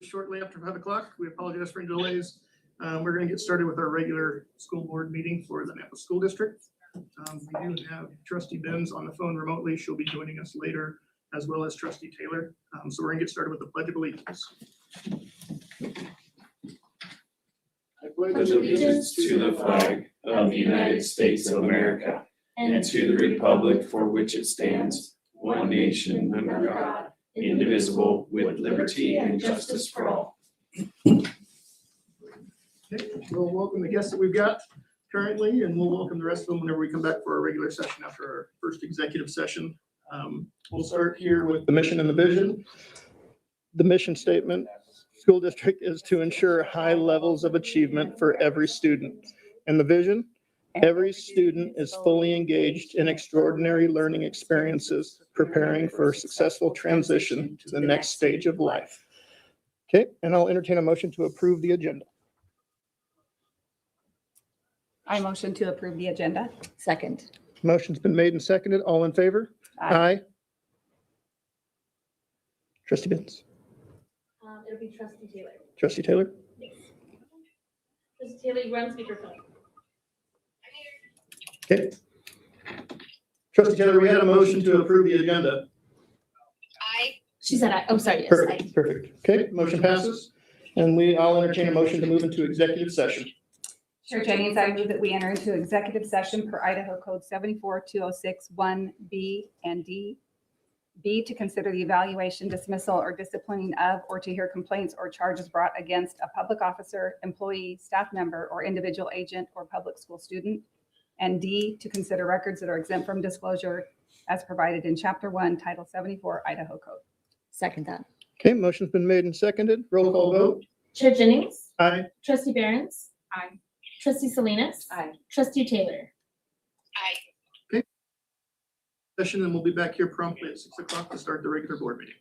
Shortly after 5 o'clock. We apologize for any delays. We're going to get started with our regular school board meeting for the Nampa School District. We do have Trustee Benz on the phone remotely. She'll be joining us later, as well as Trustee Taylor. So we're going to get started with the Pledge of Allegiance. I pledge allegiance to the flag of the United States of America and to the republic for which it stands, one nation under God, indivisible, with liberty and justice for all. Okay, we'll welcome the guests that we've got currently, and we'll welcome the rest of them whenever we come back for our regular session after our first executive session. We'll start here with the mission and the vision. The mission statement: school district is to ensure high levels of achievement for every student. And the vision: every student is fully engaged in extraordinary learning experiences, preparing for a successful transition to the next stage of life. Okay, and I'll entertain a motion to approve the agenda. I motion to approve the agenda. Second. Motion's been made and seconded. All in favor? Aye. Trustee Benz. It'll be Trustee Taylor. Trustee Taylor. Yes. Trustee Taylor, you are on speakerphone. Okay. Trustee Taylor, we had a motion to approve the agenda. She said I. Oh, sorry. Yes, I. Perfect, perfect. Okay, motion passes. And I'll entertain a motion to move into executive session. Chair Jennings, I move that we enter into executive session per Idaho Code 74-206-1B and D. B, to consider the evaluation, dismissal, or disciplining of, or to hear complaints or charges brought against a public officer, employee, staff member, or individual agent or public school student. And D, to consider records that are exempt from disclosure as provided in Chapter 1, Title 74, Idaho Code. Second that. Okay, motion's been made and seconded. Roll call vote. Chair Jennings. Aye. Trustee Behrens. Aye. Trustee Salinas. Aye. Trustee Taylor. Session, and we'll be back here promptly at 6 o'clock to start the regular board meeting.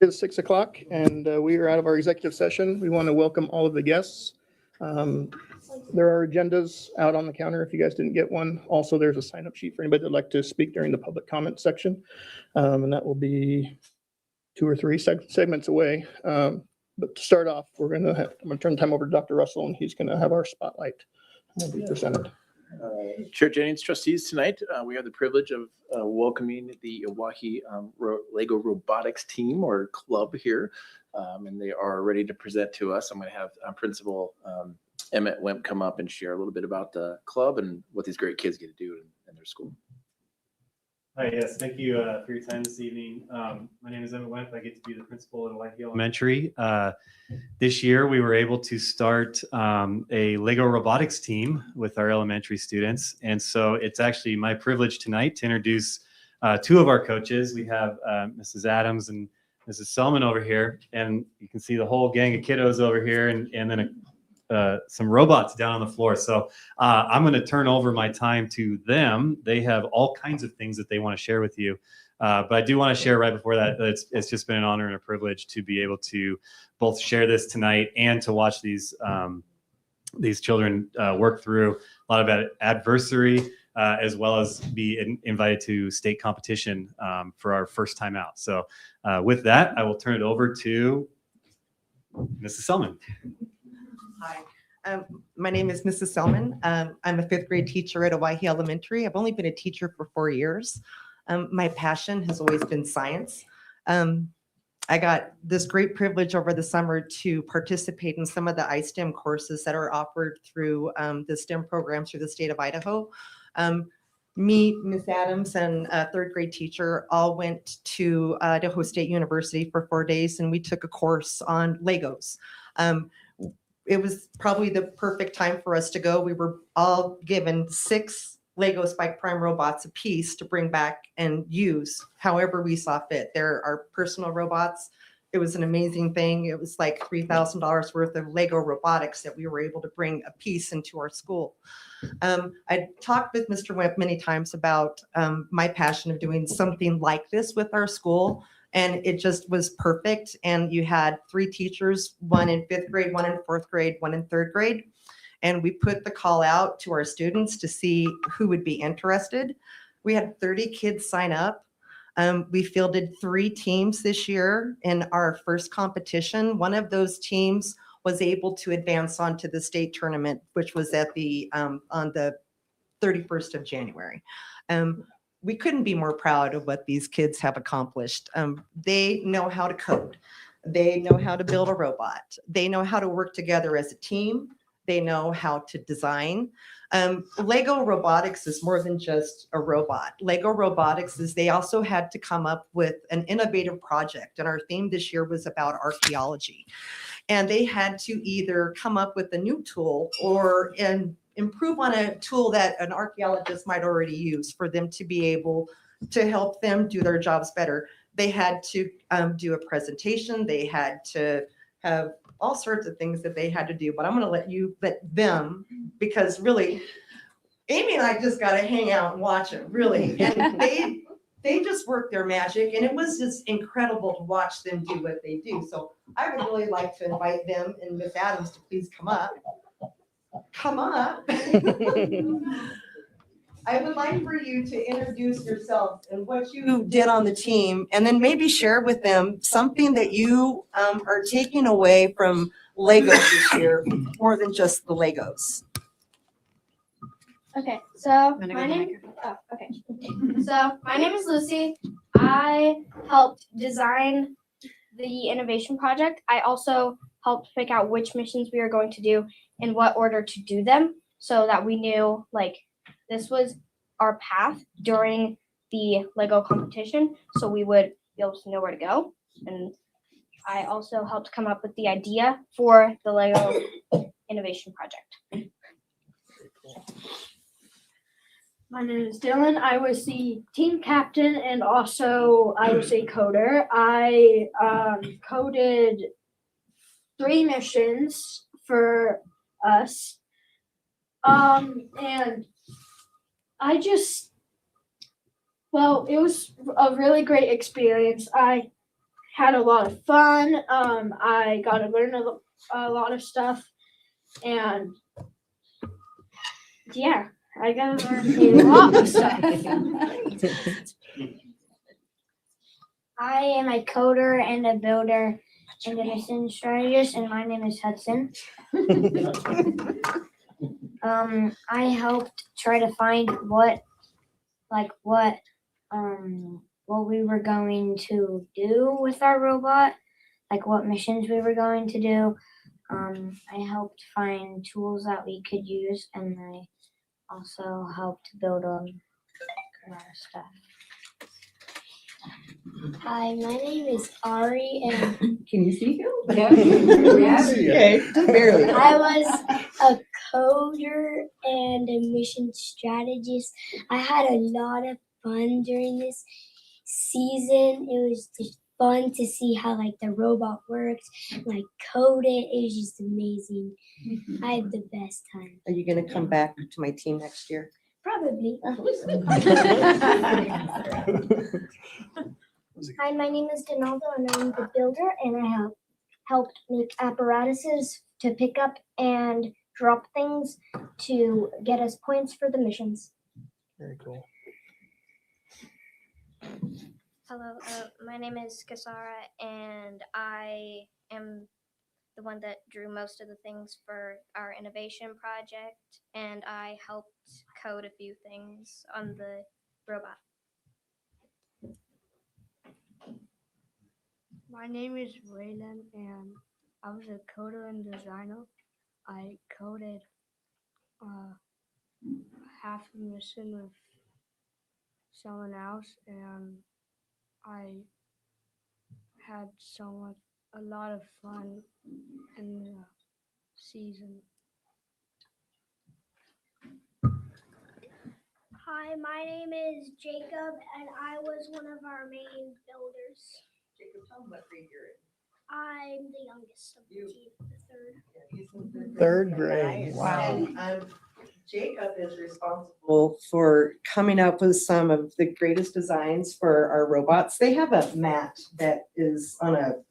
It's 6 o'clock and we are out of our executive session. We want to welcome all of the guests. There are agendas out on the counter if you guys didn't get one. Also, there's a sign-up sheet for anybody that'd like to speak during the public comment section. And that will be 2 or 3 segments away. But to start off, I'm going to turn the time over to Dr. Russell, and he's going to have our spotlight be presented. Chair Jennings, trustees, tonight we have the privilege of welcoming the Oahe Lego Robotics team or club here, and they are ready to present to us. I'm going to have Principal Emmett Wemp come up and share a little bit about the club and what these great kids get to do in their school. Hi, yes, thank you for your time this evening. My name is Emmett Wemp. I get to be the principal at Idaho Elementary. This year, we were able to start a Lego robotics team with our elementary students. And so it's actually my privilege tonight to introduce 2 of our coaches. We have Mrs. Adams and Mrs. Selman over here. And you can see the whole gang of kiddos over here and then some robots down on the floor. So I'm going to turn over my time to them. They have all kinds of things that they want to share with you. But I do want to share right before that, it's just been an honor and a privilege to be able to both share this tonight and to watch these children work through a lot of adversity, as well as be invited to state competition for our first time out. So with that, I will turn it over to Mrs. Selman. Hi, my name is Mrs. Selman. I'm a 5th grade teacher at Oahe Elementary. I've only been a teacher for 4 years. My passion has always been science. I got this great privilege over the summer to participate in some of the iSTEM courses that are offered through the STEM programs through the state of Idaho. Me, Miss Adams, and a 3rd grade teacher all went to Idaho State University for 4 days, and we took a course on Legos. It was probably the perfect time for us to go. We were all given 6 Lego Spike Prime robots a piece to bring back and use however we saw fit. They're our personal robots. It was an amazing thing. It was like $3,000 worth of Lego robotics that we were able to bring a piece into our school. I talked with Mr. Wemp many times about my passion of doing something like this with our school. And it just was perfect. And you had 3 teachers, 1 in 5th grade, 1 in 4th grade, 1 in 3rd grade. And we put the call out to our students to see who would be interested. We had 30 kids sign up. We fielded 3 teams this year in our first competition. One of those teams was able to advance on to the state tournament, which was at on the 31st of January. We couldn't be more proud of what these kids have accomplished. They know how to code. They know how to build a robot. They know how to work together as a team. They know how to design. Lego robotics is more than just a robot. Lego robotics is they also had to come up with an innovative project. And our theme this year was about archaeology. And they had to either come up with a new tool or improve on a tool that an archaeologist might already use for them to be able to help them do their jobs better. They had to do a presentation. They had to have all sorts of things that they had to do, but I'm going to let them, because really, Amy and I just got to hang out and watch them, really. And they just work their magic, and it was just incredible to watch them do what they do. So I would really like to invite them and Miss Adams to please come up. Come up. I would like for you to introduce yourself and what you did on the team, and then maybe share with them something that you are taking away from Legos this year, more than just the Legos. Okay, so my name is Lucy. I helped design the innovation project. I also helped pick out which missions we were going to do in what order to do them, so that we knew this was our path during the Lego competition, so we would be able to know where to go. And I also helped come up with the idea for the Lego innovation project. My name is Dylan. I was the team captain and also I was a coder. I coded 3 missions for us. And it was a really great experience. I had a lot of fun. I got to learn a lot of stuff, and yeah, I got to learn a lot of stuff. I am a coder and a builder and a mission strategist, and my name is Hudson. I helped try to find what we were going to do with our robot, like what missions we were going to do. I helped find tools that we could use, and I also helped build our stuff. Hi, my name is Ari, and Can you see him? Yeah. Okay, barely. I was a coder and a mission strategist. I had a lot of fun during this season. It was just fun to see how like the robot works, like code it. It was just amazing. I had the best time. Are you gonna come back to my team next year? Probably. Hi, my name is Donaldo, and I'm the builder, and I have helped make apparatuses to pick up and drop things to get us points for the missions. Very cool. Hello, my name is Kasara, and I am the one that drew most of the things for our innovation project, and I helped code a few things on the robot. My name is Raylan, and I was a coder and designer. I coded half a mission with someone else, and I had a lot of fun in the season. Hi, my name is Jacob, and I was one of our main builders. Jacob, tell them what grade you're in. I'm the youngest of the You- team, the third. Third grade. Wow. Jacob is responsible for coming up with some of the greatest designs for our robots. They have a mat that is on a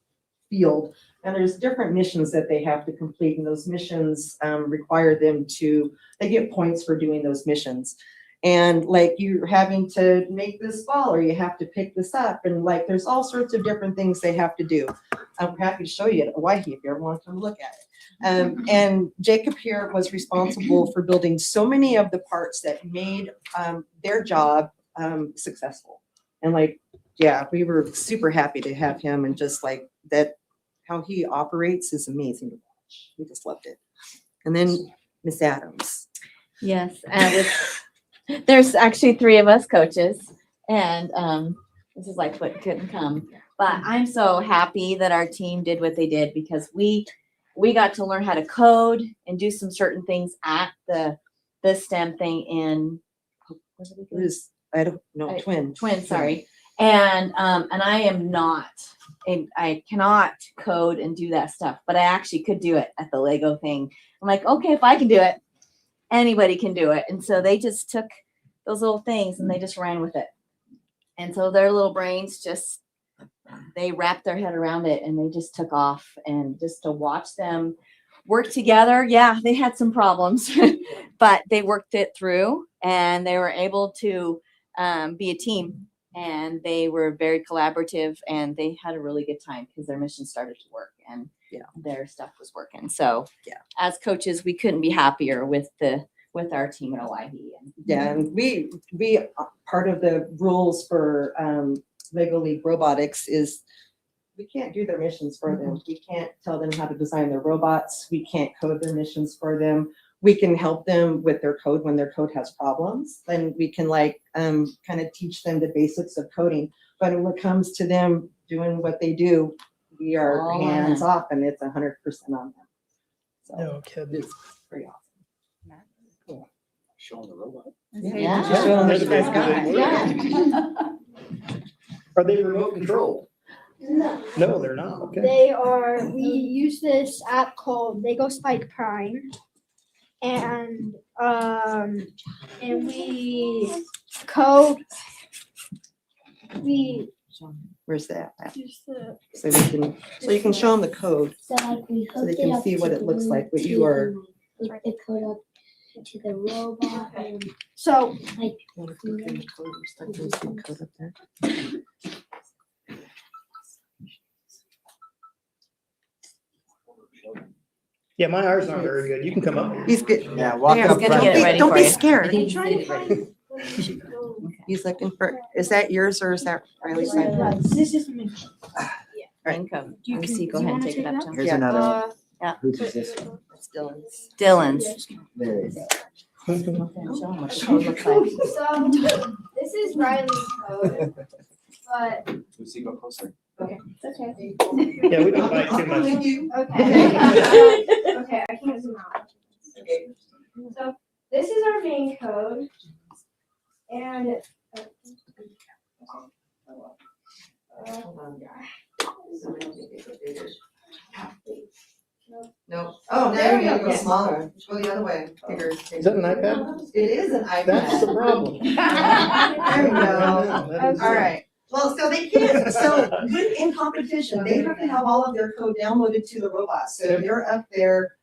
field, and there's different missions that they have to complete, and those missions require them to, they get points for doing those missions. And like you're having to make this ball, or you have to pick this up, and like there's all sorts of different things they have to do. I'm happy to show you at Hawaii if you ever want to come look at it. And Jacob here was responsible for building so many of the parts that made their job successful. And like, yeah, we were super happy to have him, and just like that, how he operates is amazing to watch. We just loved it. And then Miss Adams. Yes, there's actually 3 of us coaches, and this is like what couldn't come. But I'm so happy that our team did what they did, because we got to learn how to code and do some certain things at the STEM thing in It was, I don't know, twin. sorry. And I am not, and I cannot code and do that stuff, but I actually could do it at the Lego thing. I'm like, okay, if I can do it, anybody can do it. And so they just took those little things and they just ran with it. And so their little brains just, they wrapped their head around it, and they just took off. And just to watch them work together, yeah, they had some problems, but they worked it through, and they were able to be a team, and they were very collaborative, and they had a really good time because their mission started to work, and their stuff was working. So as coaches, we couldn't be happier with our team at Oahe. Yeah, and we part of the rules for Lego League Robotics is we can't do their missions for them. We can't tell them how to design their robots. We can't code their missions for them. We can help them with their code when their code has problems. Then we can like kind of teach them the basics of coding. But when it comes to them doing what they do, we are All hands in. off, and it's 100% on them. So No kidding. it's pretty awesome. Showing the robot. Yeah. Just showing They're the the best guys. guys. Are they remote controlled? No. No, they're not. Okay. They are, we use this app called Lego Spike Prime. And we code, Where's that? Just the- So you can show them the code. So like we So they hooked can it up see what to it the looks room like, what to you are- the- hook the code up to the robot and So like Yeah, my eyes aren't very good. You can come up. He's good. Yeah, walk Yeah, up gonna front. get it ready Don't for be you. scared. I'm trying to find. where we should go. He's looking for, is that yours or is that Riley's? This is me. Income. You Let me can- see, go do you ahead and wanna take it take up, that? John. Here's Yeah. another one. Yeah. Whose is this? It's Dylan's. Dylan's. There you go. Show 'em what the code looks like. So this is Riley's code, but Lucy, go closer. okay. Yeah, we don't bite too much. Okay. Okay, I can't zoom out. So this is our main code, and No. Oh, there you go, smaller. Go the other way. Bigger. Is that an iPad? It is an iPad. That's the problem. There we go. That is- All right. Well, so they can't, so in competition, they have to have all of their code downloaded to the robot. So they're up there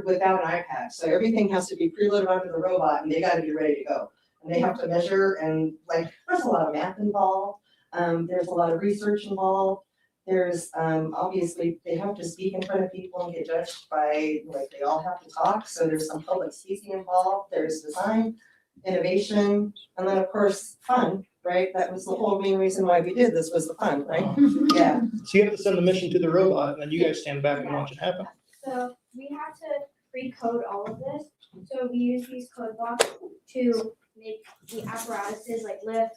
without an iPad. So everything has to be preloaded onto the robot and they gotta be ready to go. And they have to measure and like, there's a lot of math involved. There's a lot of research involved. There's, obviously, they have to speak in front of people and get judged by, like, they all have to talk. So there's some public speaking involved. There's design, innovation, and then of course, fun, right? That was the whole main reason why we did this was the fun, right? Yeah. So you have to send the mission to the robot and then you guys stand back and watch it happen. so we have to pre-code all of this. So we use these code blocks to make the apparatuses like lift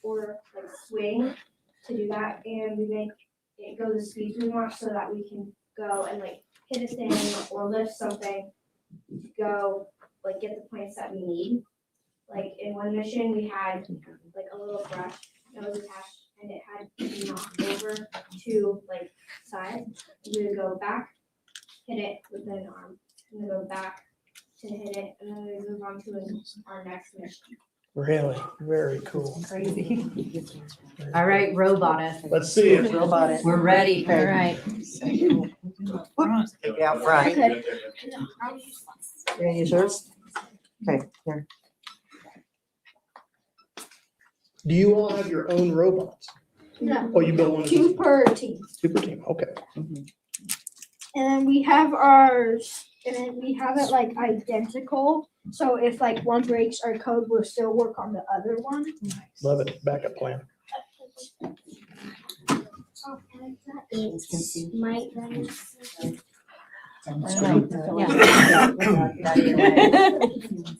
or like swing to do that, and we make it go the speeds we want so that we can go and like hit a thing or lift something, go like get the points that we need. Like in one mission, we had like a little brush that was attached and it had to be knocked over to like side. We would go back, hit it with an arm, and then go back to hit it, and then we move on to our next mission. Really? Very cool. Crazy. All right, robot us. Let's see it. Robot it. We're ready. All right. Yeah, right. Okay. You gonna use yours? Okay, here. Do you all have your own robots? No, Oh, you built one? two per team. Super team, okay. And then we have ours, and then we have it like identical. So if like one breaks, our code will still work on the other one. Love it. Backup plan. it might run.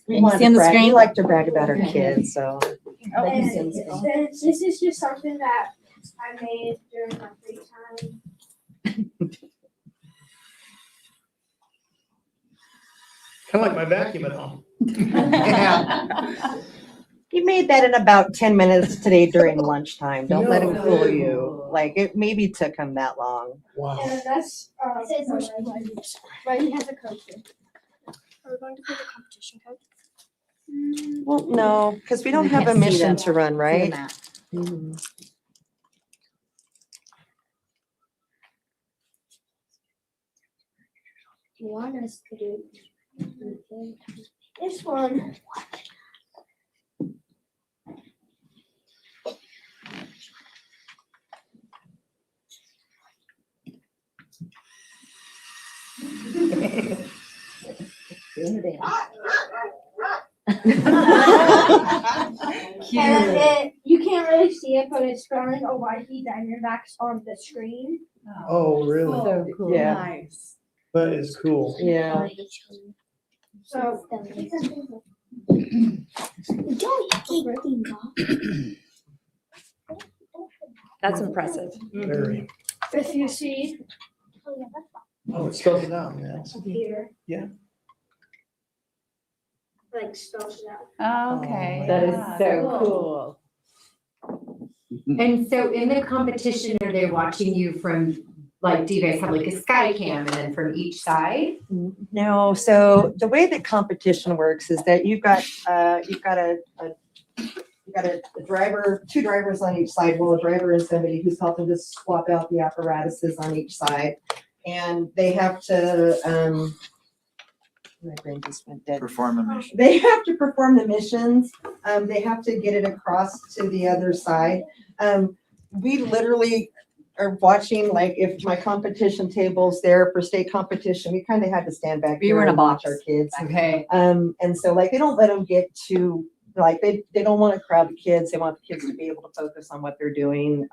We wanted See on to the brag- screen? We like to brag about our kids, so. And this is just something that I made during my free time. Kind of like my vacuum at home. He made that in about 10 minutes today during lunchtime. Don't let him fool you. Like, it maybe took him that long. Wow. And then that's, It says Riley has a code too. Are we going to put the competition code? Well, no, because we don't We have a can't see mission them. to run, right? You want us to do This one. And you can't really see it, but it's spelling Hawaii Diamondbacks on the screen. Oh, really? So cool. Yeah. Nice. That is cool. Yeah. So That's impressive. Very. if you see Oh, it spells it out, yeah. here. Yeah. Like spells it out. Okay. That is yeah, so cool. And so in the competition, are they watching you from, like, do you guys have like a sky cam and then from each side? No, so the way that competition works is that you've got a you got a driver, two drivers on each side. Well, a driver is somebody who's helping to swap out the apparatuses on each side. And they have to, my brain just went dead. Perform a mission. They have to perform the missions. They have to get it across to the other side. We literally are watching, like, if my competition table's there for state competition, we kind of had to stand back You here were in a and watch box. our kids. Okay. And so, like, they don't let them get too, like, they don't want to crowd the kids. They want the kids to be able to focus on what they're doing.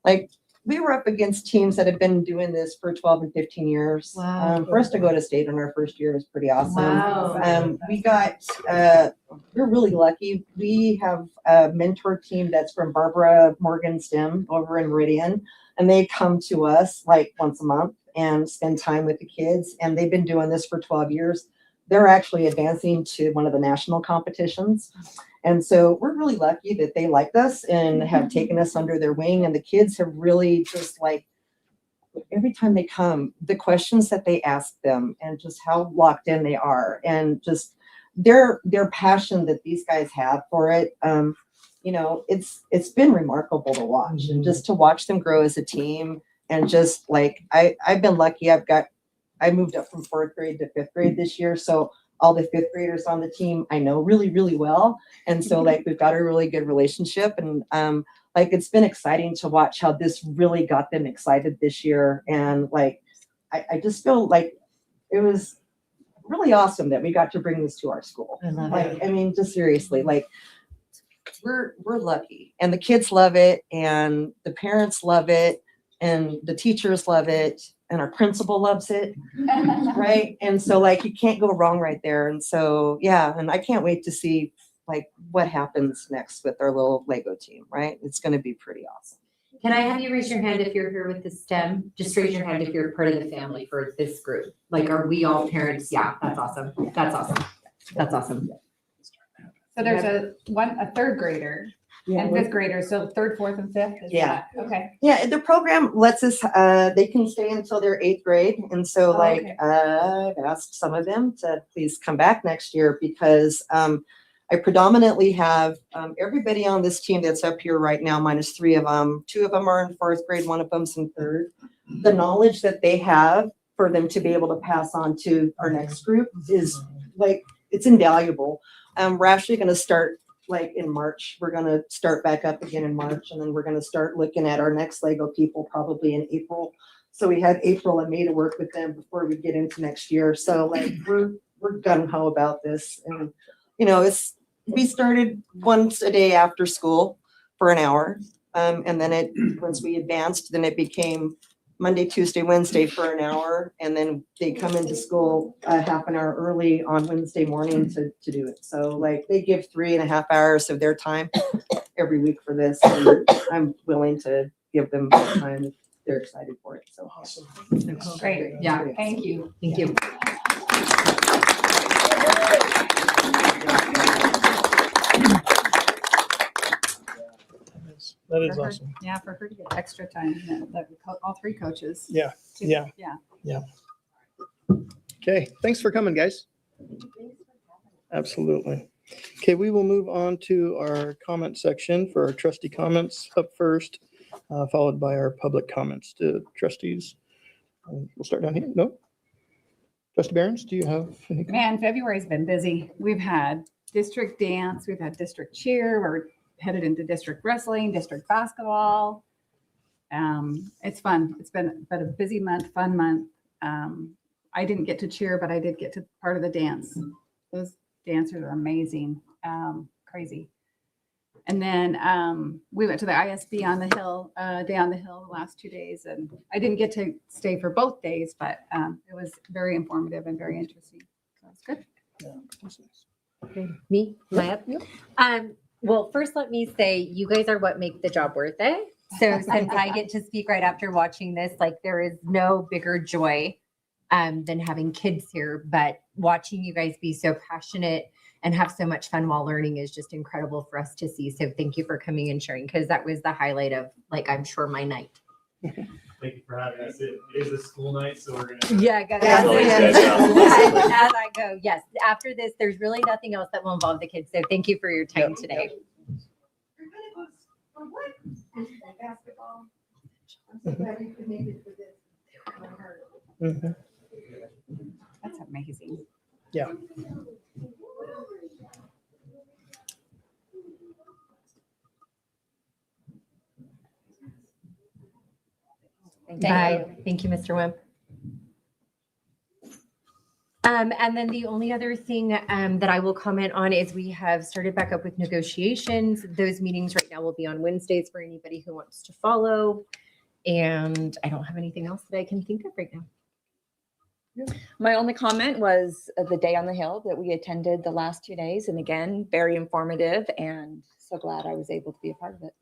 Like, we were up against teams that have been doing this for 12 and 15 years. Wow. For us to go to state in our first year was pretty awesome. Wow. We got, we're really lucky. We have a mentor team that's from Barbara Morgan STEM over in Meridian, and they come to us like once a month and spend time with the kids. And they've been doing this for 12 years. They're actually advancing to one of the national competitions. And so we're really lucky that they liked us and have taken us under their wing. And the kids have really just, like, every time they come, the questions that they ask them and just how locked in they are and just their passion that these guys have for it. You know, it's been remarkable to watch and just to watch them grow as a team. And just like, I've been lucky. I moved up from 4th grade to 5th grade this year. So all the 5th graders on the team, I know really, really well. And so, like, we've got a really good relationship. And like, it's been exciting to watch how this really got them excited this year. And like, I just feel like it was really awesome that we got to bring this to our school. I love Like, it. I mean, just seriously, like, we're lucky, and the kids love it, and the parents love it, and the teachers love it, and our principal loves it. Right. And so, like, you can't go wrong right there. And so, yeah, and I can't wait to see, like, what happens next with our little Lego team, right? It's going to be pretty awesome. Can I have you raise your hand if you're here with the STEM? Just raise your hand if you're part of the family for this group. Like, are we all parents? Yeah, that's awesome. That's awesome. That's awesome. So there's a 3rd grader and 5th grader, so 3rd, 4th, and 5th? Is Yeah. that- Okay. Yeah, the program lets us, they can stay until their 8th grade. And so, Oh, like, okay. I've asked some of them to please come back next year because I predominantly have everybody on this team that's up here right now, minus 3 of them. 2 of them are in 4th grade, 1 of them's in 3rd. The knowledge that they have for them to be able to pass on to our next group is, like, it's invaluable. We're actually going to start, like, in March. We're going to start back up again in March, and then we're going to start looking at our next Lego people probably in April. So we had April and May to work with them before we get into next year. So, like, we're gung ho about this. And, you know, we started once a day after school for an hour. And then once we advanced, then it became Monday, Tuesday, Wednesday for an hour. And then they come into school half an hour early on Wednesday morning to do it. So, like, they give 3.5 hours of their time every week for this. And I'm willing to give them time if they're excited for it. So Awesome. Great. Yeah. Thank you. Thank you. That is For her- awesome. Yeah, for her to get extra time, all 3 coaches. Yeah, too. yeah. Yeah. Okay, thanks for coming, guys. Absolutely. Okay, we will move on to our comment section for our trustee comments up first, followed by our public comments to trustees. We'll start down here. No? Trustee Behrens, do you have anything? Man, February's been busy. We've had district dance, we've had district cheer, we're headed into district wrestling, district basketball. It's fun. It's been a busy month, fun month. I didn't get to cheer, but I did get to part of the dance. Those dancers are amazing, crazy. And then we went to the ISB on the hill, day on the hill the last 2 days. And I didn't get to stay for both days, but it was very informative and very interesting. So it's good. Yeah, that's nice. Okay. Me? Am I up? Well, first let me say you guys are what make the job worth it. So since I get to speak right after watching this, like, there is no bigger joy than having kids here, but watching you guys be so passionate and have so much fun while learning is just incredible for us to see. So thank you for coming and sharing, because that was the highlight of, like, I'm sure my night. Thank you for having us. It is a school night, so we're gonna. Yeah, got Yeah, it. yeah. As I go, yes. After this, there's really nothing else that will involve the kids. So thank you for your time today. Mhm. That's amazing. Yeah. Bye. Thank you, Mr. Wimp. And then the only other thing that I will comment on is we have started back up with negotiations. Those meetings right now will be on Wednesdays for anybody who wants to follow. And I don't have anything else that I can think of right now. My only comment was the day on the Hill that we attended the last 2 days. And again, very informative and so glad I was able to be a part of it.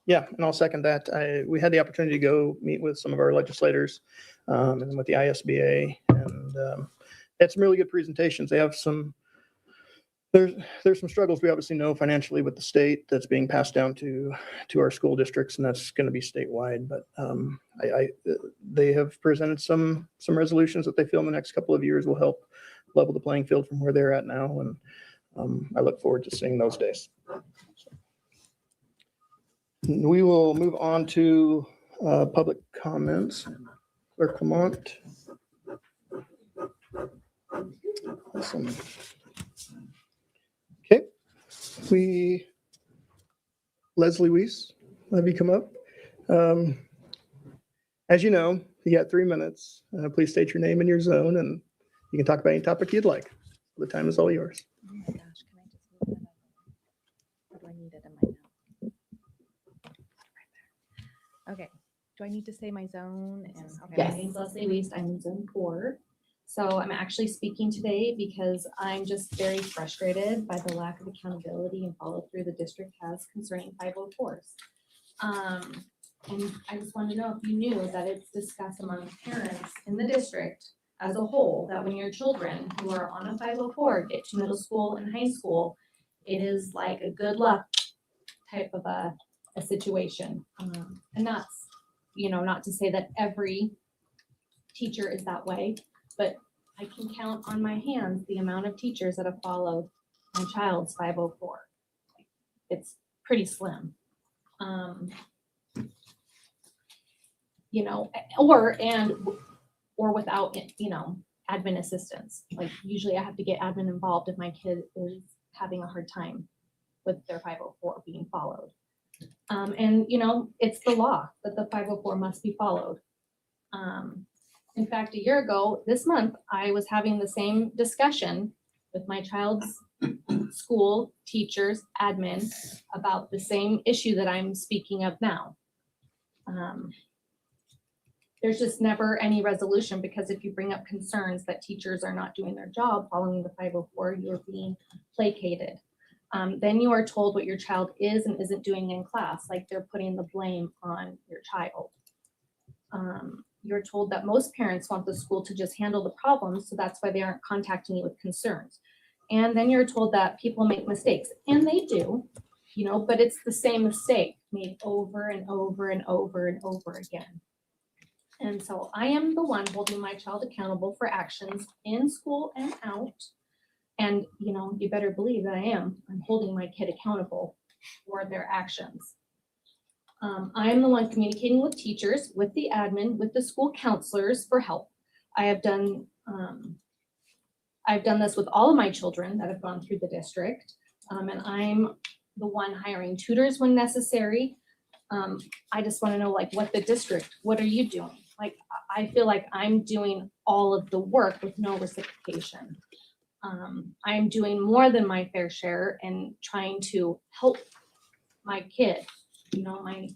Yeah, and I'll second that. We had the opportunity to go meet with some of our legislators and with the ISBA, and had some really good presentations. They have there's some struggles we obviously know financially with the state that's being passed down to our school districts, and that's going to be statewide. But they have presented some resolutions that they feel in the next couple of years will help level the playing field from where they're at now, and I look forward to seeing those days. We will move on to public comments. Clerk Lamont. Awesome. Okay, Leslie Weiss, have you come up? As you know, you got 3 minutes. Please state your name and your zone, and you can talk about any topic you'd like. The time is all yours. Oh my gosh, can I just move that up? Or do I need it in my notes? Okay, do I need to say my zone? My name's Leslie Weist. I'm in Zone 4. So I'm actually speaking today because I'm just very frustrated by the lack of accountability and follow through the district has concerning 504s. And I just wanted to know if you knew that it's discussed among parents in the district as a whole, that when your children who are on a 504 get to middle school and high school, it is like a good luck type of a situation. And that's, not to say that every teacher is that way, but I can count on my hands the amount of teachers that have followed my child's 504. It's pretty slim. Or without, admin assistance. Like usually I have to get admin involved if my kid is having a hard time with their 504 being followed. It's the law that the 504 must be followed. In fact, a year ago, this month, I was having the same discussion with my child's school, teachers, admin, about the same issue that I'm speaking of now. There's just never any resolution because if you bring up concerns that teachers are not doing their job following the 504, you're being placated. Then you are told what your child is and isn't doing in class, like they're putting the blame on your child. You're told that most parents want the school to just handle the problems, so that's why they aren't contacting you with concerns. And then you're told that people make mistakes, and they do, but it's the same mistake made over and over and over and over again. And so I am the one holding my child accountable for actions in school and out. And, you better believe that I'm holding my kid accountable for their actions. I am the one communicating with teachers, with the admin, with the school counselors for help. I've done this with all of my children that have gone through the district. And I'm the one hiring tutors when necessary. I just want to know, what are you doing? I feel like I'm doing all of the work with no reciprocation. I'm doing more than my fair share and trying to help my kid. My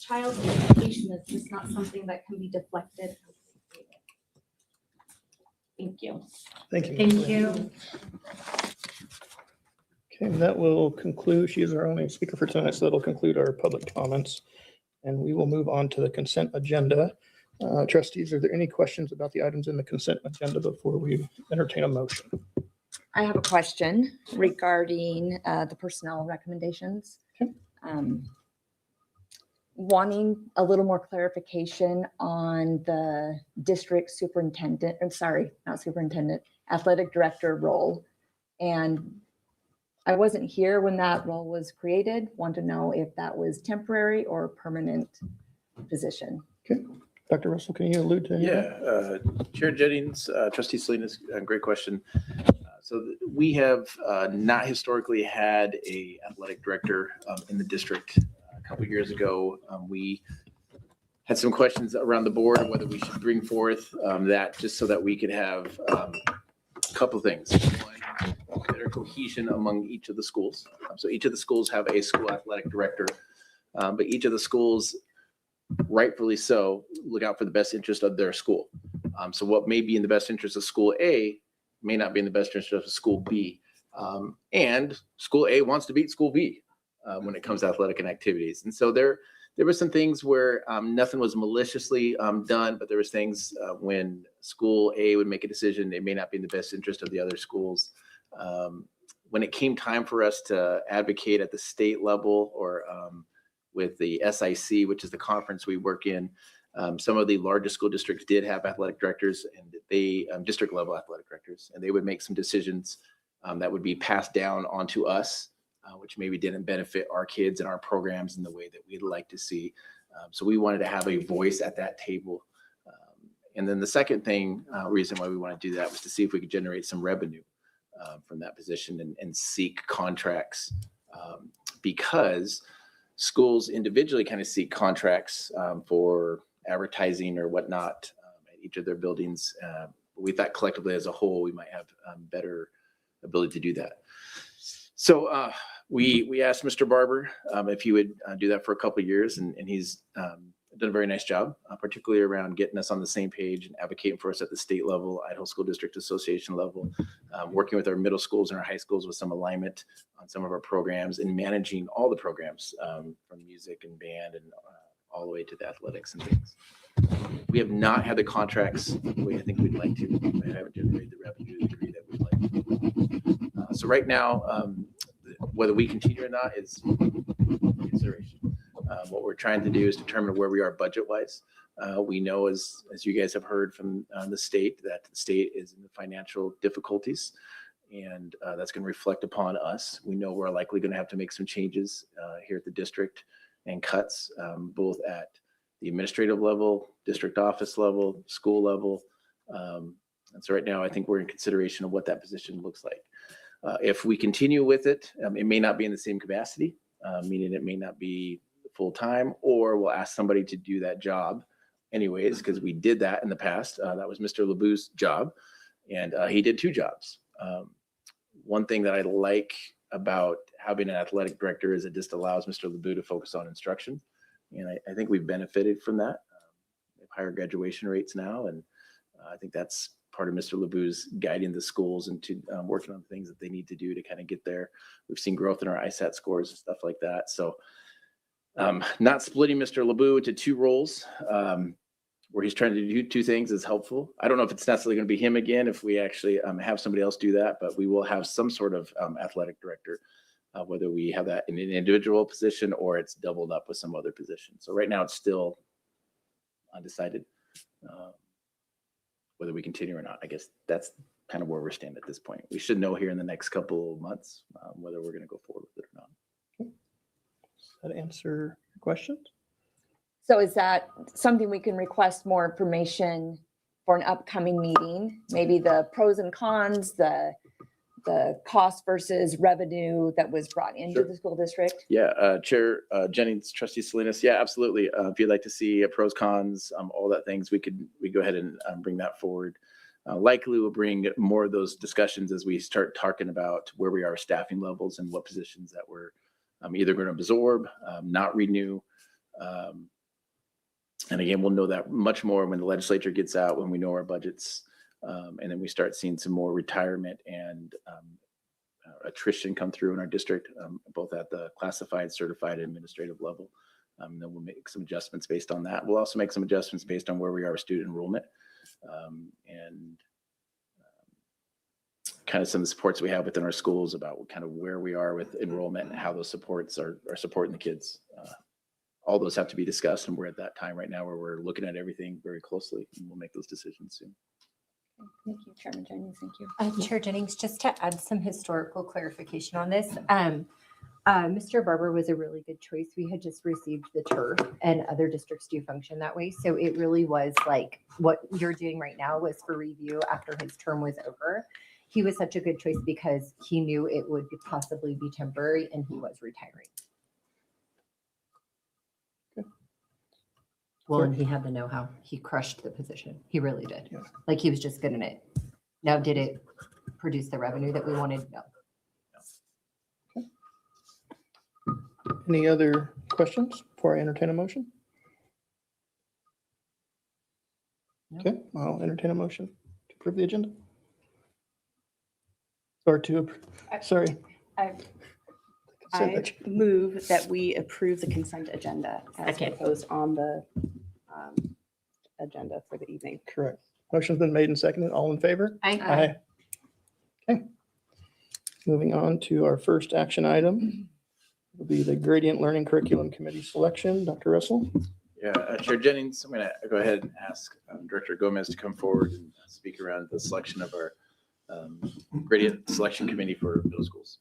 child's education is just not something that can be deflected. Thank you. Thank you. Thank you. Okay, that will conclude. She is our only speaker for tonight, so that'll conclude our public comments. And we will move on to the consent agenda. Trustees, are there any questions about the items in the consent agenda before we entertain a motion? I have a question regarding the personnel recommendations. Okay. Wanting a little more clarification on the district athletic director role. And I wasn't here when that role was created. Want to know if that was temporary or a permanent position. Dr. Russell, can you allude to any of that? Yeah, Chair Jennings, Trustee Salinas, great question. So we have not historically had a athletic director in the district. A couple of years ago, we had some questions around the board on whether we should bring forth that just so that we could have a couple of things. One, better cohesion among each of the schools. So each of the schools have a school athletic director, but each of the schools, rightfully so, look out for the best interest of their school. So what may be in the best interest of school A may not be in the best interest of school B. And school A wants to beat school B when it comes to athletic and activities. And so there were some things where nothing was maliciously done, but there was things when school A would make a decision, it may not be in the best interest of the other schools. When it came time for us to advocate at the state level or with the SIC, which is the conference we work in, some of the largest school districts did have athletic directors, and they district level athletic directors, and they would make some decisions that would be passed down onto us, which maybe didn't benefit our kids and our programs in the way that we'd like to see. So we wanted to have a voice at that table. And then the second reason why we want to do that was to see if we could generate some revenue from that position and seek contracts, because schools individually kind of seek contracts for advertising or whatnot at each of their buildings. We thought collectively as a whole, we might have better ability to do that. So we asked Mr. Barber if he would do that for a couple of years, and he's done a very nice job, particularly around getting us on the same page and advocating for us at the state level, Idaho School District Association level, working with our middle schools and our high schools with some alignment on some of our programs and managing all the programs from music and band and all the way to the athletics and things. We have not had the contracts the way I think we'd like to. We haven't generated the revenue to the degree that we'd like. So right now, whether we continue or not is consideration. What we're trying to do is determine where we are budget-wise. We know, as you guys have heard from the state, that the state is in the financial difficulties, and that's going to reflect upon us. We know we're likely going to have to make some changes here at the district and cuts, both at the administrative level, district office level, school level. And so right now, I think we're in consideration of what that position looks like. If we continue with it, it may not be in the same capacity, meaning it may not be full-time, or we'll ask somebody to do that job anyways, because we did that in the past. That was Mr. LeBou's job, and he did two jobs. One thing that I like about having an athletic director is it just allows Mr. LeBou to focus on instruction, and I think we've benefited from that. We have higher graduation rates now, and I think that's part of Mr. LeBou's guiding the schools into working on things that they need to do to kind of get there. We've seen growth in our ISAT scores and stuff like that. So not splitting Mr. LeBou into two roles where he's trying to do two things is helpful. I don't know if it's necessarily going to be him again, if we actually have somebody else do that, but we will have some sort of athletic director, whether we have that in an individual position or it's doubled up with some other position. So right now it's still undecided whether we continue or not. I guess that's kind of where we're standing at this point. We should know here in the next couple of months whether we're going to go forward with it or not. Does that answer your questions? So is that something we can request more information for an upcoming meeting? Maybe the pros and cons, the cost versus revenue that was brought into the school district? Yeah, Chair Jennings, Trustee Salinas. Yeah, absolutely. If you'd like to see pros, cons, all that things, we go ahead and bring that forward. Likely we'll bring more of those discussions as we start talking about where we are with staffing levels and what positions that we're either going to absorb, not renew. And again, we'll know that much more when the legislature gets out, when we know our budgets, and then we start seeing some more retirement and attrition come through in our district, both at the classified, certified, and administrative level. And then we'll make some adjustments based on that. We'll also make some adjustments based on where we are with student enrollment and kind of some of the supports we have within our schools about kind of where we are with enrollment and how those supports are supporting the kids. All those have to be discussed, and we're at that time right now where we're looking at everything very closely, and we'll make those decisions soon. Thank you, Chairman Jennings. Thank you. Chair Jennings, just to add some historical clarification on this, Mr. Barber was a really good choice. We had just received the turf and other districts do function that way. So it really was like what you're doing right now was for review after his term was over. He was such a good choice because he knew it would possibly be temporary and he was retiring. Well, and he had the know-how. He crushed the position. He really did. Yeah. Like he was just good in it. Now, did it produce the revenue that we wanted? No. Any other questions before I entertain a motion? No. Okay, I'll entertain a motion to approve the agenda. Or to, sorry. I Consent agenda. move that we approve the consent agenda as Okay. proposed on the agenda for the evening. Correct. Motion's been made and seconded. All in favor? Aye. Okay. Moving on to our first action item will be the Gradient Learning Curriculum Committee selection. Dr. Russell? Yeah, Chair Jennings, I'm going to go ahead and ask Director Gomez to come forward and speak around the selection of our gradient selection committee for middle schools.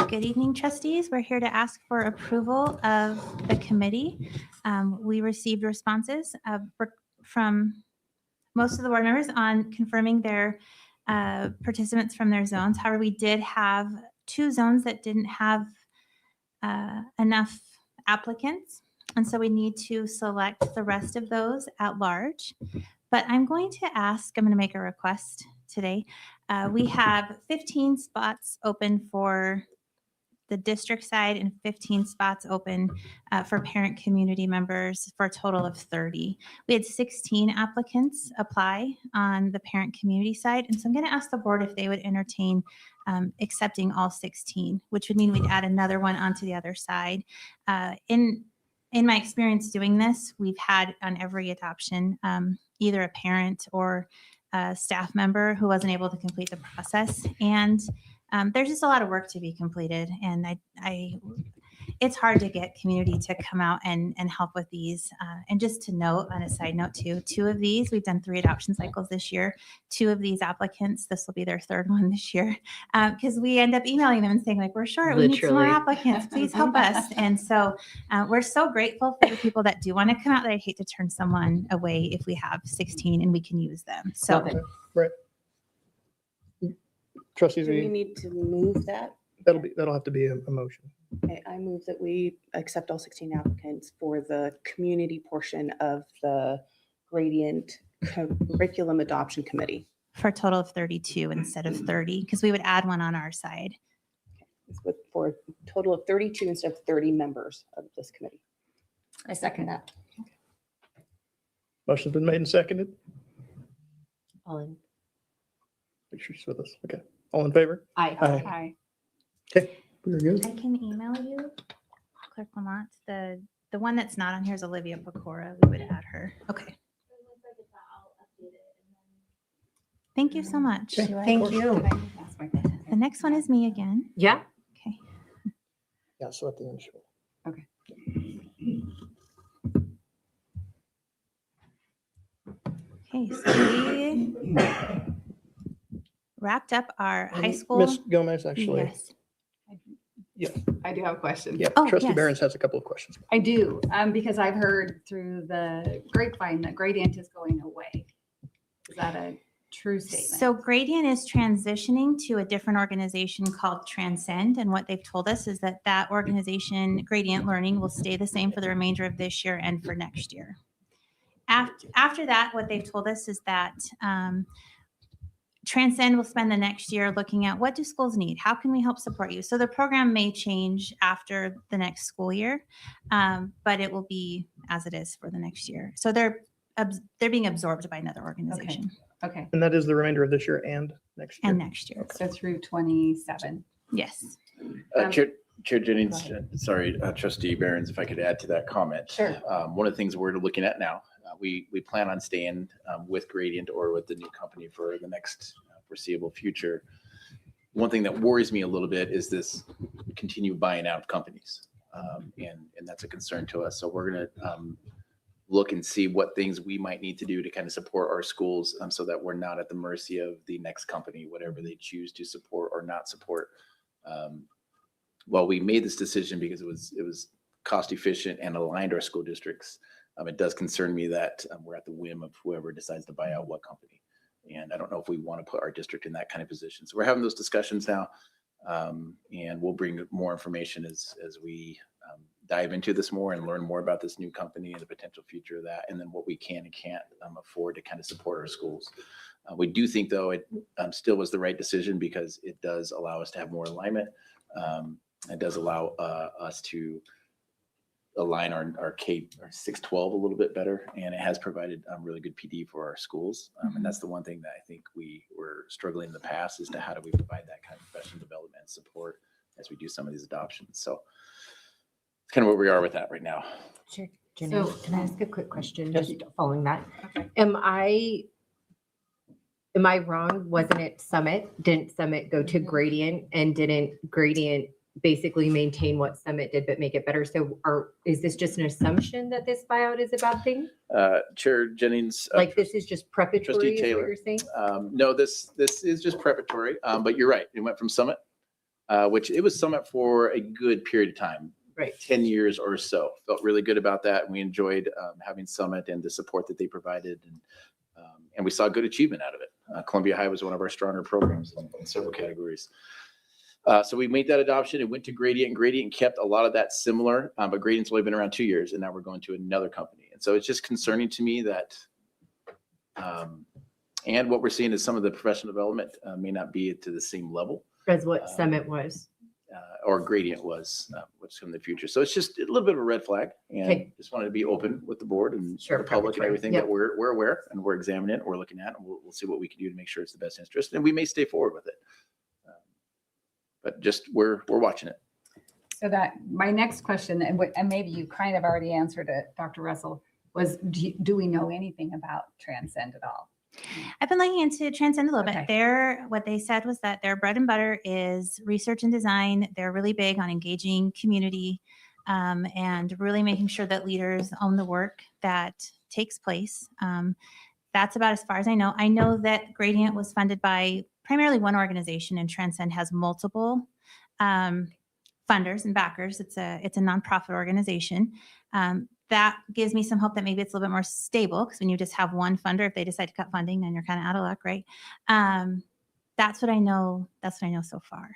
Good evening, trustees. We're here to ask for approval of the committee. We received responses from most of the board members on confirming their participants from their zones. However, we did have 2 zones that didn't have enough applicants. And so we need to select the rest of those at large. But I'm going to make a request today. We have 15 spots open for the district side and 15 spots open for parent community members for a total of 30. We had 16 applicants apply on the parent community side. And so I'm going to ask the board if they would entertain accepting all 16, which would mean we'd add another one onto the other side. In my experience doing this, we've had on every adoption, either a parent or a staff member who wasn't able to complete the process. And there's just a lot of work to be completed. And it's hard to get community to come out and help with these. And just to note, on a side note too, 2 of these, we've done 3 adoption cycles this year. 2 of these applicants, this will be their 3rd one this year, because we end up emailing them and saying like, we're short, we need some more applicants, please help us. And so we're so grateful for the people that do want to come out that I'd hate to turn someone away if we have 16 and we can use them. So Okay, right. Trustees, Do we need to move that? that'll have to be a motion. Okay, I move that we accept all 16 applicants for the community portion of the Gradient Curriculum Adoption Committee. for a total of 32 instead of 30, because we would add one on our side. For a total of 32 instead of 30 members of this committee. I second that. Motion's been made and seconded. All in. Make sure she's with us. Okay. All in favor? Aye. Aye. Okay, we're good. I can email you, Clerk Lamont. The one that's not on here is Olivia Pecora. We would add her. Okay. Thank you so much. Okay. Thank you. The next one is me again. Yeah. Okay. Yeah, so at the end. sure. Okay. Okay, so we wrapped up our high school. Ms. Gomez, actually. Yes. I do have a question. Yeah, Oh, Trustee yes. Behrens has a couple of questions. I do, because I've heard through the grapevine that Gradient is going away. Is that a true statement? So Gradient is transitioning to a different organization called Transcend. And what they've told us is that that organization, Gradient Learning, will stay the same for the remainder of this year and for next year. After that, what they've told us is that Transcend will spend the next year looking at what do schools need? How can we help support you? So the program may change after the next school year, but it will be as it is for the next year. So they're being absorbed by another organization. Okay. And that is the remainder of this year and next year. And next year. So through 27. Yes. Chair Jennings, sorry, Trustee Behrens, if I could add to that comment. Sure. One of the things we're looking at now, we plan on staying with Gradient or with the new company for the next foreseeable future. One thing that worries me a little bit is this continued buying out of companies. And that's a concern to us. So we're going to look and see what things we might need to do to kind of support our schools so that we're not at the mercy of the next company, whatever they choose to support or not support. Well, we made this decision because it was cost efficient and aligned our school districts. It does concern me that we're at the whim of whoever decides to buy out what company. And I don't know if we want to put our district in that kind of position. So we're having those discussions now. And we'll bring more information as we dive into this more and learn more about this new company and the potential future of that, and then what we can and can't afford to kind of support our schools. We do think, though, it still was the right decision because it does allow us to have more alignment. It does allow us to align our K-612 a little bit better, and it has provided really good PD for our schools. And that's the one thing that I think we were struggling in the past is to how do we provide that kind of professional development and support as we do some of these adoptions. So it's kind of where we are with that right now. Sure. Jenny, So- can I ask a quick question? Yes. Just following that. Okay. Am I wrong? Wasn't it Summit? Didn't Summit go to Gradient, and didn't Gradient basically maintain what Summit did but make it better? So is this just an assumption that this buyout is a bad thing? Chair Jennings. Like this is just preparatory, is what Taylor. you're saying? No, this is just preparatory, but you're right. It went from Summit, which it was Summit for a good period of time. Right. 10 years or so. Felt really good about that. And we enjoyed having Summit and the support that they provided. And we saw good achievement out of it. Columbia High was one of our stronger programs in several categories. So we made that adoption and went to Gradient, and Gradient kept a lot of that similar, but Gradient's only been around 2 years, and now we're going to another company. And so it's just concerning to me that, and what we're seeing is some of the professional development may not be to the same level. As what Summit was. Or Gradient was, what's in the future. So it's just a little bit of a red flag, and Okay. just wanted to be open with the board and Sure, the public and preparatory. everything Yep. that we're aware and we're examining it and we're looking at, and we'll see what we can do to make sure it's the best interest, and we may stay forward with it. But just we're watching it. So that my next question, and maybe you kind of already answered it, Dr. Russell, was do we know anything about Transcend at all? I've been looking into Transcend a little Okay. bit. What they said was that their bread and butter is research and design. They're really big on engaging community and really making sure that leaders own the work that takes place. That's about as far as I know. I know that Gradient was funded by primarily one organization, and Transcend has multiple funders and backers. It's a nonprofit organization. That gives me some hope that maybe it's a little bit more stable, because when you just have one funder, if they decide to cut funding, then you're kind of out of luck, right? That's what I know. That's what I know so far.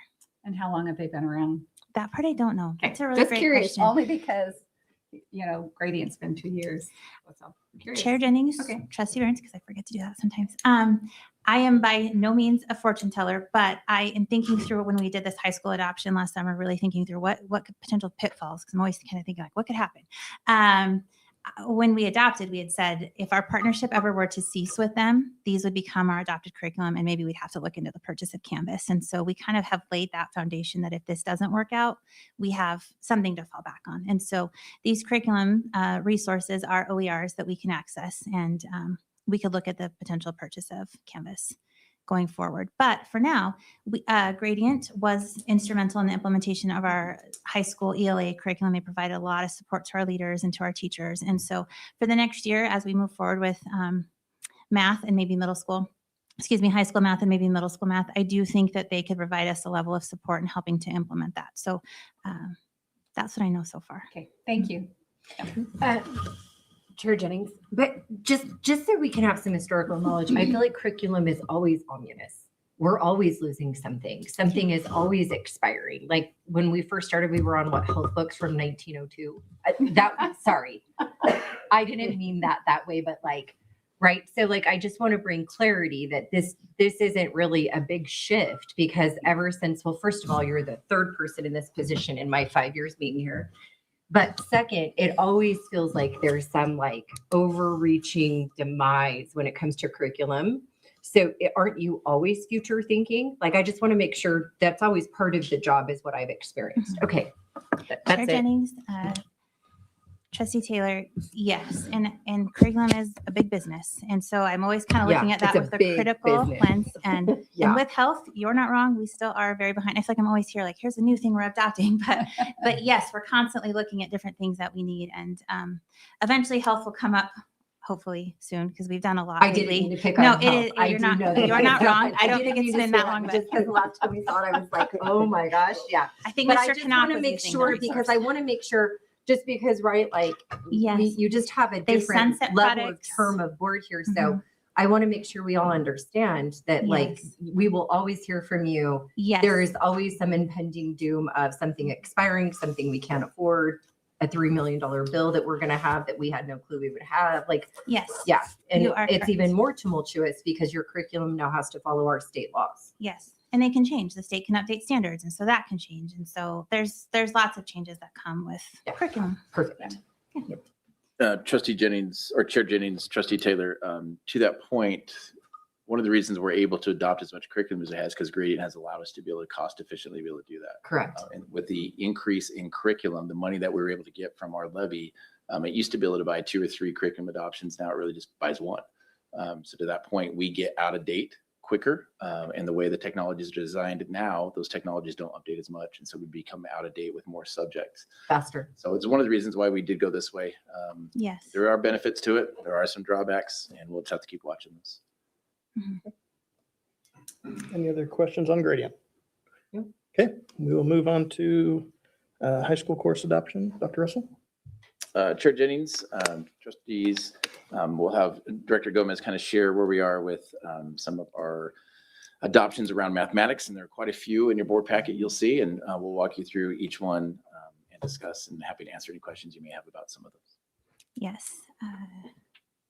And how long have they been around? That part I don't know. Okay, That's a really just great curious, question. only because, Gradient's been 2 years. What's up? Curious. Chair Jennings, Okay. Trustee Burns, because I forget to do that sometimes. I am by no means a fortune teller, but I am thinking through when we did this high school adoption last summer, really thinking through what could potential pitfalls, because I'm always kind of thinking like, what could happen? When we adopted, we had said, if our partnership ever were to cease with them, these would become our adopted curriculum, and maybe we'd have to look into the purchase of Canvas. And so we kind of have laid that foundation that if this doesn't work out, we have something to fall back on. And so these curriculum resources are OERs that we can access, and we could look at the potential purchase of Canvas going forward. But for now, Gradient was instrumental in the implementation of our high school ELA curriculum. They provided a lot of support to our leaders and to our teachers. And so for the next year, as we move forward with math and maybe high school math and maybe middle school math, I do think that they could provide us a level of support in helping to implement that. So that's what I know so far. Okay, thank you. Chair Jennings, but just so we can have some historical knowledge, I feel like curriculum is always ominous. We're always losing something. Something is always expiring. Like when we first started, we were on health books from 1902. Sorry, I didn't mean that way, but right. So I just want to bring clarity that this isn't really a big shift, because ever since, well, first of all, you're the third person in this position in my 5 years being here. But second, it always feels like there's some overreaching demise when it comes to curriculum. So aren't you always future thinking? I just want to make sure that's always part of the job is what I've experienced. Okay. That's Chair it. Jennings, Trustee Taylor, yes, and curriculum is a big business, and so I'm always kind of looking at that with a critical lens. And with health, you're not wrong. We still are very behind. I feel like I'm always here, like here's a new thing we're adopting, but yes, we're constantly looking at different things that we need, and eventually health will come up. Hopefully soon, because we've done a lot. I didn't lately. mean to pick No, on it health. is. I You're do not. know that. You're not wrong. I don't didn't think mean it's to been say that long, just because the last time we saw it, I was like, oh my gosh, yeah. I think But Mr. I just Knopp want to was make using sure the because resource. I want to make sure, just because, right, like Yes. you just have a They different sunset level products. of term of board here. So Mhm. I want to make sure we all understand that, like, Yes. we will always hear from you. Yes. There is always some impending doom of something expiring, something we can't afford, a $3 million bill that we're going to have that we had no clue we would have. Like, Yes. yeah. And You are it's correct. even more tumultuous because your curriculum now has to follow our state laws. Yes. And they can change. The state can update standards, and so that can change. And so there's lots of changes that come with curriculum. Perfect. Trustee Jennings or Chair Jennings, Trustee Taylor, to that point, one of the reasons we're able to adopt as much curriculum as it has because Gradient has allowed us to be able to cost efficiently be able to do that. Correct. And with the increase in curriculum, the money that we were able to get from our levy, it used to be able to buy 2 or 3 curriculum adoptions. Now it really just buys 1. So to that point, we get out of date quicker. And the way the technologies are designed now, those technologies don't update as much. And so we become out of date with more subjects. Faster. So it's one of the reasons why we did go this way. Yes. There are benefits to it. There are some drawbacks, and we'll just have to keep watching this. Any other questions on Gradient? No. Okay, we will move on to high school course adoption. Dr. Russell? Chair Jennings, trustees, we'll have Director Gomez kind of share where we are with some of our adoptions around mathematics, and there are quite a few in your board packet you'll see, and we'll walk you through each one and discuss, and happy to answer any questions you may have about some of those. Yes.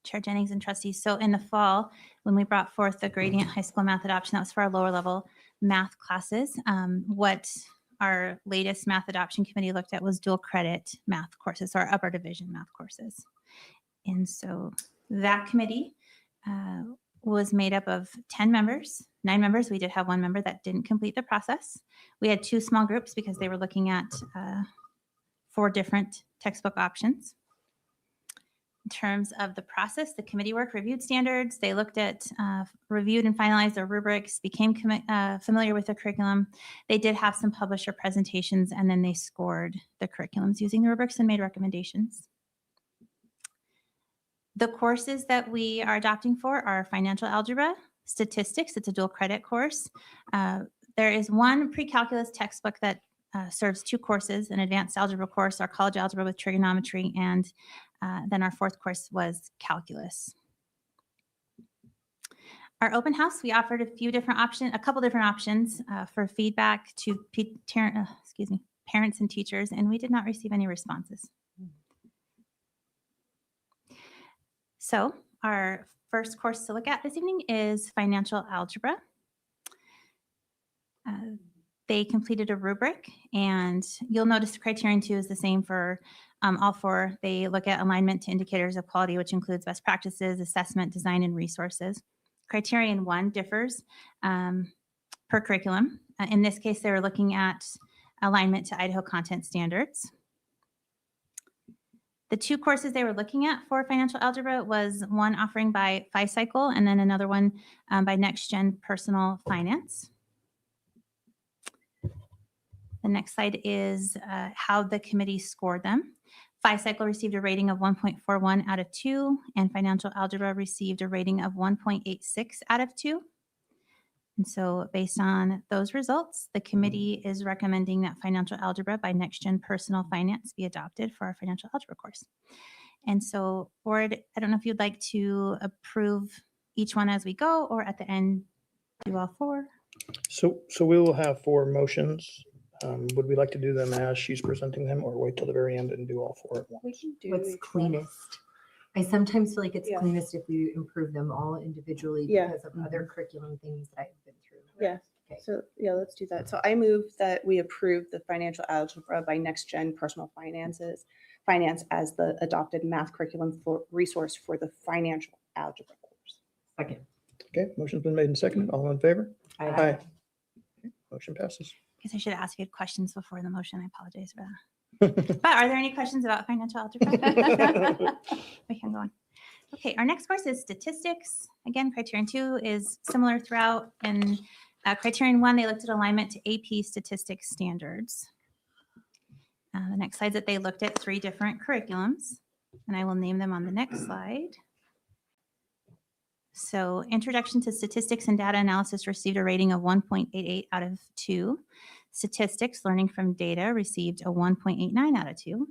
Chair Jennings and trustees. So in the fall, when we brought forth the Gradient High School math adoption, that was for our lower level math classes. What our latest math adoption committee looked at was dual credit math courses, or upper division math courses. And so that committee was made up of 10 members, 9 members. We did have 1 member that didn't complete the process. We had 2 small groups because they were looking at 4 different textbook options. In terms of the process, the committee work reviewed standards. They looked at, reviewed and finalized their rubrics, became familiar with the curriculum. They did have some publisher presentations, and then they scored the curriculums using the rubrics and made recommendations. The courses that we are adopting for are financial algebra, statistics. It's a dual credit course. There is 1 pre-calculus textbook that serves 2 courses, an advanced algebra course, our college algebra with trigonometry, and then our 4th course was calculus. Our open house, we offered a couple different options for feedback to parents and teachers, and we did not receive any responses. So our first course to look at this evening is financial algebra. They completed a rubric, and you'll notice the criterion 2 is the same for all 4. They look at alignment to indicators of quality, which includes best practices, assessment, design, and resources. Criterion 1 differs per curriculum. In this case, they were looking at alignment to Idaho content standards. The 2 courses they were looking at for financial algebra was one offering by FiCycle and then another one by Next Gen Personal Finance. The next slide is how the committee scored them. FiCycle received a rating of 1.41 out of 2, and financial algebra received a rating of 1.86 out of 2. And so based on those results, the committee is recommending that financial algebra by Next Gen Personal Finance be adopted for our financial algebra course. And so board, I don't know if you'd like to approve each one as we go, or at the end, do all 4. So we will have 4 motions. Would we like to do them as she's presenting them, or wait till the very end and do all 4 at once? We can do What's cleanest? I sometimes feel like it's cleanest if we improve them all individually because of other curriculum things that I've been through. Yeah. Okay. So yeah, let's do that. So I move that we approve the financial algebra by Next Gen Personal Finance as the adopted math curriculum for resource for the financial algebra course. Second. Okay, motion's been made and seconded. All in favor? Aye. Okay, motion passes. I guess I should ask you questions before the motion. I apologize for But are there any questions about financial algebra? We can go on. Okay, our next course is statistics. Again, criterion 2 is similar throughout. And criterion 1, they looked at alignment to AP statistics standards. The next slide that they looked at 3 different curriculums, and I will name them on the next slide. So Introduction to Statistics and Data Analysis received a rating of 1.88 out of 2. Statistics, Learning from Data, received a 1.89 out of 2.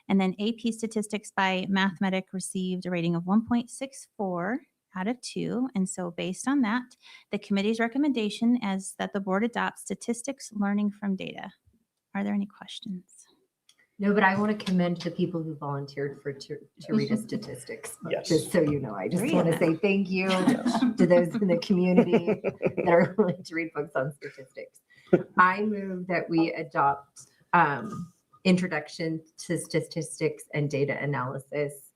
And then AP Statistics by Mathematic received a rating of 1.64 out of 2. And so based on that, the committee's recommendation is that the board adopt Statistics, Learning from Data. Are there any questions? No, but I want to commend the people who volunteered to read a statistics book, Yes. just so you know. I just Great. want to say thank you to those in the community that are willing to read books on statistics. I move that we adopt Introduction to Statistics and Data Analysis.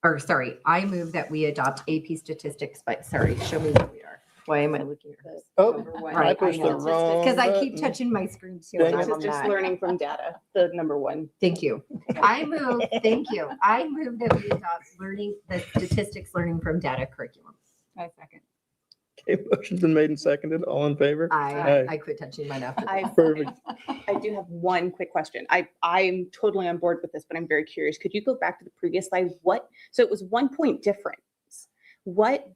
Or sorry, I move that we adopt AP Statistics by, sorry, show me where we are. Why am I looking at this? Oh, Right, I pushed the wrong. Because I keep button. touching my screen too. Dang and it. I'm on Just that. learning from data, the number 1. Thank you. I move, thank you. I move that we adopt the statistics learning from data curriculum. I second. Okay, motion's been made and seconded. All in favor? Aye. I quit touching mine after. I, that. Perfect. I do have one quick question. I'm totally on board with this, but I'm very curious. Could you go back to the previous slide? So it was 1 point difference. What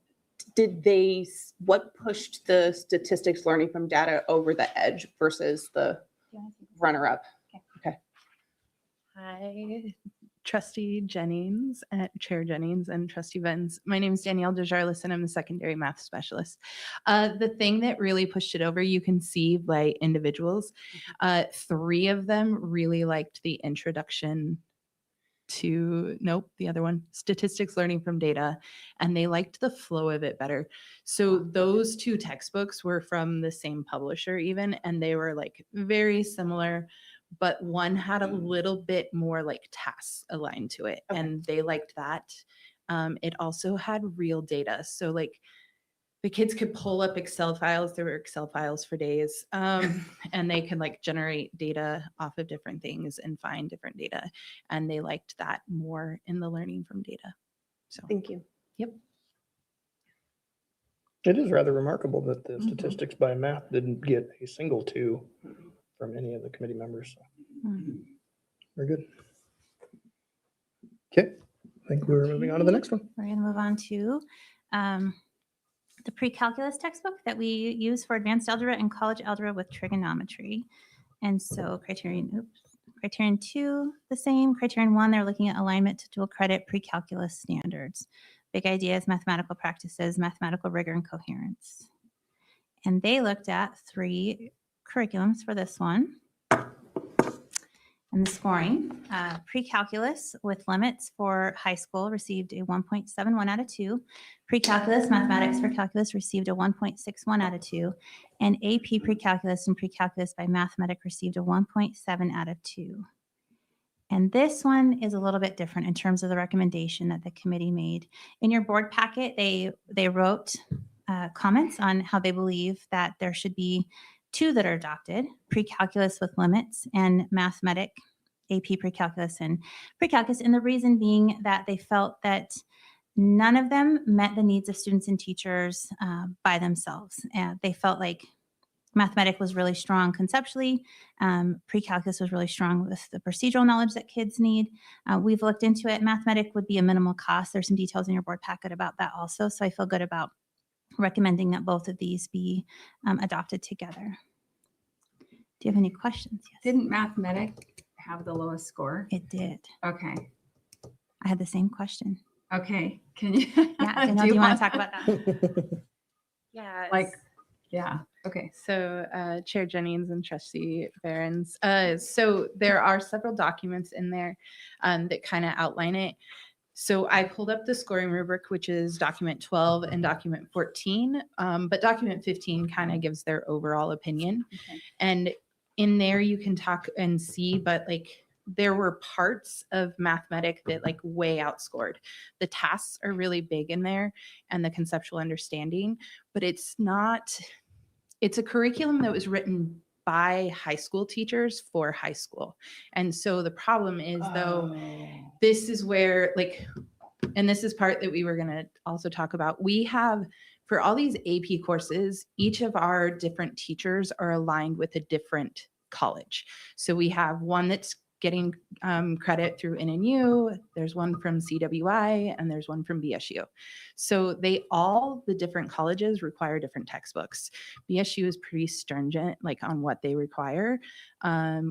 pushed the statistics learning from data over the edge versus the runner-up? Hi, Trustee Jennings, Chair Jennings, and Trustee Venz. My name is Danielle Desjarlais, and I'm the secondary math specialist. The thing that really pushed it over, you can see by individuals, 3 of them really liked the introduction to, the other one, statistics learning from data, and they liked the flow of it better. So those 2 textbooks were from the same publisher even, and they were like very similar, but one had a little bit more like tasks aligned to it, and they liked that. It also had real data. So like the kids could pull up Excel files. There were Excel files for days, and they could like generate data off of different things and find different data. And they liked that more in the learning from data. So Thank you. Yep. It is rather remarkable that the statistics by math didn't get a single 2 from any of the committee members. So. Very good. Okay, I think we're moving on to the next one. We're going to move on to the pre-calculus textbook that we use for advanced algebra and college algebra with trigonometry. And so criterion 2, the same. Criterion 1, they're looking at alignment to dual credit pre-calculus standards. Big ideas, mathematical practices, mathematical rigor, and coherence. And they looked at 3 curriculums for this one. And the scoring, pre-calculus with limits for high school received a 1.71 out of 2. Pre-calculus, mathematics for calculus received a 1.61 out of 2. And AP pre-calculus and pre-calculus by mathematics received a 1.7 out of 2. And this one is a little bit different in terms of the recommendation that the committee made. In your board packet, they wrote comments on how they believe that there should be 2 that are adopted, pre-calculus with limits and mathematic, AP pre-calculus and pre-calculus. And the reason being that they felt that none of them met the needs of students and teachers by themselves. And they felt like mathematic was really strong conceptually. Pre-calculus was really strong with the procedural knowledge that kids need. We've looked into it. Mathematic would be a minimal cost. There's some details in your board packet about that also. So I feel good about recommending that both of these be adopted together. Do you have any questions? Yes. Didn't mathematics have the lowest score? It did. Okay. I had the same question. Okay. Can you? Yeah. Do you want to talk about that? Yeah. Yeah. Okay. So Chair Jennings and Trustee Behrens. So there are several documents in there that kind of outline it. So I pulled up the scoring rubric, which is document 12 and document 14, but document 15 kind of gives their overall opinion. Okay. And in there you can talk and see, but like there were parts of mathematic that like way outscored. The tasks are really big in there and the conceptual understanding, but it's a curriculum that was written by high school teachers for high school. And so the problem is though, this is where like, and this is part that we were going to also talk about. We have, for all these AP courses, each of our different teachers are aligned with a different college. So we have one that's getting credit through NNU, there's one from CWI, and there's one from BSU. So the different colleges require different textbooks. BSU is pretty stringent like on what they require,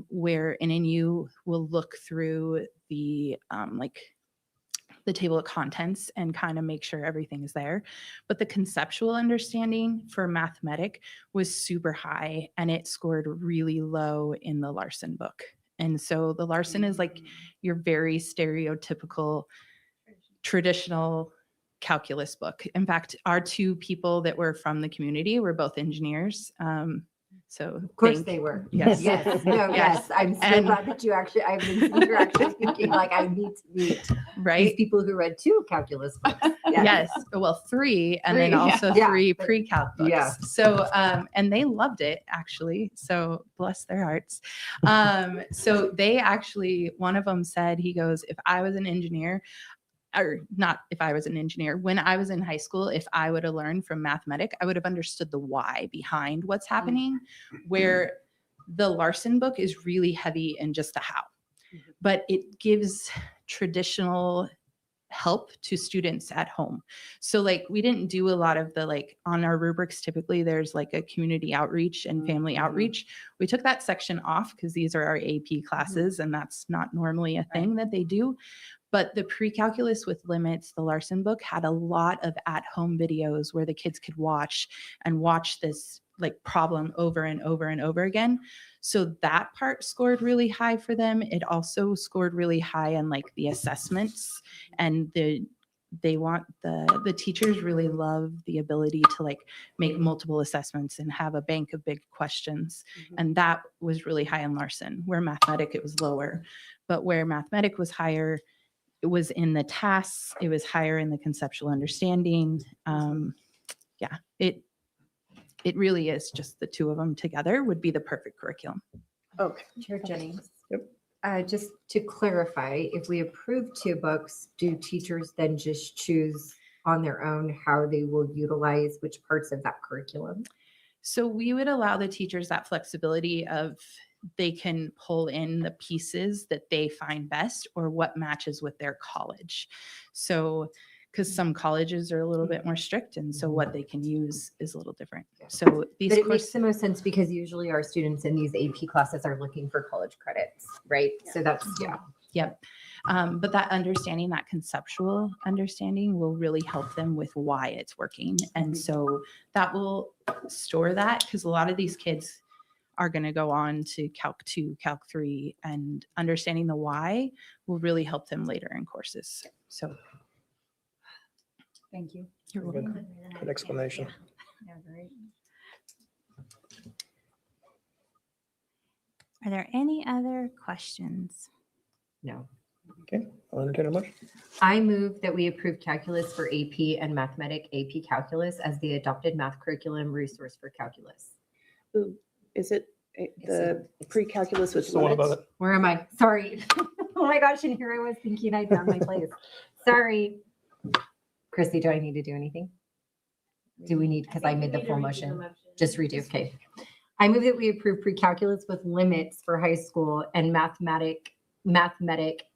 where NNU will look through the the table of contents and kind of make sure everything is there. But the conceptual understanding for mathematic was super high, and it scored really low in the Larson book. And so the Larson is like your very stereotypical traditional calculus book. In fact, our two people that were from the community were both engineers. So Of course they were. Yes. Yes. No, yes. I'm so glad that you're actually thinking like I need to meet these people who read 2 calculus books. Yes. Well, 3, and then 3, also yeah. 3 pre-calc books. Yeah. So, and they loved it actually. So bless their hearts. So they actually, one of them said, he goes, if I was an engineer, or not if I was an engineer, when I was in high school, if I would have learned from mathematic, I would have understood the why behind what's happening, where the Larson book is really heavy in just the how, but it gives traditional help to students at home. So like we didn't do a lot of the like on our rubrics, typically there's like a community outreach and family outreach. We took that section off because these are our AP classes and that's not normally a thing that they do. But the pre-calculus with limits, the Larson book had a lot of at-home videos where the kids could watch this like problem over and over and over again. So that part scored really high for them. It also scored really high on like the assessments, and the teachers really love the ability to like make multiple assessments and have a bank of big questions. And that was really high in Larson. Where mathematic, it was lower. But where mathematic was higher, it was in the tasks, it was higher in the conceptual understanding. It really is just the 2 of them together would be the perfect curriculum. Okay. Chair Jennings. Yep. Just to clarify, if we approve 2 books, do teachers then just choose on their own how they will utilize which parts of that curriculum? So we would allow the teachers that flexibility of they can pull in the pieces that they find best or what matches with their college. So, because some colleges are a little bit more strict, and so what they can use is a little different. So these But it makes the most sense because usually our students in these AP classes are looking for college credits, right? So that's, Yep. But that understanding, that conceptual understanding will really help them with why it's working. And so that will store that, because a lot of these kids are going to go on to Calc 2, Calc 3, and understanding the why will really help them later in courses. So thank you. You're welcome. Good explanation. Yeah, great. Are there any other questions? No. Okay, I'll entertain a motion. I move that we approve calculus for AP and mathematic AP calculus as the adopted math curriculum resource for calculus. Ooh, is it the pre-calculus with The one above limits? it. Where am I? Sorry. Oh my gosh, and here I was thinking I'd found my place. Sorry. Chrissy, do I need to do anything? Do we need, because I made the full motion. Just redo, okay. I move that we approve pre-calculus with limits for high school and mathematic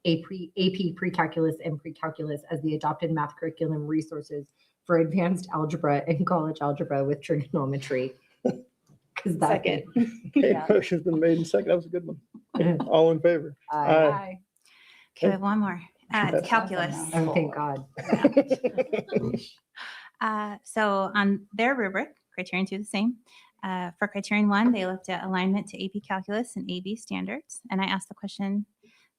AP pre-calculus and pre-calculus as the adopted math curriculum resources for advanced algebra and college algebra with trigonometry. Because that Second. Okay, motion's been made and second. That was a good one. All in favor? Aye. Okay, we have one more. It's calculus. Oh, thank God. So on their rubric, criterion 2 the same. For criterion 1, they looked at alignment to AP calculus and AB standards. And I asked the question,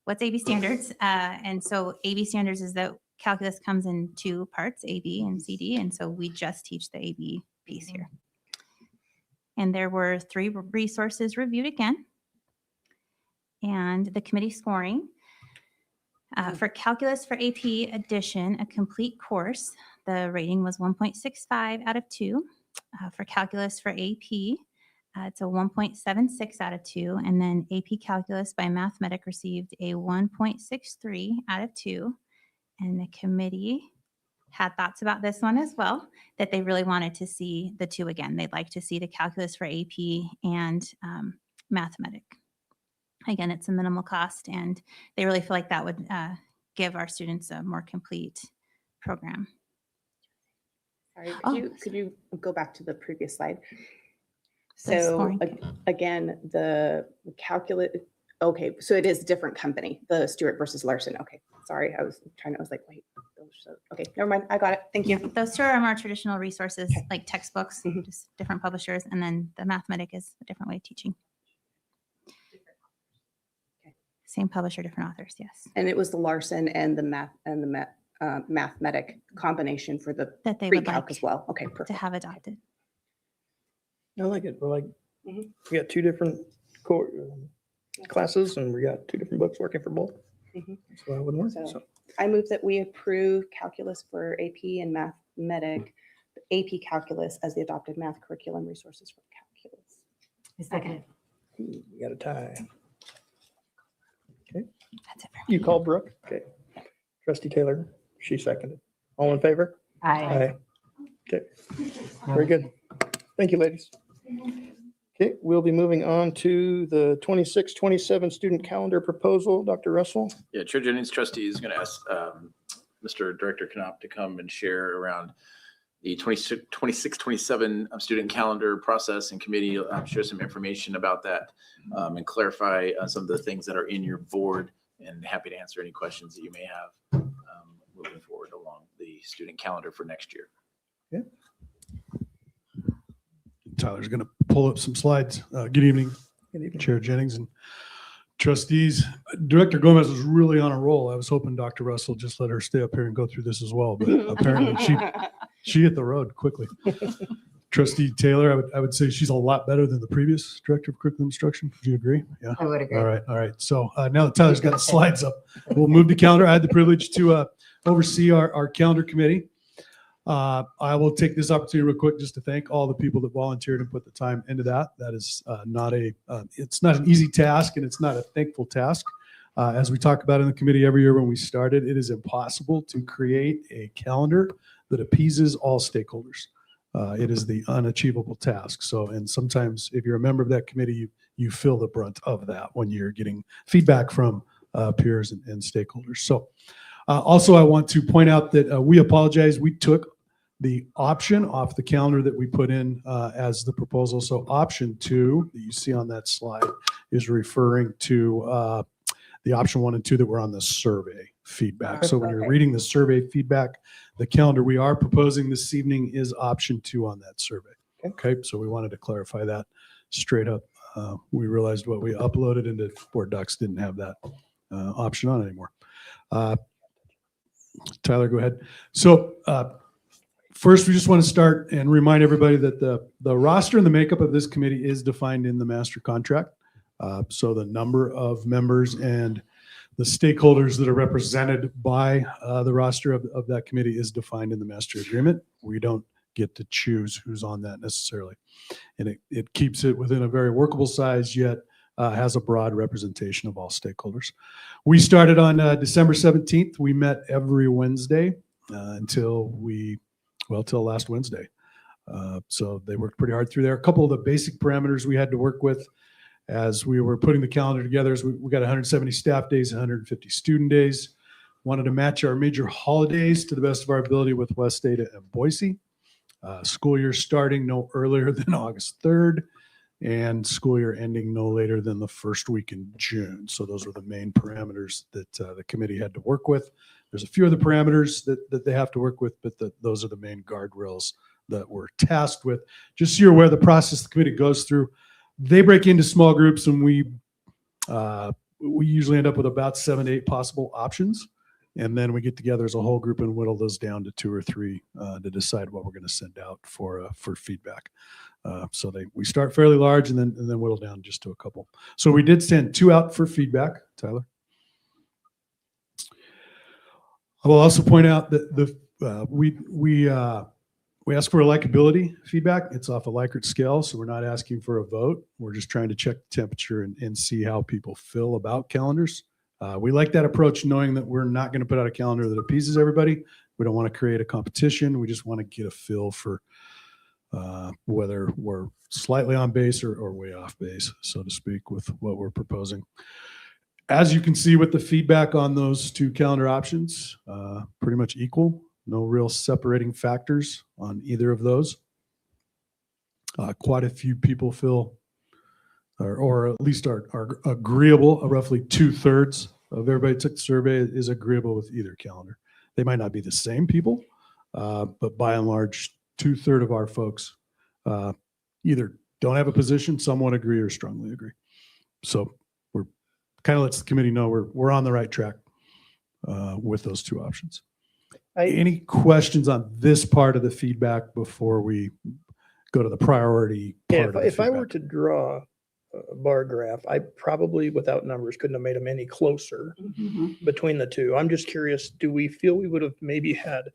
what's AB standards? And so AB standards is that calculus comes in 2 parts, AB and CD. And so we just teach the AB piece here. And there were 3 resources reviewed again. And the committee scoring. For calculus for AP addition, a complete course, the rating was 1.65 out of 2. For calculus for AP, It's a 1.76 out of 2. And then AP Calculus by Mathematic received a 1.63 out of 2. And the committee had thoughts about this one as well, that they really wanted to see the 2 again. They'd like to see the calculus for AP and Mathematic. Again, it's a minimal cost, and they really feel like that would give our students a more complete program. Sorry, Oh, could you go back to the previous slide? The So scoring. again, the calculus, okay, so it is a different company, the Stewart versus Larson. Okay, sorry, I was like, wait, okay, never mind, I got it, thank you. Those 2 are more traditional resources, like textbooks, just different publishers, and then the Mathematic is a different way of teaching. Same publisher, different authors, yes. And it was the Larson and the Mathematic combination for the That they would pre-calc like as well. Okay, to perfect. have adopted. I like it. We're like, Mhm. we got 2 different classes and we got 2 different books working for both. Mhm. So I wouldn't work. So So I move that we approve calculus for AP and Mathematic, AP Calculus as the adopted math curriculum resources for calculus. Second. we got a tie. Okay. That's it for You called Brooke? Okay. Trustee Taylor, she seconded. All in favor? Aye. Okay, very good. Thank you, ladies. Okay, we'll be moving on to the 26-27 student calendar proposal. Dr. Russell? Yeah, Chair Jennings trustee is going to ask Mr. Director Knopf to come and share around the 26-27 student calendar process and committee, share some information about that and clarify some of the things that are in your board, and happy to answer any questions that you may have moving forward along the student calendar for next year. Okay. Tyler's going to pull up some slides. Good evening, Chair Jennings and trustees. Director Gomez was really on a roll. I was hoping Dr. Russell just let her stay up here and go through this as well, but apparently she hit the road quickly. Trustee Taylor, I would say she's a lot better than the previous Director of Curriculum Instruction. Would you agree? Yeah. I would agree. All right. So now that Tyler's got the slides up, we'll move the calendar. I had the privilege to oversee our calendar committee. I will take this opportunity real quick just to thank all the people that volunteered and put the time into that. That is it's not an easy task, and it's not a thankful task. As we talk about in the committee every year when we started, it is impossible to create a calendar that appeases all stakeholders. It is the unachievable task. So, and sometimes if you're a member of that committee, you feel the brunt of that when you're getting feedback from peers and stakeholders. So also I want to point out that we apologize. We took the option off the calendar that we put in as the proposal. So option 2 that you see on that slide is referring to the option 1 and 2 that were on the survey feedback. So when you're reading the survey feedback, the calendar we are proposing this evening is option 2 on that survey. Okay, so we wanted to clarify that straight up. We realized what we uploaded into Board Docs didn't have that option on anymore. Tyler, go ahead. So first, we just want to start and remind everybody that the roster and the makeup of this committee is defined in the master contract. So the number of members and the stakeholders that are represented by the roster of that committee is defined in the master agreement. We don't get to choose who's on that necessarily. And it keeps it within a very workable size, yet has a broad representation of all stakeholders. We started on December 17th. We met every Wednesday until last Wednesday. So they worked pretty hard through there. A couple of the basic parameters we had to work with as we were putting the calendar together is we got 170 staff days, 150 student days. Wanted to match our major holidays to the best of our ability with West Ada and Boise. School year starting no earlier than August 3rd and school year ending no later than the first week in June. So those were the main parameters that the committee had to work with. There's a few other parameters that they have to work with, but those are the main guardrails that we're tasked with. Just so you're aware, the process the committee goes through, they break into small groups, and we usually end up with about 7 to 8 possible options. And then we get together as a whole group and whittle those down to 2 or 3 to decide what we're going to send out for feedback. So we start fairly large and then whittle down just to a couple. So we did send 2 out for feedback, Tyler. I will also point out that we We ask for a likability feedback. It's off a Likert scale, so we're not asking for a vote. We're just trying to check the temperature and see how people feel about calendars. We like that approach, knowing that we're not going to put out a calendar that appeases everybody. We don't want to create a competition. We just want to get a feel for whether we're slightly on base or way off base, so to speak, with what we're proposing. As you can see with the feedback on those two calendar options, pretty much equal. No real separating factors on either of those. Quite a few people feel, or at least are agreeable. Roughly 2/3 of everybody who took the survey is agreeable with either calendar. They might not be the same people, but by and large, 2/3 of our folks either don't have a position, somewhat agree, or strongly agree. So we're kind of lets the committee know we're on the right track with those two options. Any questions on this part of the feedback before we go to the priority part of the If I feedback? were to draw a bar graph, I probably, without numbers, couldn't have made them any closer between the two. I'm just curious, do we feel we would have maybe had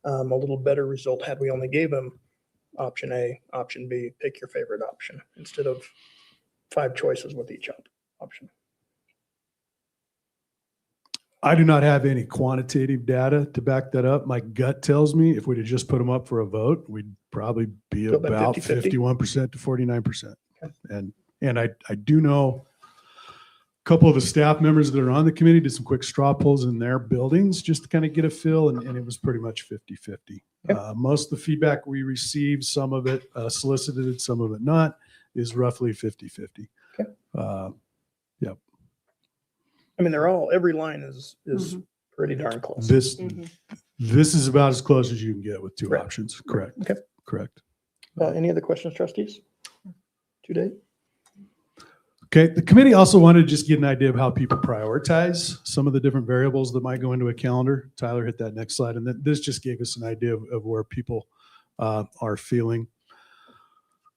a little better result had we only gave them option A, option B, pick your favorite option, instead of 5 choices with each option? I do not have any quantitative data to back that up. My gut tells me if we'd have just put them up for a vote, we'd probably be Go about about 50-50? 51% to 49%. And I do know a couple of the staff members that are on the committee did some quick straw polls in their buildings just to kind of get a feel, and it was pretty much 50-50. Most of the feedback we received, some of it solicited, some of it not, is roughly 50-50. Yep. I mean, they're all, every line is pretty darn close. This is about as close as you can get with two options. Correct. Okay. Correct. Any other questions, trustees? Today? Okay. The committee also wanted to just get an idea of how people prioritize some of the different variables that might go into a calendar. Tyler, hit that next slide. And this just gave us an idea of where people are feeling.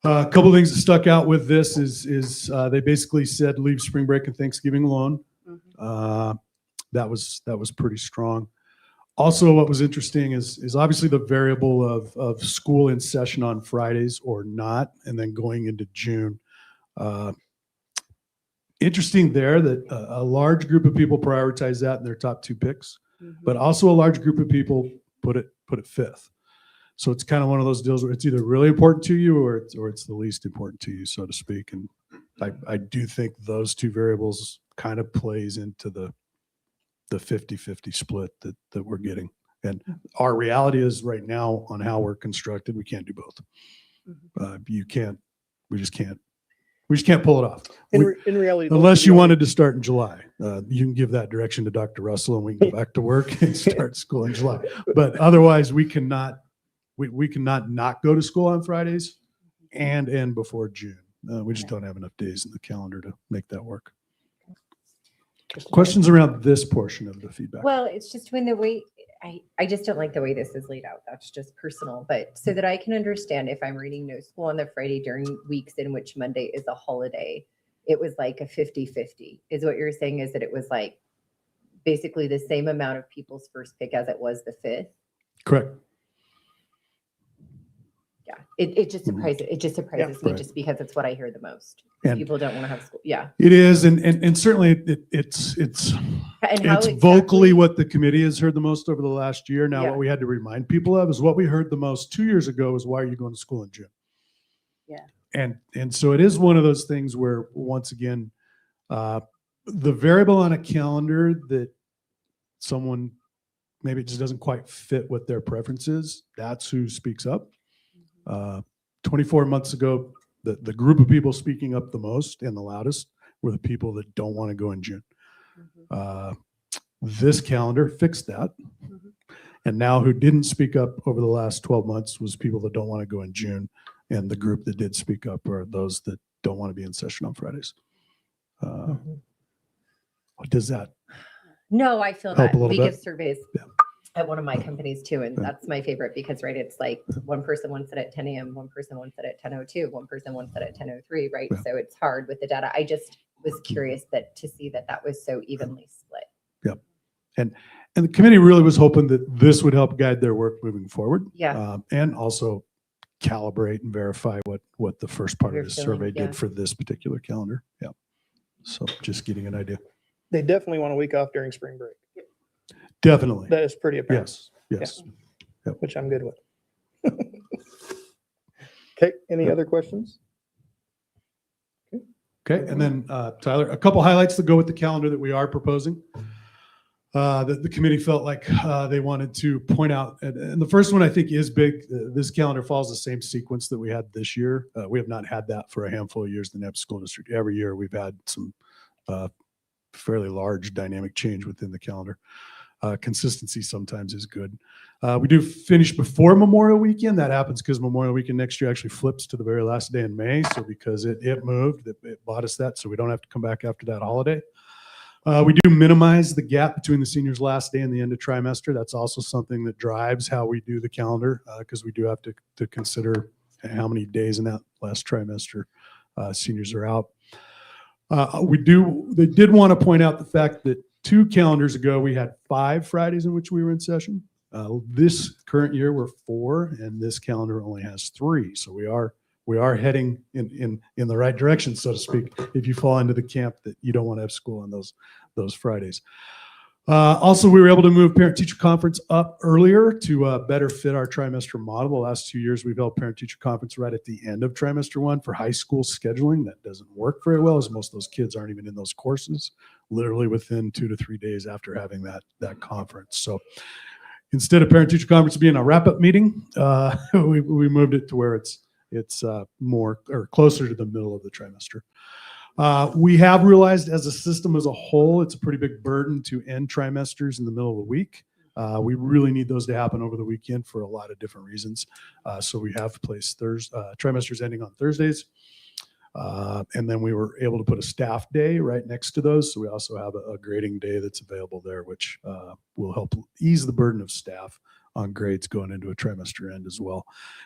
A couple of things that stuck out with this is they basically said leave spring break and Thanksgiving alone. That was pretty strong. Also, what was interesting is obviously the variable of school in session on Fridays or not, and then going into June. Interesting there that a large group of people prioritize that in their top 2 picks, but also a large group of people put it 5th. So it's kind of one of those deals where it's either really important to you or it's the least important to you, so to speak. And I do think those 2 variables kind of plays into the 50-50 split that we're getting. And our reality is right now on how we're constructed, we can't do both. We just can't pull it off. In reality, Unless you wanted to start in July, you can give that direction to Dr. Russell and we can go back to work and start school in July. But otherwise we cannot not go to school on Fridays and end before June. We just don't have enough days in the calendar to make that work. Questions around this portion of the feedback? Well, it's just when the way, I just don't like the way this is laid out. That's just personal. But so that I can understand, if I'm reading no school on the Friday during weeks in which Monday is a holiday, it was like a 50-50 is what you're saying, is that it was like basically the same amount of people's first pick as it was the 5th. Correct. Yeah, it just surprises me just because it's what I hear the most. And people don't want to have school. Yeah, it is, and certainly it's vocally what the committee has heard the most over the last year. Now, what we had to remind people of is what we heard the most 2 years ago is, why are you going to school in June? Yeah, and so it is one of those things where, once again, the variable on a calendar that someone maybe it just doesn't quite fit what their preference is, that's who speaks up. 24 months ago, the group of people speaking up the most and the loudest were the people that don't want to go in June. This calendar fixed that. And now who didn't speak up over the last 12 months was people that don't want to go in June. And the group that did speak up are those that don't want to be in session on Fridays. Does that? No, I feel help that a little we bit? give surveys at one of my companies too, and that's my favorite because it's like one person wants it at 10 a.m., one person wants it at 10:02, one person wants it at 10:03, right? So it's hard with the data. I just was curious to see that was so evenly split. Yep. And the committee really was hoping that this would help guide their work moving forward. Yeah. And also calibrate and verify what the first part Your of the feeling, survey yeah. did for this particular calendar. Yeah. So just getting an idea. They definitely want a week off during spring break. Definitely. That is pretty apparent. Yes. Yes. Which I'm good with. Okay, any other questions? Okay. And then Tyler, a couple highlights to go with the calendar that we are proposing. The committee felt like they wanted to point out, and the first one I think is big. This calendar follows the same sequence that we had this year. We have not had that for a handful of years in the Nampa School District. Every year we've had some fairly large dynamic change within the calendar. Consistency sometimes is good. We do finish before Memorial Weekend. That happens because Memorial Weekend next year actually flips to the very last day in May. So because it moved, it bought us that, so we don't have to come back after that holiday. We do minimize the gap between the seniors' last day and the end of trimester. That's also something that drives how we do the calendar because we do have to consider how many days in that last trimester seniors are out. They did want to point out the fact that 2 calendars ago, we had 5 Fridays in which we were in session. This current year, we're 4, and this calendar only has 3. So we are heading in the right direction, so to speak, if you fall into the camp that you don't want to have school on those Fridays. Also, we were able to move parent-teacher conference up earlier to better fit our trimester model. The last 2 years, we've held parent-teacher conference right at the end of trimester 1 for high school scheduling. That doesn't work very well, as most of those kids aren't even in those courses, literally within 2 to 3 days after having that conference. So instead of parent-teacher conference being a wrap-up meeting, we moved it to where it's more or closer to the middle of the trimester. We have realized as a system as a whole, it's a pretty big burden to end trimesters in the middle of the week. We really need those to happen over the weekend for a lot of different reasons. So we have placed trimesters ending on Thursdays. And then we were able to put a staff day right next to those. So we also have a grading day that's available there, which will help ease the burden of staff on grades going into a trimester end as well.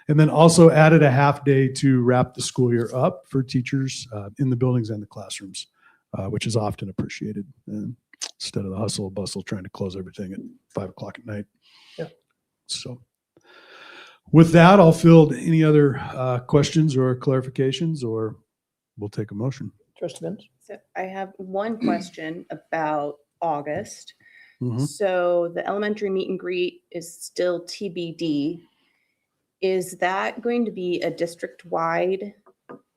And then also added a half day to wrap the school year up for teachers in the buildings and the classrooms, which is often appreciated instead of the hustle and bustle trying to close everything at 5 o'clock at night. Yeah. So with that, I'll field any other questions or clarifications, or we'll take a motion. Trustee Benz? So I have one question about August. Mhm. So the elementary meet and greet is still TBD. Is that going to be a district-wide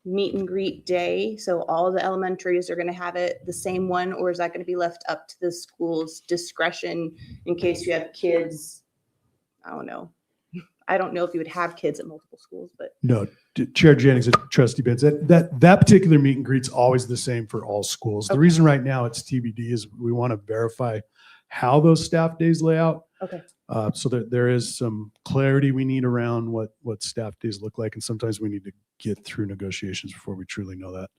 meet and greet day? So all the elementaries are going to have it the same one, or is that going to be left up to the school's discretion in case you have kids? I don't know. I don't know if you would have kids at multiple schools, but No, Chair Jennings and Trustee Benz, that particular meet and greet's always the same for all schools. The Okay. reason right now it's TBD is we want to verify how those staff days lay out. okay. So that there is some clarity we need around what staff days look like. And sometimes we need to get through negotiations before we truly know that.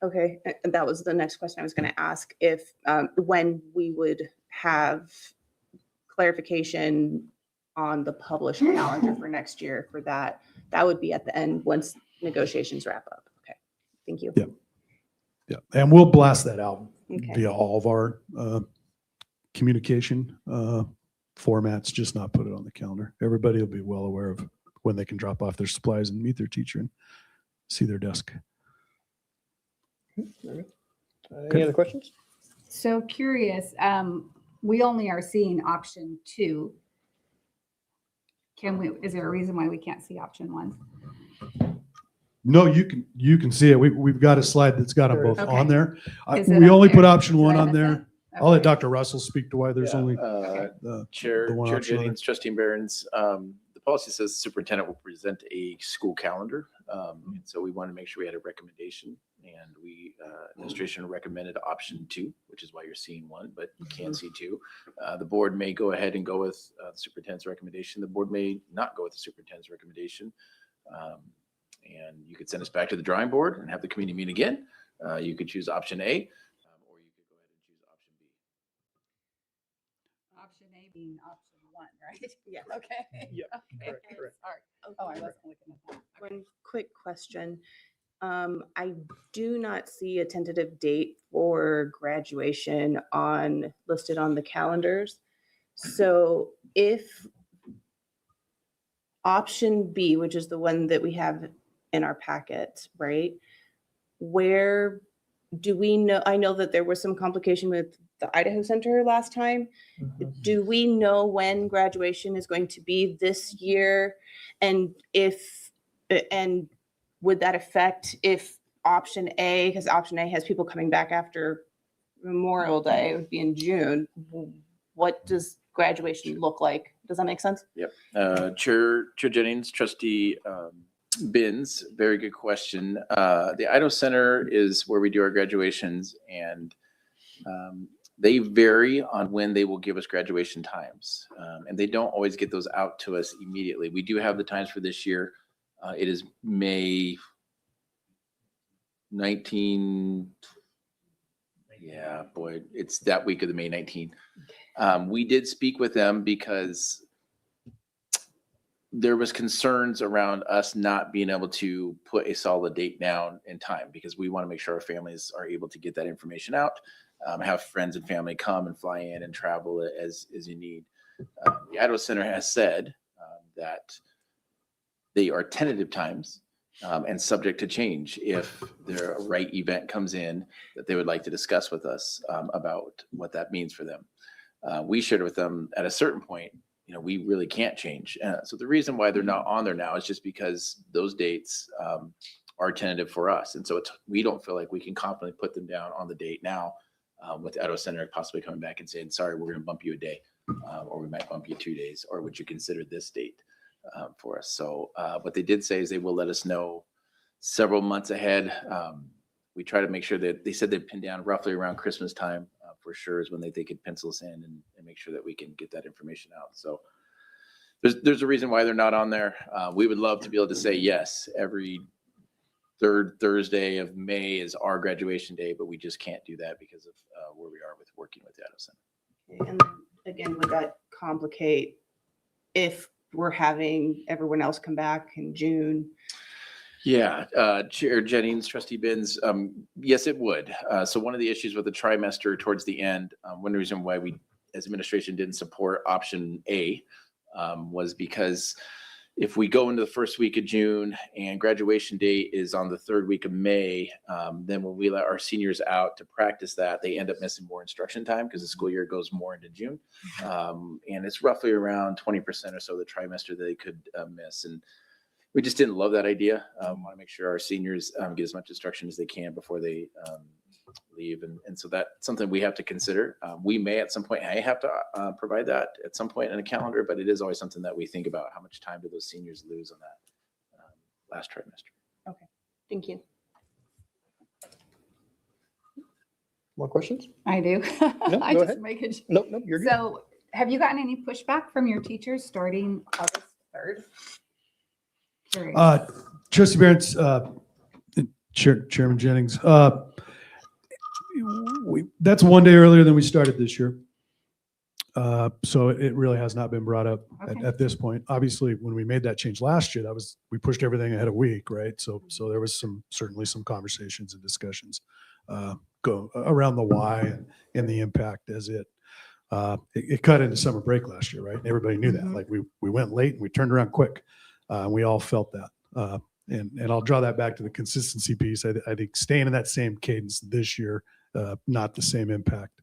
Okay, and that was the next question I was going to ask, if when we would have clarification on the published calendar for next year for that. That would be at the end once negotiations wrap up. Okay, thank you. Yeah. Yeah, and we'll blast that out Okay. via all of our communication formats, just not put it on the calendar. Everybody will be well aware of when they can drop off their supplies and meet their teacher and see their desk. Any other questions? So curious, we only are seeing option 2. Is there a reason why we can't see option 1? No, you can see it. We've got a slide that's got them both Okay. on there. Is it We up only there? put option 1 Did I on miss there. it? I'll let Okay. Dr. Russell speak to why there's Yeah, only Chair the one option on Jennings, Trustee Barron's, the policy says the superintendent will present a school calendar. And so we want to make sure we had a recommendation, and we, administration recommended option 2, which is why you're seeing 1, but you can't see 2. The board may go ahead and go with the superintendent's recommendation. The board may not go with the superintendent's recommendation. And you could send us back to the drawing board and have the committee meet again. You could choose option A, or you could go ahead and choose option B. Option A being option 1, right? Yes. Okay. Yep, Okay. correct, correct. Sorry. Oh, I wasn't looking at that. One quick question. I do not see a tentative date for graduation listed on the calendars. So if option B, which is the one that we have in our packet, right? Where do we know? I know that there was some complication with the Idaho Center last time. Do we know when graduation is going to be this year? And would that affect if option A, because option A has people coming back after Memorial Day, it would be in June. What does graduation look like? Does that make sense? Yep. Chair Jennings, Trustee Binns, very good question. The Idaho Center is where we do our graduations, and they vary on when they will give us graduation times. And they don't always get those out to us immediately. We do have the times for this year. It is May 19. Yeah, boy, it's that week of the May 19th. We did speak with them because there was concerns around us not being able to put a solid date down in time, because we want to make sure our families are able to get that information out, have friends and family come and fly in and travel as you need. The Idaho Center has said that they are tentative times and subject to change if the right event comes in that they would like to discuss with us about what that means for them. We shared with them at a certain point, we really can't change. So the reason why they're not on there now is just because those dates are tentative for us. And so we don't feel like we can confidently put them down on the date now with Idaho Center possibly coming back and saying, sorry, we're going to bump you a day, or we might bump you 2 days, or would you consider this date for us? So what they did say is they will let us know several months ahead. We try to make sure that they said they'd pin down roughly around Christmas time for sure is when they could pencil us in and make sure that we can get that information out. So there's a reason why they're not on there. We would love to be able to say, yes, every third Thursday of May is our graduation day, but we just can't do that because of where we are with working with the Idaho Center. And again, would that complicate if we're having everyone else come back in June? Yeah, Chair Jennings, Trustee Binns, yes, it would. So one of the issues with the trimester towards the end, one reason why we as administration didn't support option A was because if we go into the first week of June and graduation date is on the third week of May, then when we let our seniors out to practice that, they end up missing more instruction time because the school year goes more into June. And it's roughly around 20% or so the trimester that they could miss. And we just didn't love that idea. Want to make sure our seniors get as much instruction as they can before they leave. And so that's something we have to consider. We may at some point have to provide that at some point in a calendar, but it is always something that we think about. How much time do those seniors lose on that last trimester? Okay, thank you. More questions? I do. No, I go just ahead. make it. Nope, you're good. So have you gotten any pushback from your teachers starting August 3rd? Curious. Trustee Barron's, Chairman Jennings, that's one day earlier than we started this year. So it really has not been brought up at this point. Obviously, when we made that change last year, we pushed everything ahead a week, right? So there was certainly some conversations and discussions go around the why and the impact as it cut into summer break last year, right? And everybody knew that. Like we went late and we turned around quick. We all felt that. And I'll draw that back to the consistency piece. I think staying in that same cadence this year, not the same impact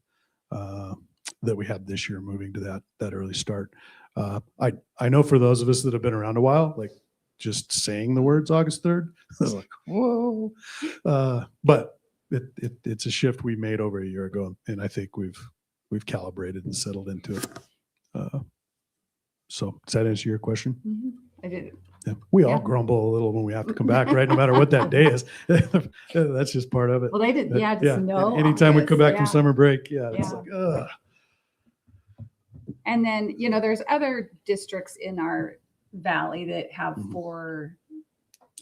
that we had this year moving to that early start. I know for those of us that have been around a while, like just saying the words August 3rd, I was like, whoa. But it's a shift we made over a year ago, and I think we've calibrated and settled into it. So does that answer your question? I did. Yeah. We all grumble a little when we have to come back, right? No matter what that day is. That's just part of it. Well, they did. Yeah, just no. Anytime we come back from August, summer break, it's like, ugh. And then, there's other districts in our valley that have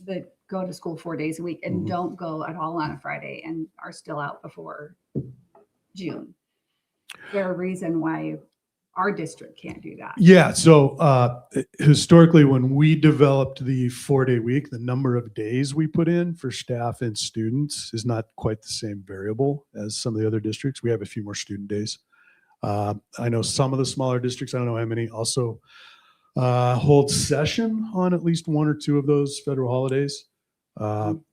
that go to school 4 days a week and don't go at all on a Friday and are still out before June. Is there a reason why our district can't do that? Yeah. So historically, when we developed the 4-day week, the number of days we put in for staff and students is not quite the same variable as some of the other districts. We have a few more student days. I know some of the smaller districts, I don't know how many, also hold session on at least one or two of those federal holidays.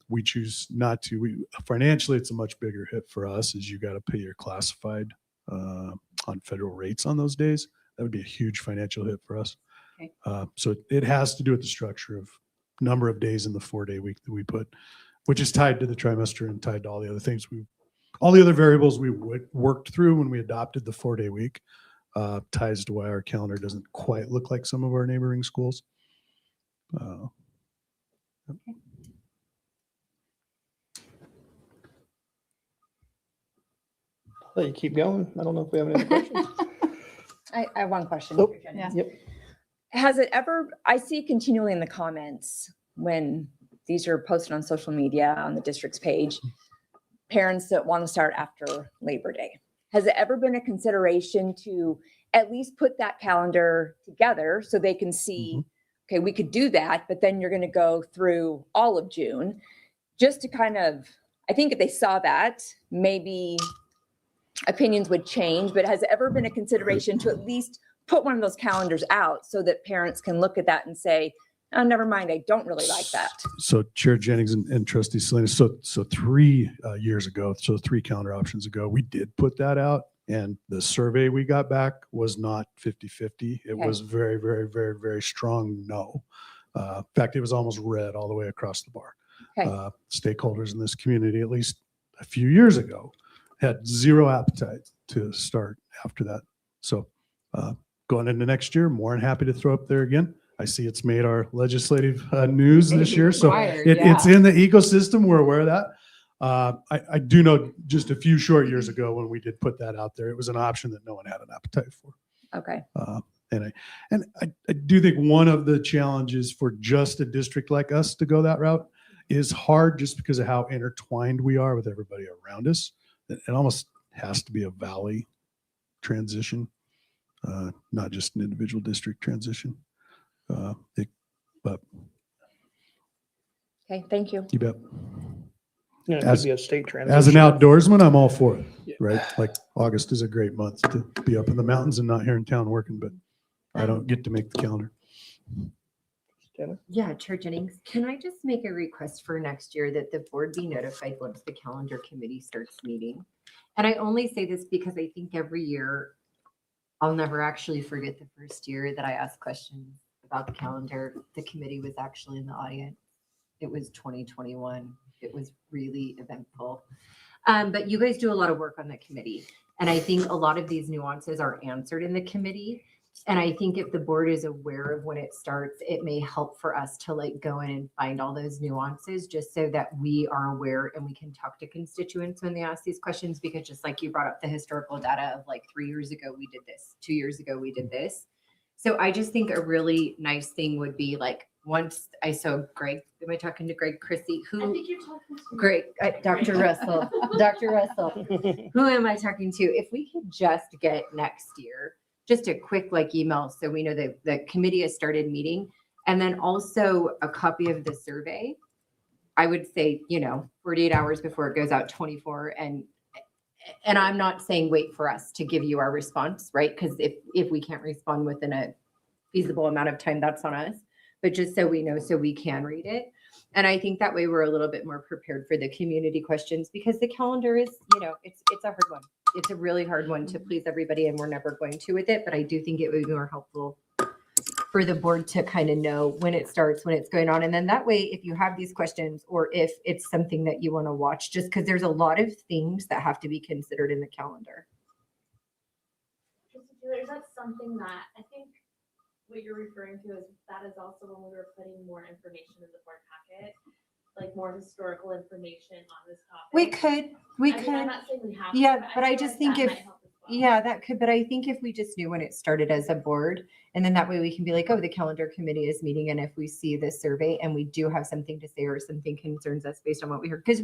We choose not to. Financially, it's a much bigger hit for us, as you got to pay your classified on federal rates on those days. That would be a huge financial hit for us. Okay. So it has to do with the structure of number of days in the 4-day week that we put, which is tied to the trimester and tied to all the other things all the other variables we worked through when we adopted the 4-day week. Ties to why our calendar doesn't quite look like some of our neighboring schools. Let you keep going. I don't know if we have any questions. I have one question. Oh, Yeah. yep. Has it ever, I see continually in the comments when these are posted on social media on the district's page, parents that want to start after Labor Day. Has it ever been a consideration to at least put that calendar together so they can see, okay, we could do that, but then you're going to go through all of June just to kind of, I think if they saw that, maybe opinions would change, but has it ever been a consideration to at least put one of those calendars out so that parents can look at that and say, oh, never mind, I don't really like that. So Chair Jennings and Trustee Salinas, so 3 years ago, so 3 calendar options ago, we did put that out, and the survey we got back was not 50-50. It was very, very, very, very strong no. In fact, it was almost red all the way across the bar. Stakeholders in this community, at least a few years ago, had zero appetite to start after that. So going into next year, more than happy to throw up there again. I see it's made our legislative news this year. So it's in the ecosystem. We're aware of that. I do know just a few short years ago when we did put that out there, it was an option that no one had an appetite for. Okay. And I do think one of the challenges for just a district like us to go that route is hard just because of how intertwined we are with everybody around us. It almost has to be a valley transition, not just an individual district transition. But Okay, thank you. you bet. Yeah, it could be a state transition. As an outdoorsman, I'm all for it, right? Like August is a great month to be up in the mountains and not here in town working, but I don't get to make the calendar. Yeah, Chair Jennings, can I just make a request for next year that the board be notified once the calendar committee starts meeting? And I only say this because I think every year I'll never actually forget the first year that I asked questions about the calendar. The committee was actually in the audience. It was 2021. It was really eventful. But you guys do a lot of work on the committee. And I think a lot of these nuances are answered in the committee. And I think if the board is aware of when it starts, it may help for us to like go in and find all those nuances just so that we are aware and we can talk to constituents when they ask these questions. Because just like you brought up the historical data of like 3 years ago, we did this, 2 years ago, we did this. So I just think a really nice thing would be like, once I saw Greg, am I talking to Greg Chrissy? Who? I think you're talking to Greg, Dr. Russell, Dr. Russell. Who am I talking to? If we could just get next year, just a quick like email so we know that the committee has started meeting, and then also a copy of the survey. I would say, 48 hours before it goes out, 24. And I'm not saying wait for us to give you our response, right? Because if we can't respond within a feasible amount of time, that's on us. But just so we know, so we can read it. And I think that way we're a little bit more prepared for the community questions, because the calendar is, it's a hard one. It's a really hard one to please everybody, and we're never going to with it. But I do think it would be more helpful for the board to kind of know when it starts, when it's going on. And then that way, if you have these questions or if it's something that you want to watch, just because there's a lot of things that have to be considered in the calendar. Is that something that I think what you're referring to is that is also when we were putting more information in the board packet, like more historical information on this topic. We could. I'm not saying we have to, Yeah, but I feel just like think that if, might help as well. yeah, that could, but I think if we just knew when it started as a board, and then that way we can be like, oh, the calendar committee is meeting. And if we see this survey and we do have something to say or something concerns us based on what we heard, because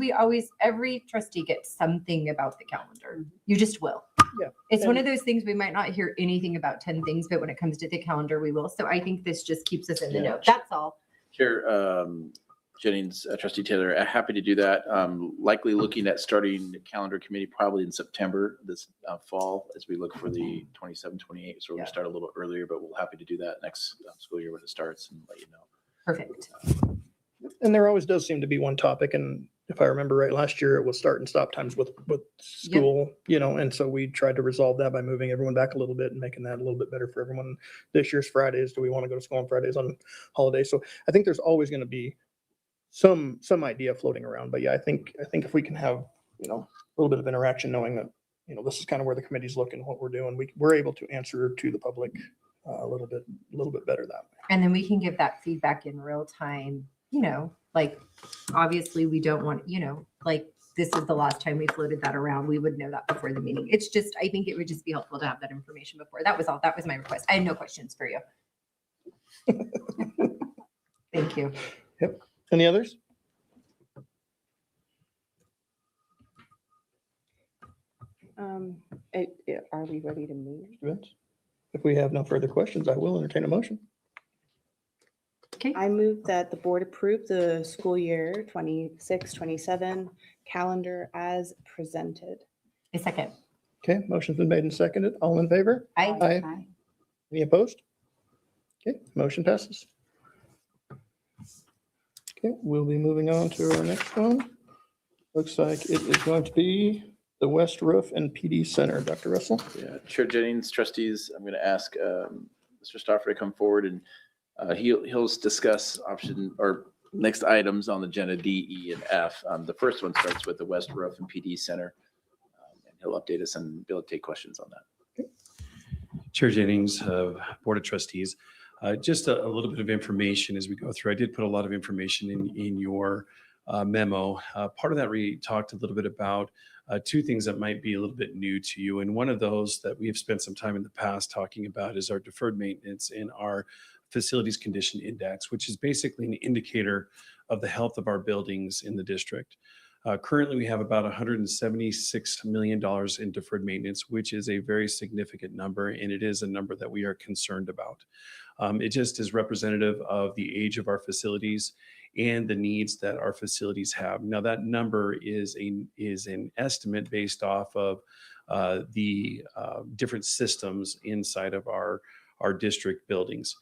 every trustee gets something about the calendar. You just will. Yeah. It's one of those things we might not hear anything about 10 things, but when it comes to the calendar, we will. So I think this just keeps us in the know. That's all. Chair Jennings, Trustee Taylor, happy to do that. Likely looking at starting the calendar committee probably in September this fall as we look for the 27, 28. So we're going to start a little earlier, but we're happy to do that next school year when it starts and let you know. Perfect. And there always does seem to be one topic, and if I remember right, last year it was start and stop times with school, you know, and so we tried to resolve that by moving everyone back a little bit and making that a little bit better for everyone. This year's Fridays, do we want to go to school on Fridays on holidays? So I think there's always going to be some idea floating around, but yeah, I think if we can have, you know, a little bit of interaction, knowing that, you know, this is kind of where the committee's looking, what we're doing, we're able to answer to the public a little bit better that way. And then we can give that feedback in real time, you know, like, obviously we don't want, you know, like, this is the last time we floated that around. We would know that before the meeting. It's just, I think it would just be helpful to have that information before. That was all. That was my request. I had no questions for you. Thank you. Yep. Any others? Are we ready to move? If we have no further questions, I will entertain a motion. Okay. I move that the board approve the school year 26-27 calendar as presented. A second. Okay, motion's been made and seconded. All in favor? Aye. Any opposed? Okay, motion passes. Okay, we'll be moving on to our next one. Looks like it is going to be the West Roof and PD Center. Dr. Russell? Yeah, Chair Jennings, trustees, I'm going to ask Mr. Stauffer to come forward and he'll discuss option or next items on the agenda D, E, and F. The first one starts with the West Roof and PD Center. And he'll update us and be able to take questions on that. Chair Jennings, Board of Trustees, just a little bit of information as we go through. I did put a lot of information in your memo. Part of that we talked a little bit about two things that might be a little bit new to you. And one of those that we have spent some time in the past talking about is our deferred maintenance in our facilities condition index, which is basically an indicator of the health of our buildings in the district. Currently, we have about $176 million in deferred maintenance, which is a very significant number, and it is a number that we are concerned about. It just is representative of the age of our facilities and the needs that our facilities have. Now, that number is an estimate based off of the different systems inside of our district buildings.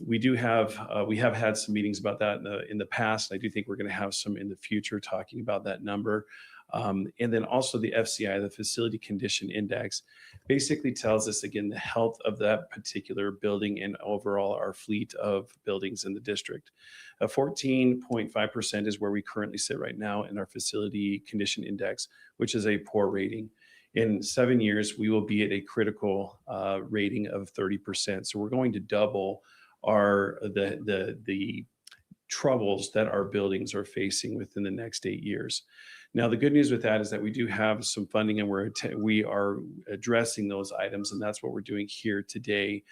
We have had some meetings about that in the past. I do think we're going to have some in the future talking about that number. And then also the FCI, the Facility Condition Index, basically tells us, again, the health of that particular building and overall our fleet of buildings in the district. 14.5% is where we currently sit right now in our Facility Condition Index, which is a poor rating. In 7 years, we will be at a critical rating of 30%. So we're going to double the troubles that our buildings are facing within the next 8 years. Now, the good news with that is that we do have some funding, and we are addressing those items, and that's what we're doing here today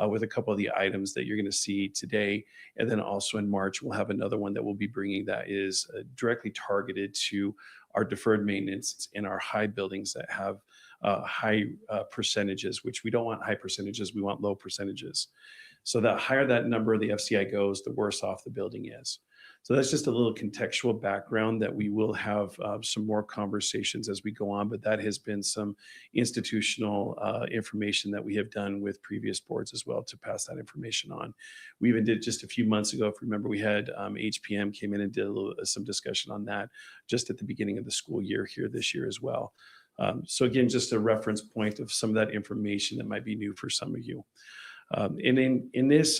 with a couple of the items that you're going to see today. And then also in March, we'll have another one that we'll be bringing that is directly targeted to our deferred maintenance in our high buildings that have high percentages, which we don't want high percentages, we want low percentages. So the higher that number of the FCI goes, the worse off the building is. So that's just a little contextual background that we will have some more conversations as we go on, but that has been some institutional information that we have done with previous boards as well to pass that information on. We even did just a few months ago, if you remember, we had HPM came in and did some discussion on that just at the beginning of the school year here this year as well. So again, just a reference point of some of that information that might be new for some of you. And in this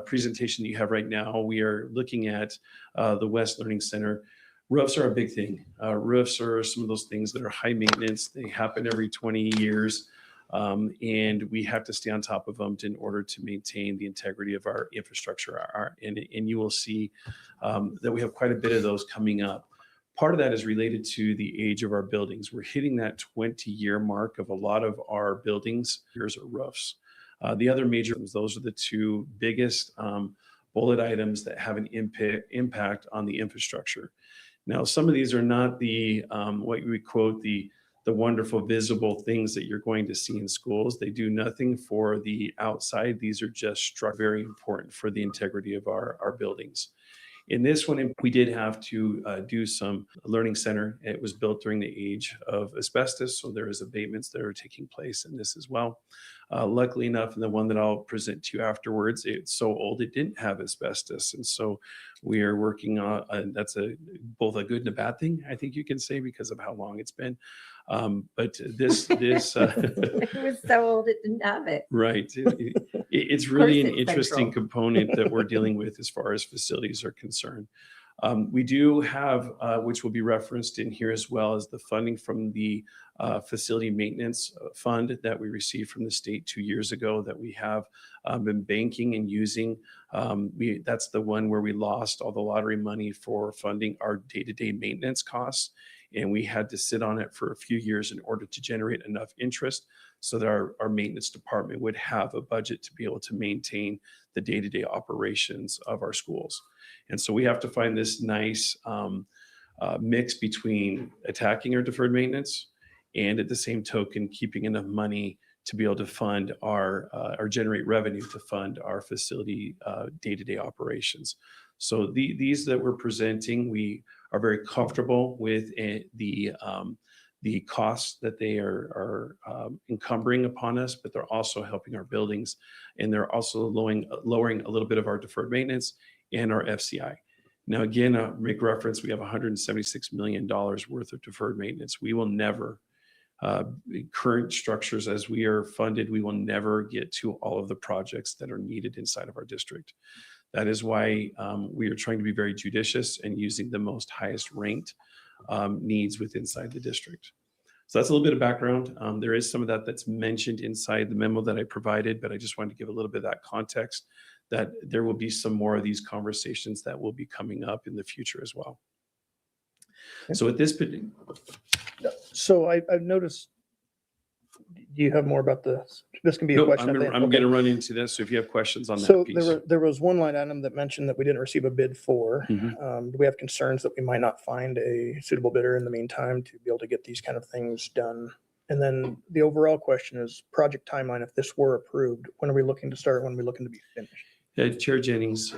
presentation that you have right now, we are looking at the West Learning Center. Roofs are a big thing. Roofs are some of those things that are high maintenance. They happen every 20 years, and we have to stay on top of them in order to maintain the integrity of our infrastructure. And you will see that we have quite a bit of those coming up. Part of that is related to the age of our buildings. We're hitting that 20-year mark of a lot of our buildings. Here's our roofs. The other major, those are the two biggest bullet items that have an impact on the infrastructure. Now, some of these are not the what we quote the wonderful visible things that you're going to see in schools. They do nothing for the outside. These are just very important for the integrity of our buildings. In this one, we did have to do some learning center. It was built during the age of asbestos, so there is abatements that are taking place in this as well. Luckily enough, in the one that I'll present to you afterwards, it's so old it didn't have asbestos, and so we are working on. That's both a good and a bad thing, I think you can say, because of how long it's been. But this It was so old, it didn't have it. right. It's really an it's interesting central. component that we're dealing with as far as facilities are concerned. We do have, which will be referenced in here as well, as the funding from the facility maintenance fund that we received from the state 2 years ago that we have been banking and using. That's the one where we lost all the lottery money for funding our day-to-day maintenance costs. And we had to sit on it for a few years in order to generate enough interest so that our maintenance department would have a budget to be able to maintain the day-to-day operations of our schools. And so we have to find this nice mix between attacking our deferred maintenance and at the same token, keeping enough money to be able to fund our or generate revenue to fund our facility day-to-day operations. So these that we're presenting, we are very comfortable with the costs that they are encumbering upon us, but they're also helping our buildings, and they're also lowering a little bit of our deferred maintenance and our FCI. Now, again, make reference, we have $176 million worth of deferred maintenance. We will never, current structures as we are funded, we will never get to all of the projects that are needed inside of our district. That is why we are trying to be very judicious and using the most highest ranked needs within inside the district. So that's a little bit of background. There is some of that that's mentioned inside the memo that I provided, but I just wanted to give a little bit of that context that there will be some more of these conversations that will be coming up in the future as well. So at this, So I've noticed, do you have more about this? This can be a no, question. I'm at the end. going Okay. to run into this. So if you have questions on that So piece. there was one line item that mentioned that we didn't receive a bid for. Mhm. Do we have concerns that we might not find a suitable bidder in the meantime to be able to get these kind of things done? And then the overall question is project timeline. If this were approved, when are we looking to start? When are we looking to be finished? Chair Jennings,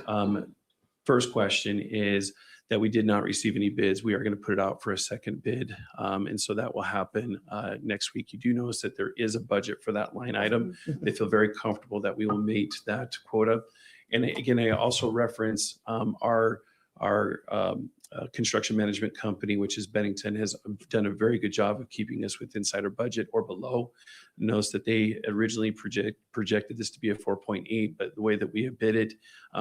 first question is that we did not receive any bids. We are going to put it out for a second bid. And so that will happen next week. You do notice that there is a budget for that line item. They feel very comfortable that we will meet that quota. And again, I also reference our construction management company, which is Bennington, has done a very good job of keeping us with inside our budget or below. Notice that they originally projected this to be a 4.8, but the way that we have bid it,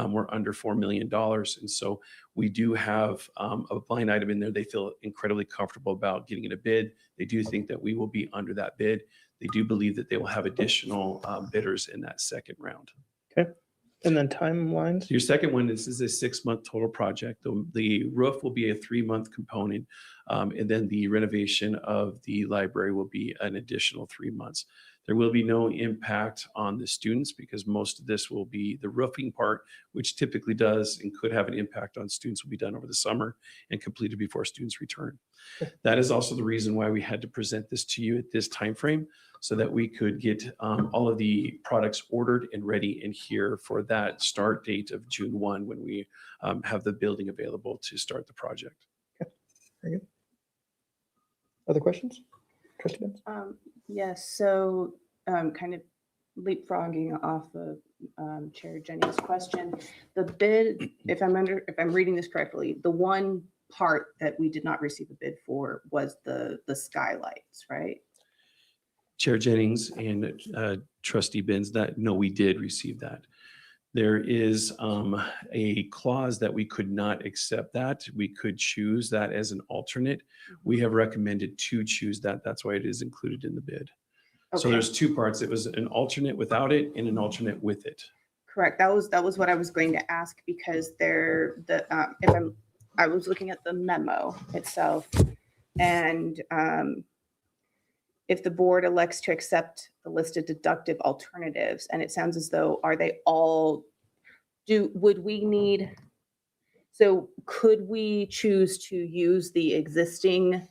we're under $4 million. And so we do have a line item in there. They feel incredibly comfortable about getting in a bid. They do think that we will be under that bid. They do believe that they will have additional bidders in that second round. Okay. And then timelines? Your second one, this is a 6-month total project. The roof will be a 3-month component. And then the renovation of the library will be an additional 3 months. There will be no impact on the students because most of this will be the roofing part, which typically does and could have an impact on students, will be done over the summer and completed before students return. That is also the reason why we had to present this to you at this time frame, so that we could get all of the products ordered and ready in here for that start date of June 1 when we have the building available to start the project. Okay. Very good. Other questions? Trustee Benz? Yes, so kind of leapfrogging off of Chair Jennings' question, the bid, if I'm reading this correctly, the one part that we did not receive a bid for was the skylights, right? Chair Jennings and Trustee Benz, no, we did receive that. There is a clause that we could not accept that. We could choose that as an alternate. We have recommended to choose that. That's why it is included in the bid. So Okay. there's two parts. It was an alternate without it and an alternate with it. Correct. That was what I was going to ask, because I was looking at the memo itself, and if the board elects to accept the listed deductive alternatives, and it sounds as though, could we choose to use the existing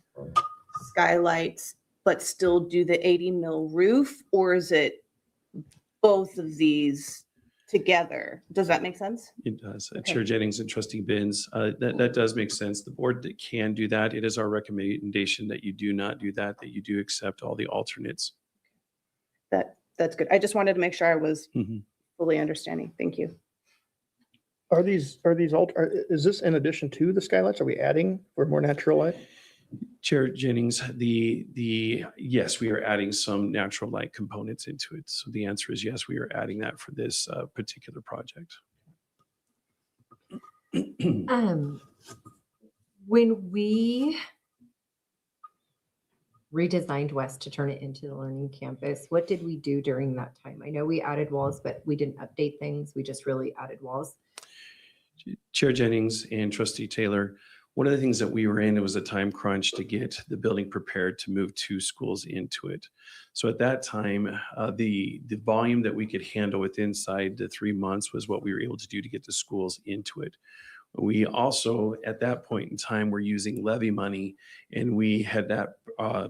skylights but still do the 80 mil roof, or is it both of these together. Does that make sense? It does. Okay. Chair Jennings and Trustee Benz, that does make sense. The board that can do that, it is our recommendation that you do not do that, that you do accept all the alternates. That's good. I just wanted to make sure I was Mhm. fully understanding. Thank you. Is this in addition to the skylights? Are we adding for more natural light? Chair Jennings, yes, we are adding some natural light components into it. So the answer is yes, we are adding that for this particular project. When we redesigned West to turn it into the learning campus, what did we do during that time? I know we added walls, but we didn't update things. We just really added walls. Chair Jennings and Trustee Taylor, one of the things that we were in, it was a time crunch to get the building prepared to move 2 schools into it. So at that time, the volume that we could handle within inside the 3 months was what we were able to do to get the schools into it. We also, at that point in time, were using levy money, and we had that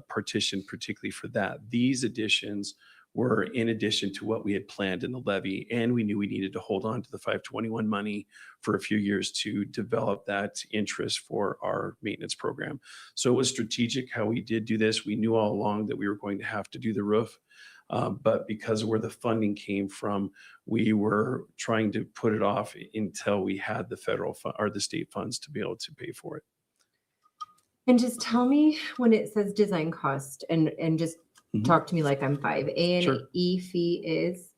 partition particularly for that. These additions were in addition to what we had planned in the levy, and we knew we needed to hold on to the 521 money for a few years to develop that interest for our maintenance program. So it was strategic how we did do this. We knew all along that we were going to have to do the roof. But because of where the funding came from, we were trying to put it off until we had the federal or the state funds to be able to pay for it. And just tell me when it says design cost and just talk to me like I'm 5. A and Sure. E fee is?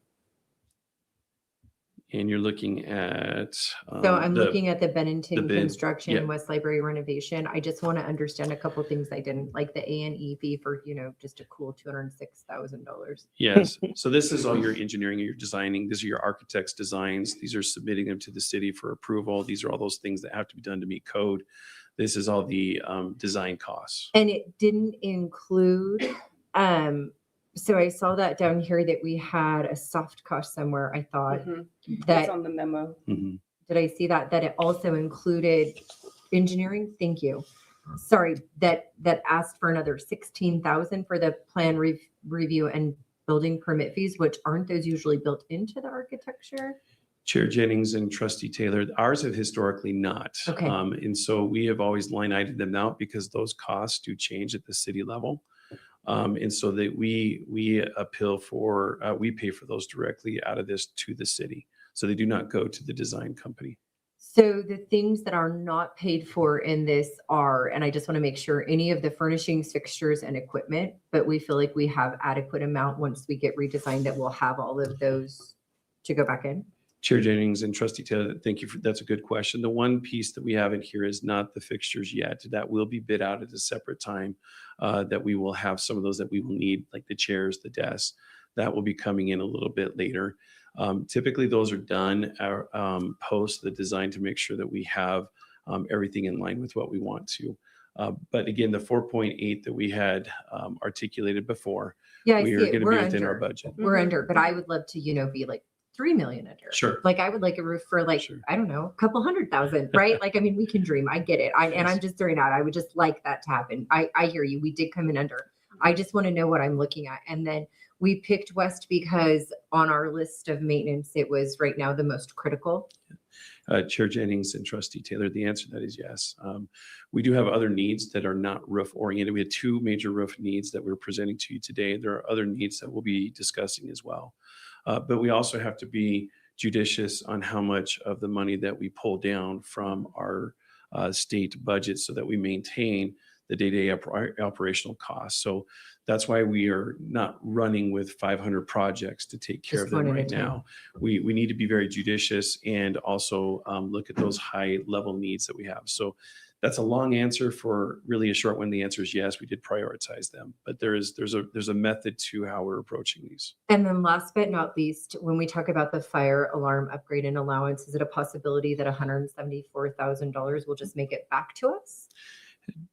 And you're looking at. So I'm looking at the Bennington bid, construction, yeah. West Library renovation. I just want to understand a couple things I didn't, like the A and E fee for, just a cool $206,000. Yes. So this is all your engineering, your designing. These are your architect's designs. These are submitting them to the city for approval. These are all those things that have to be done to meet code. This is all the design costs. And it didn't include, so I saw that down here that we had a soft cost somewhere. I thought That's that, on the memo. Mhm. did I see that it also included engineering? Thank you. Sorry, that asked for another 16,000 for the plan review and building permit fees, which aren't those usually built into the architecture? Chair Jennings and Trustee Taylor, ours have historically not. Okay. And so we have always line itemed them out because those costs do change at the city level. And so that we pay for those directly out of this to the city. So they do not go to the design company. So the things that are not paid for in this are, and I just want to make sure, any of the furnishings, fixtures, and equipment, but we feel like we have adequate amount once we get redesigned that we'll have all of those to go back in. Chair Jennings and Trustee Taylor, thank you that's a good question. The one piece that we have in here is not the fixtures yet. That will be bid out at a separate time, that we will have some of those that we will need, like the chairs, the desks. That will be coming in a little bit later. Typically, those are done post the design to make sure that we have everything in line with what we want to. But again, the 4.8 that we had articulated before, Yeah, I we see are it. going to We're be within our under. budget. We're under, but I would love to, be like 3 million under. Sure. Like I would like a roof for like, Sure. I don't know, a couple 100,000, right? Like, I mean, we can dream. I get it. And I'm just throwing out, I would just like that to happen. I hear you. We did come in under. I just want to know what I'm looking at. And then we picked West because on our list of maintenance, it was right now the most critical. Chair Jennings and Trustee Taylor, the answer to that is yes. We do have other needs that are not roof oriented. We had 2 major roof needs that we're presenting to you today. There are other needs that we'll be discussing as well. But we also have to be judicious on how much of the money that we pull down from our state budget so that we maintain the day-to-day operational costs. So that's why we are not running with 500 projects to take care Just of them one at a right now. We need to be very judicious and also look at those high level needs that we have. So that's a long answer for really a short one. The answer is yes, we did prioritize them, but there's a method to how we're approaching these. And then last but not least, when we talk about the fire alarm upgrade and allowance, is it a possibility that $174,000 will just make it back to us?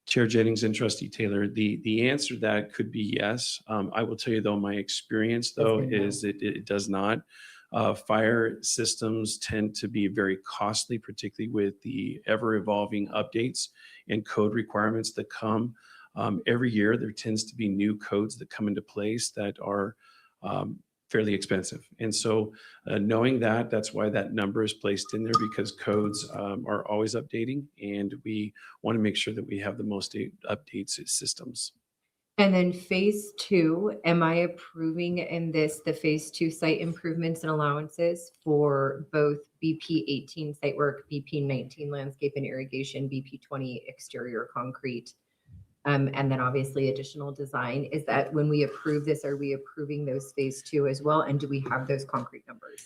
Chair Jennings and Trustee Taylor, the answer to that could be yes. I will tell you though, my experience though is it does not. Fire systems tend to be very costly, particularly with the ever evolving updates and code requirements that come. Every year, there tends to be new codes that come into place that are fairly expensive. And so knowing that, that's why that number is placed in there, because codes are always updating, and we want to make sure that we have the most updates systems. And then phase 2, am I approving in this the phase 2 site improvements and allowances for both BP 18 site work, BP 19 landscape and irrigation, BP 20 exterior concrete, and then obviously additional design? Is that when we approve this, are we approving those phase 2 as well? And do we have those concrete numbers?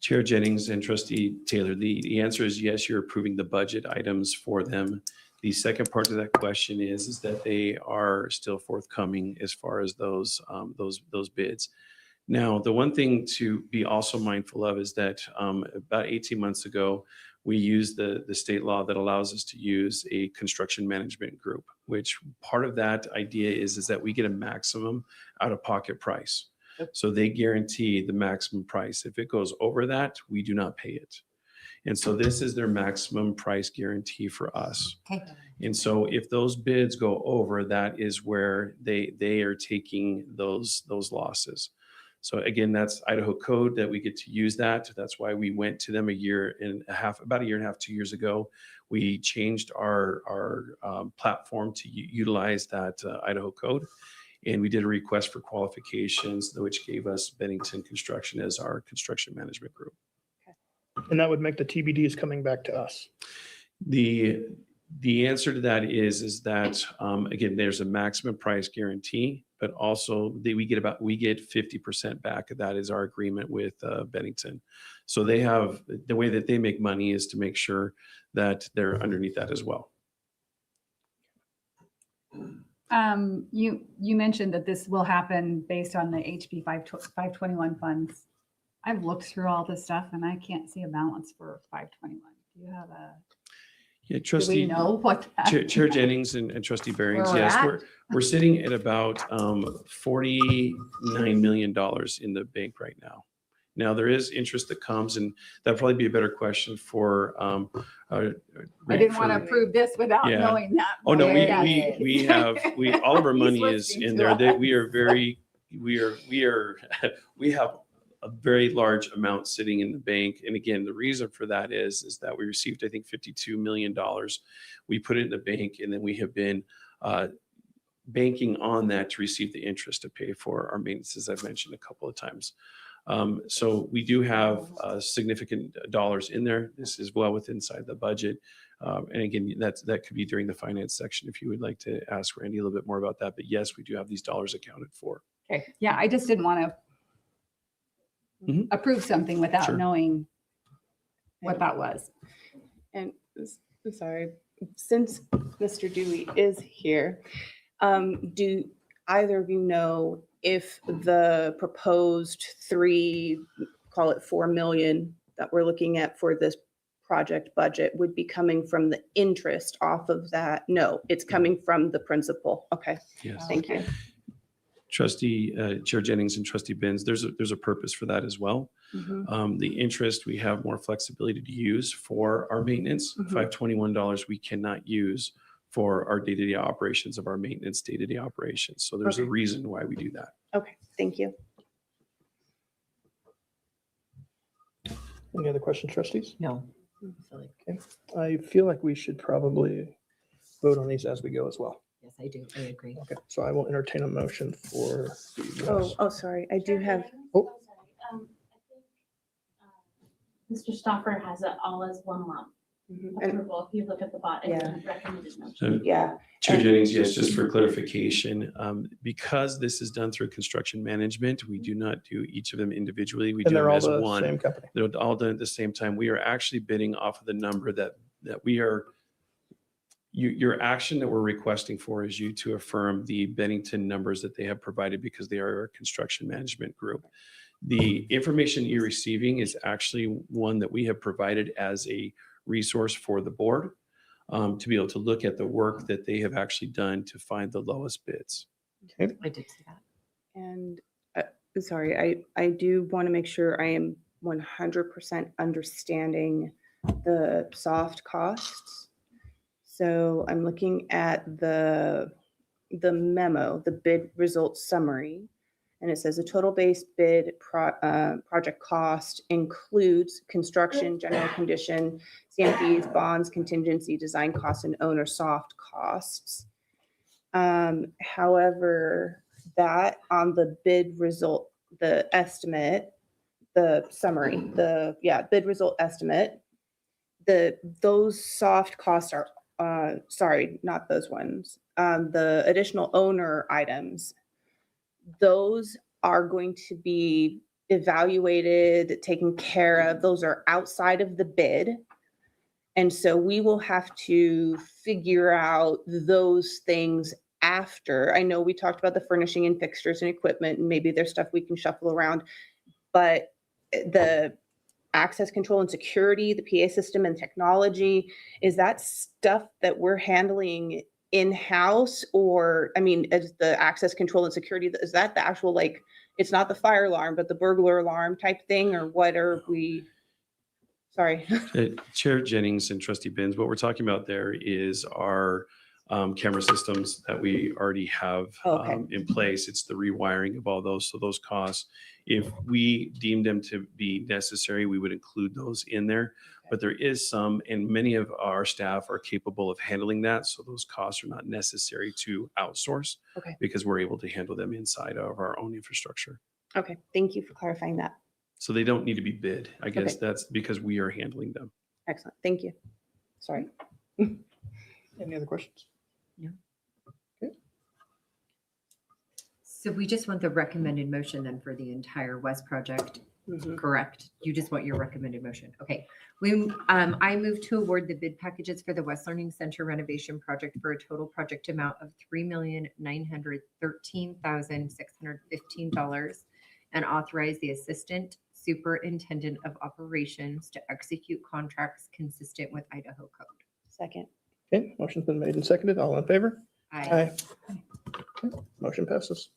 Chair Jennings and Trustee Taylor, the answer is yes, you're approving the budget items for them. The second part of that question is that they are still forthcoming as far as those bids. Now, the one thing to be also mindful of is that about 18 months ago, we used the state law that allows us to use a construction management group, which part of that idea is that we get a maximum out-of-pocket price. So they guarantee the maximum price. If it goes over that, we do not pay it. And so this is their maximum price guarantee for us. Okay. And so if those bids go over, that is where they are taking those losses. So again, that's Idaho code that we get to use that. That's why we went to them about a year and a half, 2 years ago. We changed our platform to utilize that Idaho code. And we did a request for qualifications, which gave us Bennington Construction as our construction management group. And that would make the TBDs coming back to us. The answer to that is that again, there's a maximum price guarantee, but also we get 50% back. That is our agreement with Bennington. So they have, the way that they make money is to make sure that they're underneath that as well. You mentioned that this will happen based on the HB 521 funds. I've looked through all this stuff and I can't see a balance for 521. Do you have a? Yeah, Trustee. Do we know what that? Chair Jennings and Trustee Bearings. Where we're Yes, at? we're sitting at about $49 million in the bank right now. Now there is interest that comes, and that'd probably be a better question for. I didn't want to approve this without Yeah. knowing that. Oh no, Yeah. we have all of our money is listening in to there. us. We have a very large amount sitting in the bank. And again, the reason for that is that we received, I think, $52 million. We put it in the bank, and then we have been banking on that to receive the interest to pay for our maintenance, as I've mentioned a couple of times. So we do have significant dollars in there. This is well within inside the budget. And again, that could be during the finance section if you would like to ask Randy a little bit more about that. But yes, we do have these dollars accounted for. Okay. Yeah, I just didn't want to approve something without Sure. knowing what that was. And sorry, since Mr. Dewey is here, do either of you know if the proposed call it 4 million that we're looking at for this project budget would be coming from the interest off of that? No, it's coming from the principal. Okay. Yes. Thank you. Trustee Chair Jennings and Trustee Benz, there's a purpose for that as well. Mhm. The interest, we have more flexibility to use for our maintenance. Mhm. $521 we cannot use for our day-to-day operations of our maintenance day-to-day operations. So there's a Okay. reason why we do that. Okay, thank you. Any other questions, trustees? No. Okay. I feel like we should probably vote on these as we go as well. Yes, I do. I agree. Okay, so I will entertain a motion for the. Oh, sorry, I do have, Oh, Mr. Stoffer has it all as one lump and- approval. If you look at the bottom, Yeah. recommended motion. So, yeah. Chair and- Jennings, yes, just for clarification, because this is done through construction management, we do not do each of them individually. We And do they're them all as the one. same company. They're all done at the same time. We are actually bidding off of the number that we are, your action that we're requesting for is you to affirm the Bennington numbers that they have provided because they are a construction management group. The information you're receiving is actually one that we have provided as a resource for the board to be able to look at the work that they have actually done to find the lowest bids. Okay. I did see that. And sorry, I do want to make sure I am 100% understanding the soft costs. So I'm looking at the memo, the bid results summary, And it says the total base bid project cost includes construction, general condition, CMPs, bonds, contingency, design costs, and owner soft costs. However, that on the bid result, the estimate, the summary, bid result estimate, those soft costs are, sorry, not those ones. The additional owner items, those are going to be evaluated, taken care of. Those are outside of the bid. And so we will have to figure out those things after. I know we talked about the furnishing and fixtures and equipment, and maybe there's stuff we can shuffle around, but the access control and security, the PA system and technology, is that stuff that we're handling in-house? Or, I mean, is the access control and security, is that the actual, like, it's not the fire alarm, but the burglar alarm type thing, or what are we? Sorry. Chair Jennings and Trustee Benz, what we're talking about there is our camera systems that we already have in place. It's the rewiring of all those. So those costs, if we deem them to be necessary, we would include those in there. But there is some, and many of our staff are capable of handling that. So those costs are not necessary to outsource because we're able to handle them inside of our own infrastructure. Okay, thank you for clarifying that. So they don't need to be bid. I guess that's because we are handling them. Excellent, thank you. Sorry. Any other questions? No. So we just want the recommended motion then for the entire West project, correct? You just want your recommended motion. Okay. I move to award the bid packages for the West Learning Center renovation project for a total project amount of $3,913,615 and authorize the Assistant Superintendent of Operations to execute contracts consistent with Idaho code. Second. Okay, motion's been made and seconded. All in favor? Aye. Okay, motion passes.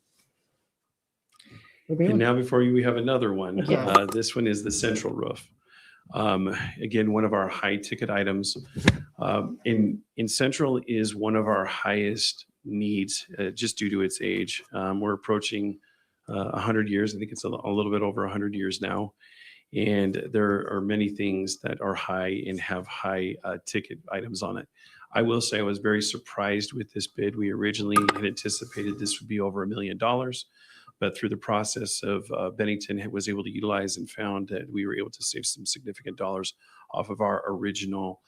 And now before you, we have another one. Yes. This one is the central roof. Again, one of our high ticket items. In central is one of our highest needs just due to its age. We're approaching 100 years. I think it's a little bit over 100 years now. And there are many things that are high and have high ticket items on it. I will say I was very surprised with this bid. We originally had anticipated this would be over $1 million, but through the process of Bennington was able to utilize and found that we were able to save some significant dollars off of our original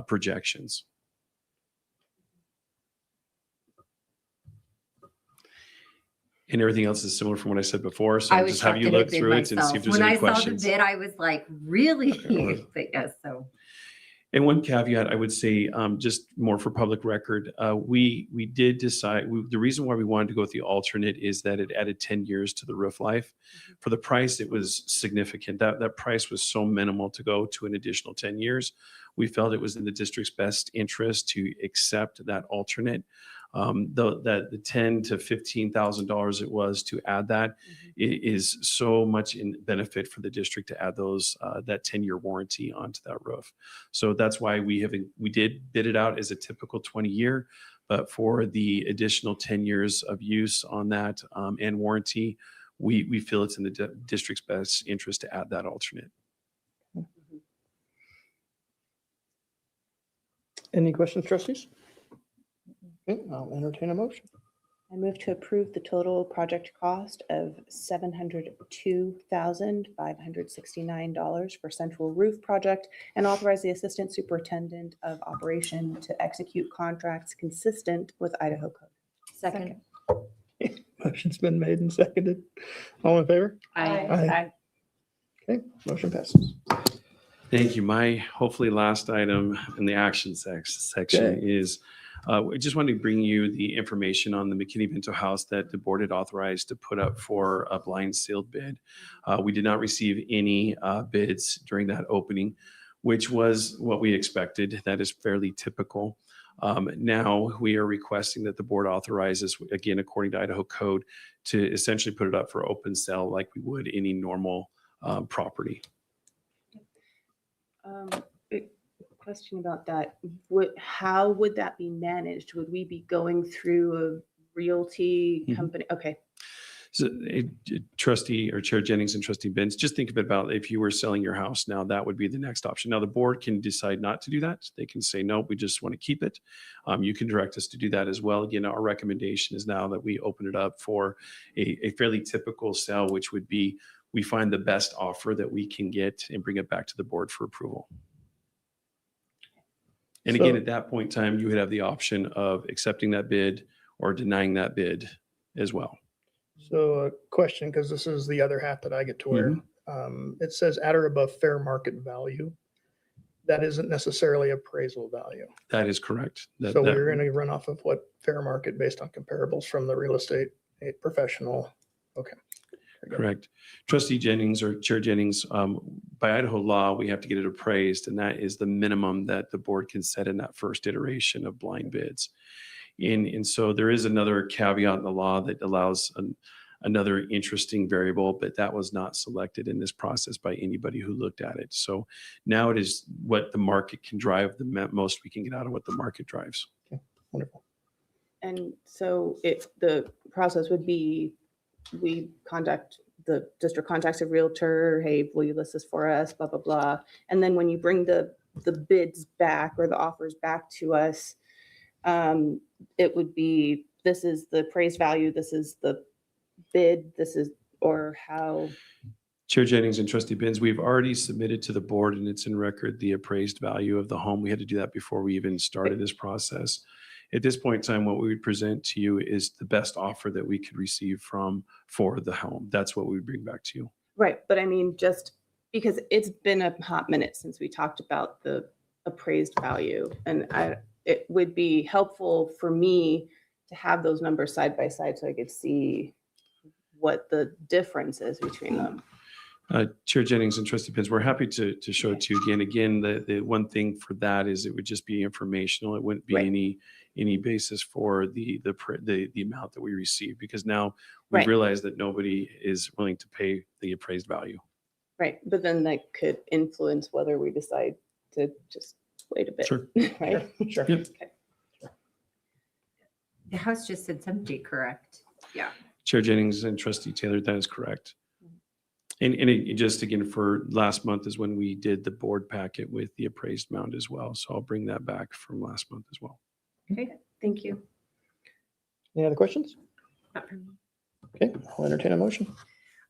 projections. And everything else is similar from what I said before. So I'll just have you look through it and see if there's any questions. When I saw the bid, I was like, really? But yes, so. And one caveat I would say, just more for public record, we did decide, the reason why we wanted to go with the alternate is that it added 10 years to the roof life. For the price, it was significant. That price was so minimal to go to an additional 10 years. We felt it was in the district's best interest to accept that alternate. The $10,000 to $15,000 it was to add that is so much in benefit for the district to add those that 10-year warranty onto that roof. So that's why we did bid it out as a typical 20-year, but for the additional 10 years of use on that and warranty, we feel it's in the district's best interest to add that alternate. Any questions, trustees? Okay, I'll entertain a motion. I move to approve the total project cost of $702,569 for central roof project and authorize the Assistant Superintendent of Operation to execute contracts consistent with Idaho code. Second. Motion's been made and seconded. All in favor? Aye. Okay, motion passes. Thank you. My hopefully last item in the action section is I just wanted to bring you the information on the McKinney-Vento house that the board had authorized to put up for a blind sealed bid. We did not receive any bids during that opening, which was what we expected. That is fairly typical. Now we are requesting that the board authorizes, again, according to Idaho code, to essentially put it up for open sale like we would any normal property. Question about that. How would that be managed? Would we be going through a realty company? Okay. So, Trustee or Chair Jennings and Trustee Benz, just think about if you were selling your house now, that would be the next option. Now, the board can decide not to do that. They can say, no, we just want to keep it. You can direct us to do that as well. Again, our recommendation is now that we open it up for a fairly typical sale, which would be we find the best offer that we can get and bring it back to the board for approval. And again, So- at that point in time, you would have the option of accepting that bid or denying that bid as well. So a question, because this is the other hat that I get to wear. It says at or above fair market value. That isn't necessarily appraisal value. That is correct. So we're going to run off of what fair market based on comparables from the real estate professional. Okay. Correct. Trustee Jennings or Chair Jennings, by Idaho law, we have to get it appraised, and that is the minimum that the board can set in that first iteration of blind bids. And so there is another caveat in the law that allows another interesting variable, but that was not selected in this process by anybody who looked at it. So now it is what the market can drive, the most we can get out of what the market drives. Okay, wonderful. And so the process would be, the district contacts a realtor, hey, will you list this for us, blah, blah, blah. And then when you bring the bids back or the offers back to us, it would be, this is the appraised value, this is the bid, this is, or how? Chair Jennings and Trustee Benz, we've already submitted to the board, and it's in record, the appraised value of the home. We had to do that before we even started this process. At this point in time, what we would present to you is the best offer that we could receive for the home. That's what we would bring back to you. Right, but I mean, just because it's been a hot minute since we talked about the appraised value, and it would be helpful for me to have those numbers side by side so I could see what the difference is between them. Chair Jennings and Trustee Benz, we're happy to show it to you again. Again, the one thing for that is it would just be informational. It wouldn't be any basis for the amount that we receive, because now we realize that nobody is willing to pay the appraised value. Right, but then that could influence whether we decide to just wait a bit. Sure. Right? Sure. Yep. The house just said empty, correct? Yeah. Chair Jennings and Trustee Taylor, that is correct. And just again, for last month is when we did the board packet with the appraised amount as well. So I'll bring that back from last month as well. Okay, thank you. Any other questions? Okay, I'll entertain a motion.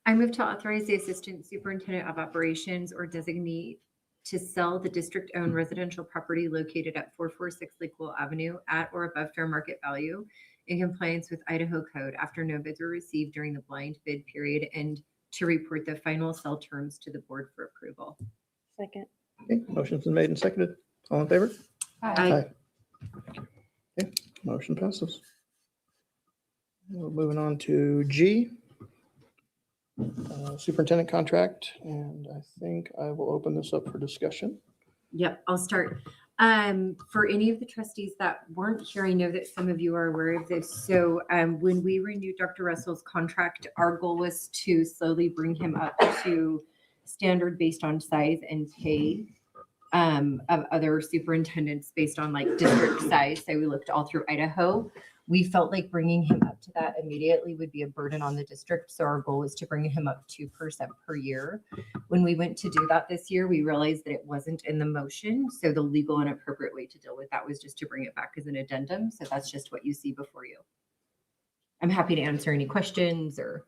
I move to authorize the Assistant Superintendent of Operations or designee to sell the district-owned residential property located at 446 Lakewell Avenue at or above fair market value in compliance with Idaho code after no bids were received during the blind bid period, and to report the final sell terms to the board for approval. Second. Okay, motion's been made and seconded. All in favor? Aye. Okay, motion passes. We're moving on to G, superintendent contract, and I think I will open this up for discussion. Yep, I'll start. For any of the trustees that weren't here, I know that some of you are aware of this. So when we renewed Dr. Russell's contract, our goal was to slowly bring him up to standard based on size and pay of other superintendents based on like district size. So we looked all through Idaho. We felt like bringing him up to that immediately would be a burden on the district. So our goal was to bring him up 2% per year. When we went to do that this year, we realized that it wasn't in the motion. So the legal and appropriate way to deal with that was just to bring it back as an addendum. So that's just what you see before you. I'm happy to answer any questions, or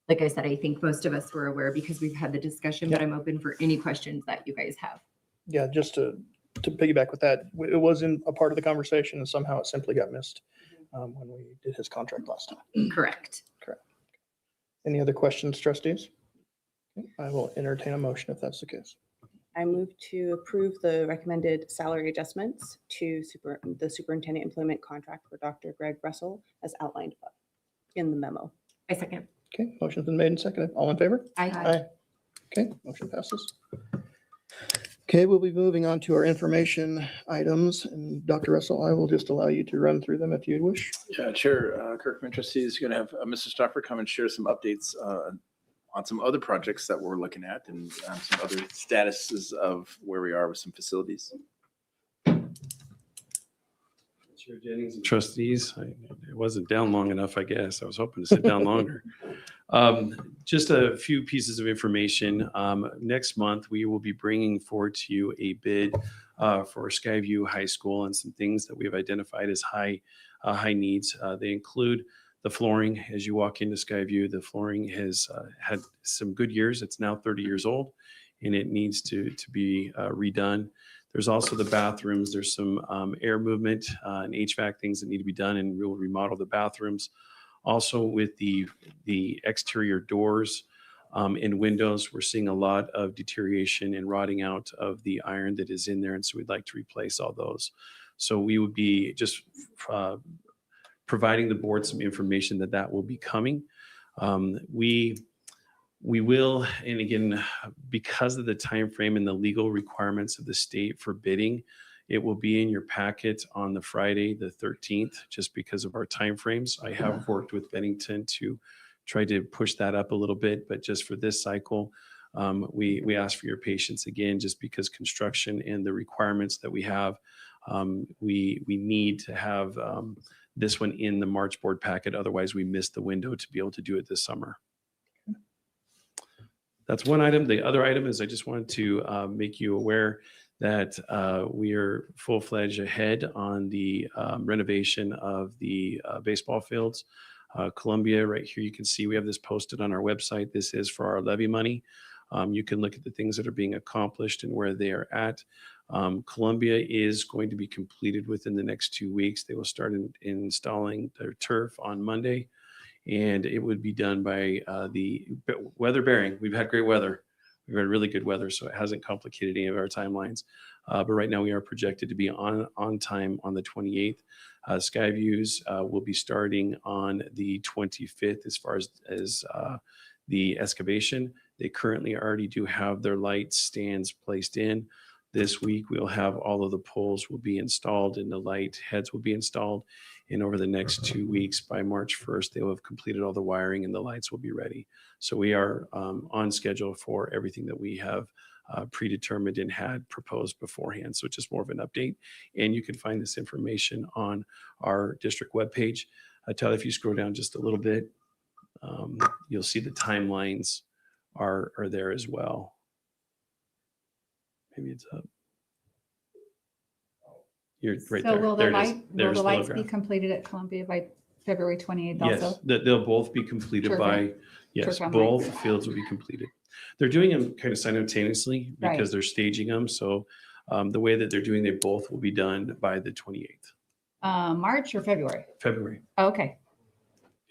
like I said, I think most of us were aware because we've had the discussion, but I'm open for any questions that you guys have. Yeah, just to piggyback with that, it wasn't a part of the conversation and somehow it simply got missed when we did his contract last time. Correct. Correct. Any other questions, trustees? Okay, I will entertain a motion if that's the case. I move to approve the recommended salary adjustments to the superintendent employment contract for Dr. Greg Russell as outlined above in the memo. I second. Okay, motion's been made and seconded. All in favor? Aye. Okay, motion passes. Okay, we'll be moving on to our information items, and Dr. Russell, I will just allow you to run through them if you wish. Yeah, Chair Kirkman, trustees, going to have Mr. Stoffer come and share some updates on some other projects that we're looking at and some other statuses of where we are with some facilities. Chair Jennings and trustees, it wasn't down long enough, I guess. I was hoping to sit down longer. Just a few pieces of information. Next month, we will be bringing forward to you a bid for Skyview High School and some things that we've identified as high needs. They include the flooring. As you walk into Skyview, the flooring has had some good years. It's now 30 years old, and it needs to be redone. There's also the bathrooms. There's some air movement and HVAC things that need to be done, and we'll remodel the bathrooms. Also, with the exterior doors and windows, we're seeing a lot of deterioration and rotting out of the iron that is in there, and so we'd like to replace all those. So we would be just providing the board some information that will be coming. We will, and again, because of the time frame and the legal requirements of the state for bidding, it will be in your packet on the Friday, the 13th, just because of our timeframes. I have worked with Bennington to try to push that up a little bit, but just for this cycle, we ask for your patience again, just because construction and the requirements that we have, we need to have this one in the March board packet. Otherwise, we miss the window to be able to do it this summer. That's one item. The other item is I just wanted to make you aware that we are full-fledged ahead on the renovation of the baseball fields. Columbia, right here, you can see we have this posted on our website. This is for our levy money. You can look at the things that are being accomplished and where they are at. Columbia is going to be completed within the next 2 weeks. They will start installing their turf on Monday, and it would be done by the weather bearing. We've had great weather. We've had really good weather, so it hasn't complicated any of our timelines. But right now we are projected to be on time on the 28th. Skyviews will be starting on the 25th as far as the excavation. They currently already do have their light stands placed in. This week we'll have all of the poles will be installed and the light heads will be installed. And over the next 2 weeks, by March 1st, they will have completed all the wiring and the lights will be ready. So we are on schedule for everything that we have predetermined and had proposed beforehand. So just more of an update. And you can find this information on our district webpage. Tyler, if you scroll down just a little bit, you'll see the timelines are there as well. Maybe it's up. You're right So there. will There the it is. light, will There's the lights be photograph. completed at Columbia by February 28th also? Yes, they'll both be completed Turf by, and- yes, turf and both lights. fields will be completed. They're doing them kind of simultaneously because Right. they're staging them. So the way that they're doing, they both will be done by the 28th, March or February? February. Okay.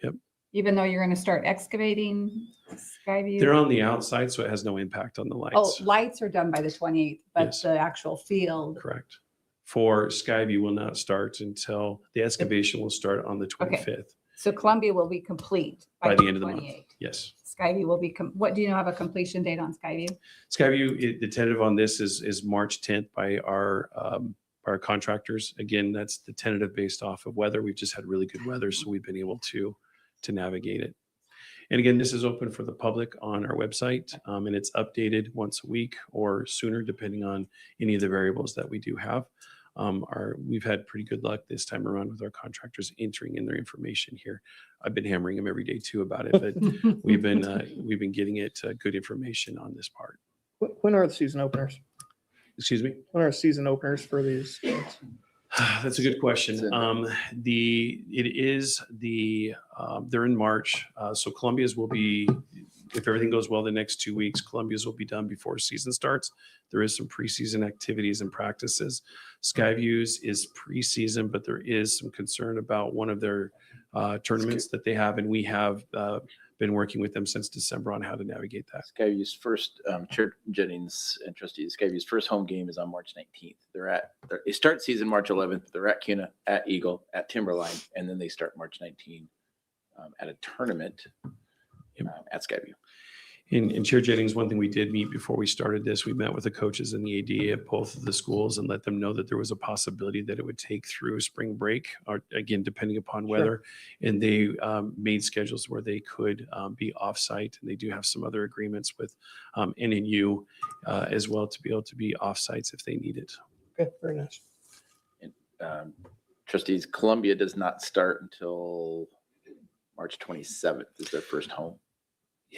Yep. Even though you're going to start excavating Skyview? They're on the outside, so it has no impact on the Oh, lights. lights are done by the 28th, but Yes. the actual field. Correct. For Skyview will not start until the excavation will start on the 25th So Columbia will be complete by the end of the month. 28th. Yes. Skyview will be, what, do you know, have a completion date on Skyview? Skyview, the tentative on this is March 10th by our contractors. Again, that's the tentative based off of weather. We've just had really good weather, so we've been able to navigate it. And again, this is open for the public on our website, and it's updated once a week or sooner, depending on any of the variables that we do have. We've had pretty good luck this time around with our contractors entering in their information here. I've been hammering them every day too about it, but we've been getting it good information on this part. When are the season openers? Excuse me? When are season openers for these? That's a good question. They're in March. So Columbia's will be, if everything goes well, the next 2 weeks, Columbia's will be done before season starts. There is some preseason activities and practices. Skyview's is preseason, but there is some concern about one of their tournaments that they have, and we have been working with them since December on how to navigate that. Skyview's first, Chair Jennings and trustees, Skyview's first home game is on March 19th. They start season March 11th. They're at Kuna, at Eagle, at Timberline, and then they start March 19th at a tournament at Skyview. And Chair Jennings, one thing we did meet before we started this, we met with the coaches and the AD at both of the schools and let them know that there was a possibility that it would take through spring break, or again, depending upon weather. And they made schedules where they could be offsite, and they do have some other agreements with NNU as well to be able to be offsites if they need it. Okay, very nice. And, trustees, Columbia does not start until March 27th is their first home.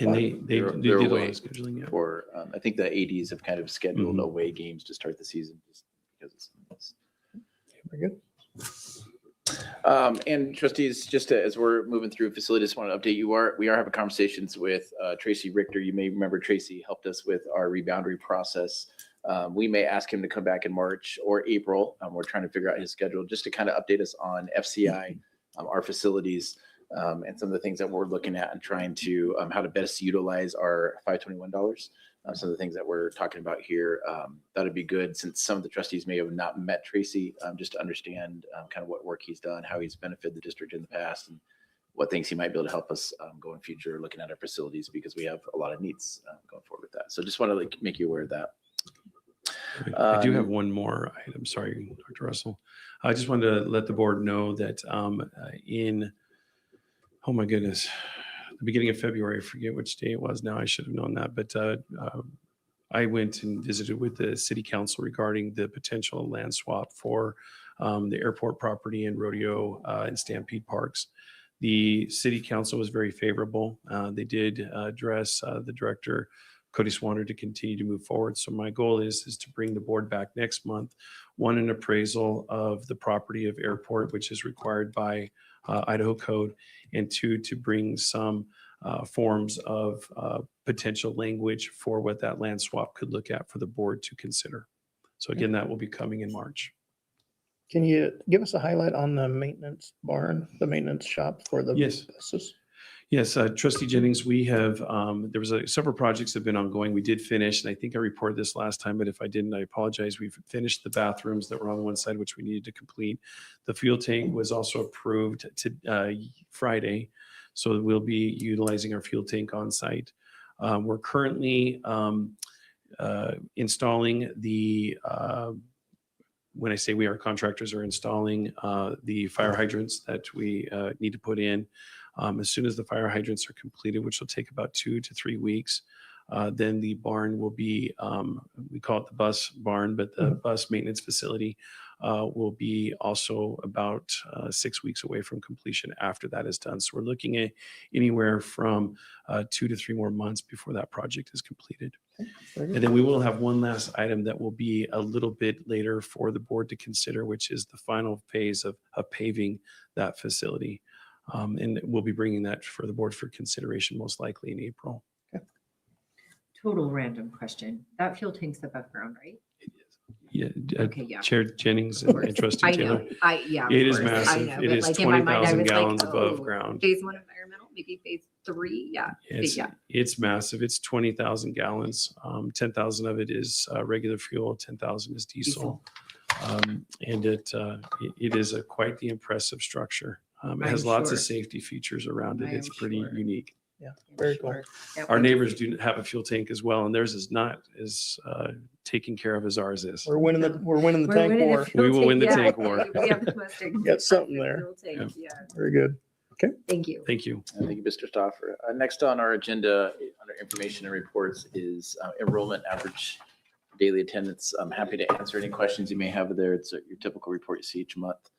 And they They're did a lot away of scheduling, yeah. for, I think the ADs have kind of scheduled Mhm. away games to start the season just because it's. Very good. And trustees, as we're moving through facilities, just want to update you, we are having conversations with Tracy Richter. You may remember Tracy helped us with our reboundary process. We may ask him to come back in March or April. We're trying to figure out his schedule just to kind of update us on FCI, our facilities, and some of the things that we're looking at and trying to, how to best utilize our $521. Some of the things that we're talking about here, that'd be good since some of the trustees may have not met Tracy, just to understand kind of what work he's done, how he's benefited the district in the past, and what things he might be able to help us go in future looking at our facilities, because we have a lot of needs going forward with that. So just want to make you aware of that. I do have one more item. Sorry, Dr. Russell. I just wanted to let the board know that oh my goodness, the beginning of February, I forget which day it was now, I should have known that, but I went and visited with the city council regarding the potential land swap for the airport property and rodeo and Stampede parks. The city council was very favorable. They did address the director, Cody Swanner, to continue to move forward. So my goal is to bring the board back next month, one, an appraisal of the property of airport, which is required by Idaho code, and two, to bring some forms of potential language for what that land swap could look at for the board to consider. So again, that will be coming in March. Can you give us a highlight on the maintenance barn, the maintenance shop for the Yes. buses? Yes, Trustee Jennings, we have, there was several projects have been ongoing. We did finish, and I think I reported this last time, but if I didn't, I apologize. We've finished the bathrooms that were on one side, which we needed to complete. The fuel tank was also approved to Friday, so we'll be utilizing our fuel tank on site. We're currently installing the, when I say we, our contractors are installing the fire hydrants that we need to put in. As soon as the fire hydrants are completed, which will take about 2 to 3 weeks, then the barn will be, we call it the bus barn, but the bus maintenance facility will be also about 6 weeks away from completion after that is done. So we're looking at anywhere from 2 to 3 more months before that project is completed. And then we will have one last item that will be a little bit later for the board to consider, which is the final phase of paving that facility. And we'll be bringing that for the board for consideration most likely in April. Total random question. That fuel tank's above ground, right? Yeah. Okay, yeah. Chair Jennings Of and course. Trustee I Taylor. know. Yeah. It of is course. I massive. know, It but is like in my mind, I 20,000 was gallons like, above oh, ground. Phase 1 environmental, maybe phase 3. Yeah. It's massive. It's 20,000 gallons. 10,000 of it is regular fuel. 10,000 is diesel. And it is quite the impressive structure. It has lots of safety features around it. It's pretty unique. Yeah, very cool. Our neighbors do have a fuel tank as well, and theirs is not as taken care of as ours is. We're winning the tank war. We will win the tank war. We have the most Got something there. fuel tank, yeah. Very good. Okay. Thank you. Thank you. Thank you, Mr. Stoffer. Next on our agenda, under information and reports, is enrollment average daily attendance. I'm happy to answer any questions you may have there. It's your typical report you see each month.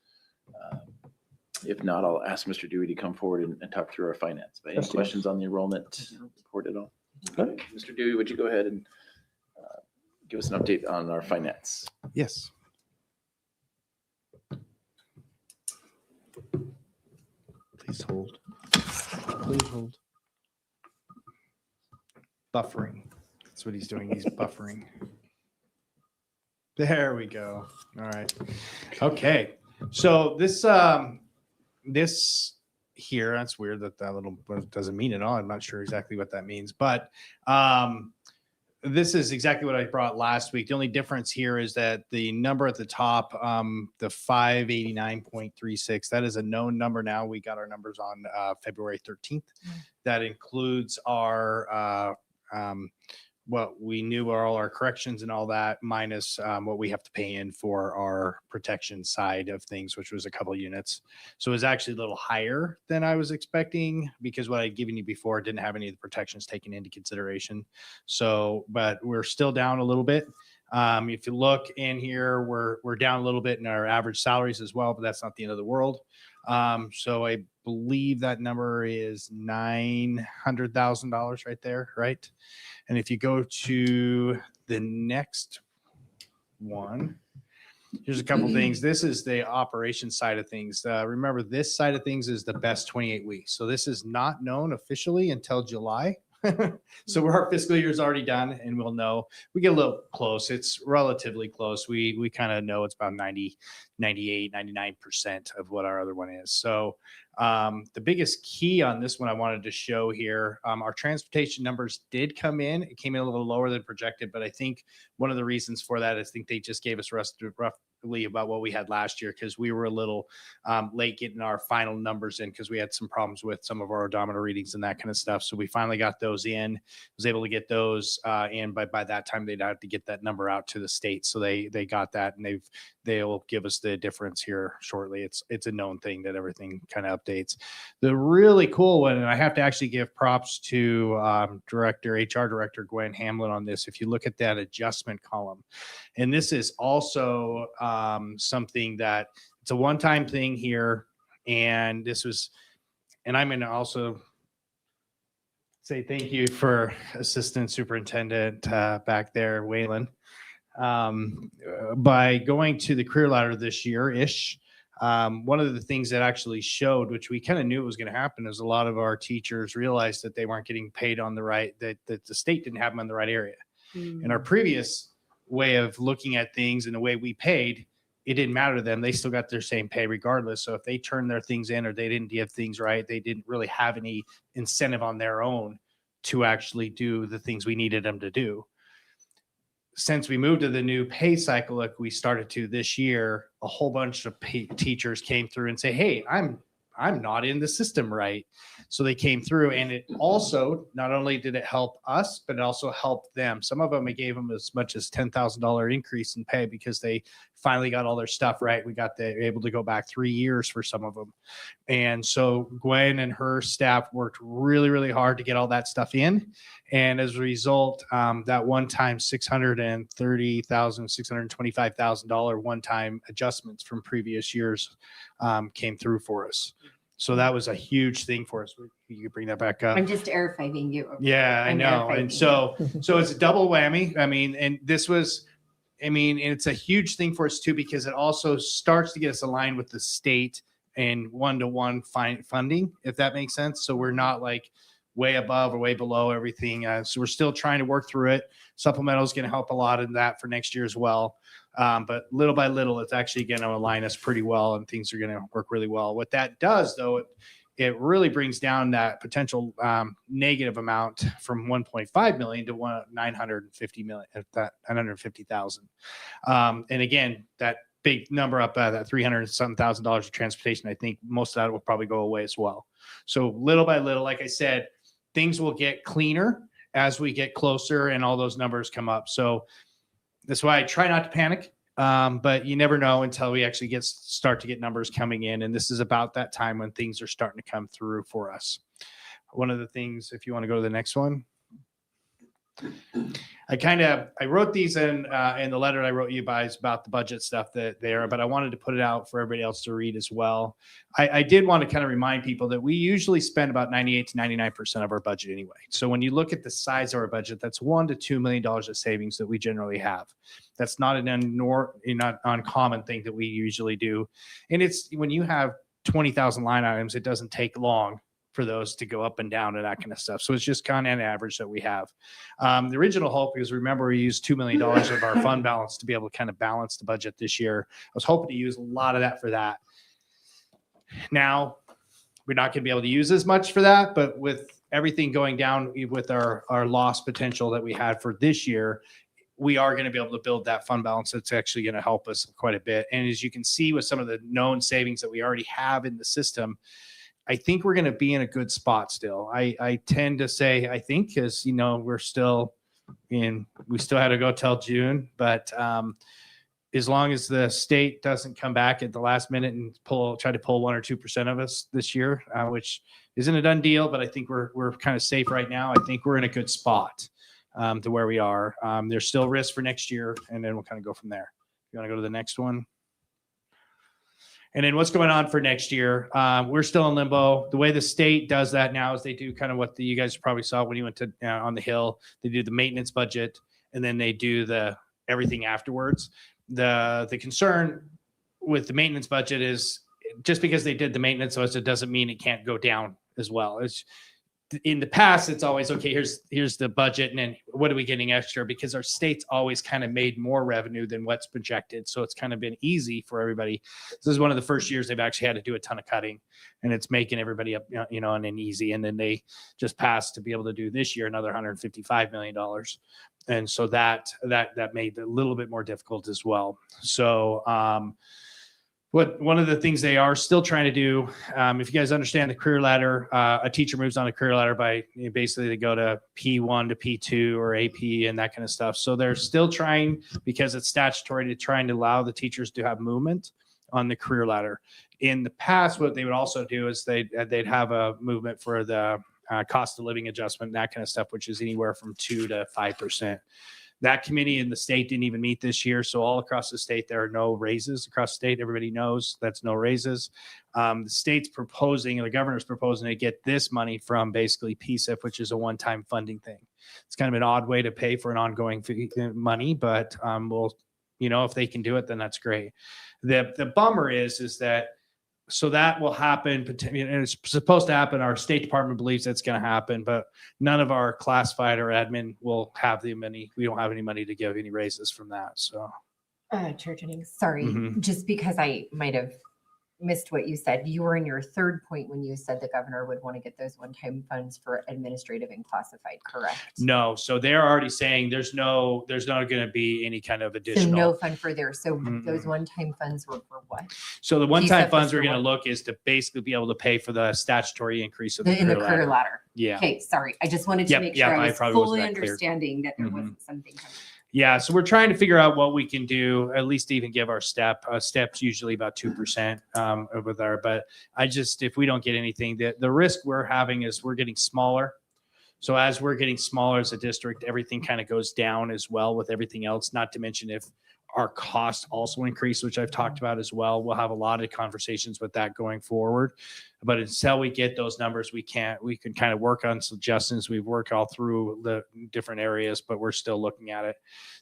If not, I'll ask Mr. Dewey to come forward and talk through our finance. But any questions on the enrollment report at all? Okay. Mr. Dewey, would you go ahead and give us an update on our finance? Yes. Please hold. Please hold. Buffering. That's what he's doing. He's buffering. There we go. All right. Okay. So this here, that's weird that little doesn't mean at all. I'm not sure exactly what that means, but this is exactly what I brought last week. The only difference here is that the number at the top, the 589.36, that is a known number now. We got our numbers on February 13th. That includes our what we knew are all our corrections and all that, minus what we have to pay in for our protection side of things, which was a couple units. So it was actually a little higher than I was expecting, because what I'd given you before didn't have any of the protections taken into consideration. So, but we're still down a little bit. If you look in here, we're down a little bit in our average salaries as well, but that's not the end of the world. So I believe that number is $900,000 right there, right? And if you go to the next one, here's a couple things. This is the operations side of things. Remember, this side of things is the best 28 weeks. So this is not known officially until July. So our fiscal year is already done, and we'll know. We get a little close. It's relatively close. We kind of know it's about 90, 98, 99% of what our other one is. So the biggest key on this one I wanted to show here, our transportation numbers did come in. It came in a little lower than projected, but I think one of the reasons for that is I think they just gave us roughly about what we had last year, because we were a little late getting our final numbers in because we had some problems with some of our odometer readings and that kind of stuff. So we finally got those in, was able to get those in, but by that time they'd have to get that number out to the state. So they got that, and they'll give us the difference here shortly. It's a known thing that everything kind of updates. The really cool one, and I have to actually give props to HR Director Gwen Hamlin on this. If you look at that adjustment column, and this is also something that it's a one-time thing here, and I'm going to also say thank you for Assistant Superintendent back there, Waylon. By going to the career ladder this year-ish, one of the things that actually showed, which we kind of knew was going to happen, is a lot of our teachers realized that they weren't getting paid on the right, that the state didn't have them in the right area. In our previous way of looking at things and the way we paid, it didn't matter to them. They still got their same pay regardless. So if they turned their things in or they didn't give things right, they didn't really have any incentive on their own to actually do the things we needed them to do. Since we moved to the new pay cycle like we started to this year, a whole bunch of teachers came through and say, hey, I'm not in the system right. So they came through, and it also, not only did it help us, but it also helped them. Some of them, it gave them as much as $10,000 increase in pay because they finally got all their stuff right. We got able to go back 3 years for some of them. And so Gwen and her staff worked really, really hard to get all that stuff in. And as a result, that one-time $630,000, $625,000 one-time adjustments from previous years came through for us. So that was a huge thing for us. You could bring that back up. I'm just air fiving you. Yeah, I know. And so it's a double whammy. I mean, and this was, and it's a huge thing for us too, because it also starts to get us aligned with the state and one-to-one funding, if that makes sense. So we're not like way above or way below everything. So we're still trying to work through it. Supplemental is going to help a lot in that for next year as well. But little by little, it's actually going to align us pretty well, and things are going to work really well. What that does, though, it really brings down that potential negative amount from 1.5 million to 950,000. And again, that big number up, that $300,000 of transportation, I think most of that will probably go away as well. So little by little, like I said, things will get cleaner as we get closer and all those numbers come up. So that's why I try not to panic, but you never know until we actually start to get numbers coming in. And this is about that time when things are starting to come through for us. One of the things, if you want to go to the next one. I wrote these in the letter I wrote you guys about the budget stuff but I wanted to put it out for everybody else to read as well. I did want to kind of remind people that we usually spend about 98 to 99% of our budget anyway. So when you look at the size of our budget, that's $1 to $2 million of savings that we generally have. That's not an uncommon thing that we usually do. And it's when you have 20,000 line items, it doesn't take long for those to go up and down and that kind of stuff. So it's just kind of an average that we have. The original hope is, remember, we used $2 million of our fund balance to be able to kind of balance the budget this year. I was hoping to use a lot of that for that. Now, we're not going to be able to use as much for that, but with everything going down with our loss potential that we had for this year, we are going to be able to build that fund balance. That's actually going to help us quite a bit. And as you can see with some of the known savings that we already have in the system, I think we're going to be in a good spot still. I tend to say, I think, because, we still had to go till June, but as long as the state doesn't come back at the last minute and try to pull 1 or 2% of us this year, which isn't a done deal, but I think we're kind of safe right now. I think we're in a good spot to where we are. There's still risk for next year, and then we'll kind of go from there. You want to go to the next one? And then what's going on for next year? We're still in limbo. The way the state does that now is they do kind of what you guys probably saw when you went to on the Hill. They do the maintenance budget, and then they do the everything afterwards. The concern with the maintenance budget is just because they did the maintenance, so it doesn't mean it can't go down as well. It's in the past, it's always okay. Here's the budget, and then what are we getting extra? Because our state's always kind of made more revenue than what's projected, so it's kind of been easy for everybody. This is one of the first years they've actually had to do a ton of cutting, and it's making everybody up, and then easy. And then they just passed to be able to do this year another $155 million, and so that made it a little bit more difficult as well. So one of the things they are still trying to do, if you guys understand the career ladder, a teacher moves on a career ladder by basically they go to P1 to P2 or AP and that kind of stuff. So they're still trying, because it's statutory, to allow the teachers to have movement on the career ladder. In the past, what they would also do is they'd have a movement for the cost of living adjustment, that kind of stuff, which is anywhere from 2 to 5%. That committee in the state didn't even meet this year. So all across the state, there are no raises across the state. Everybody knows that's no raises. The state's proposing, the governor's proposing to get this money from basically PSIF, which is a one-time funding thing. It's kind of an odd way to pay for an ongoing money, but we'll, if they can do it, then that's great. The bummer is that, so that will happen, and it's supposed to happen. Our State Department believes that's going to happen, but none of our classified or admin will have the money. We don't have any money to give any raises from that. So, Chair Jennings, sorry, Mhm. just because I might have missed what you said. You were in your third point when you said the governor would want to get those one-time funds for administrative and classified, correct? No, so they're already saying there's not going to be any kind of So additional. no fund for there. So Mm-mm. those one-time funds were for what? So the one-time PSIF funds was we're for going to what? look is to basically be able to pay for the statutory increase of the In the career career ladder. ladder. Yeah. Okay, sorry. I just wanted to Yep, make yep, sure I I was probably wasn't fully that clear. understanding that there Mhm. wasn't something coming. Yeah, so we're trying to figure out what we can do, at least even give our steps usually about 2% over there. But if we don't get anything, the risk we're having is we're getting smaller. So as we're getting smaller as a district, everything kind of goes down as well with everything else, not to mention if our costs also increase, which I've talked about as well. We'll have a lot of conversations with that going forward. But until we get those numbers, we can kind of work on suggestions. We've worked all through the different areas, but we're still looking at it.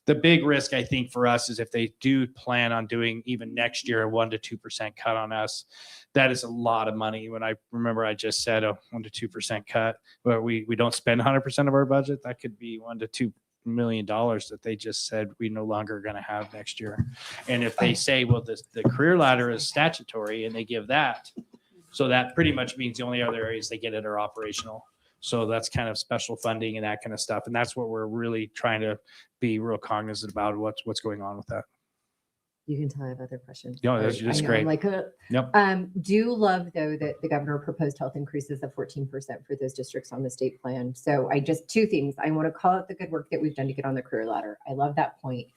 The big risk, I think, for us is if they do plan on doing even next year a 1 to 2% cut on us, that is a lot of money. When I remember I just said a 1 to 2% cut, where we don't spend 100% of our budget, that could be $1 to $2 million that they just said we no longer are going to have next year. And if they say, well, the career ladder is statutory and they give that, so that pretty much means the only other areas they get it are operational. So that's kind of special funding and that kind of stuff. And that's what we're really trying to be real cognizant about what's going on with that. You can tell I have other questions. No, Sorry. that's I know, I'm great. like, Yep. do love though that the governor proposed health increases of 14% for those districts on the state plan. So two things. I want to call out the good work that we've done to get on the career ladder. I love that point.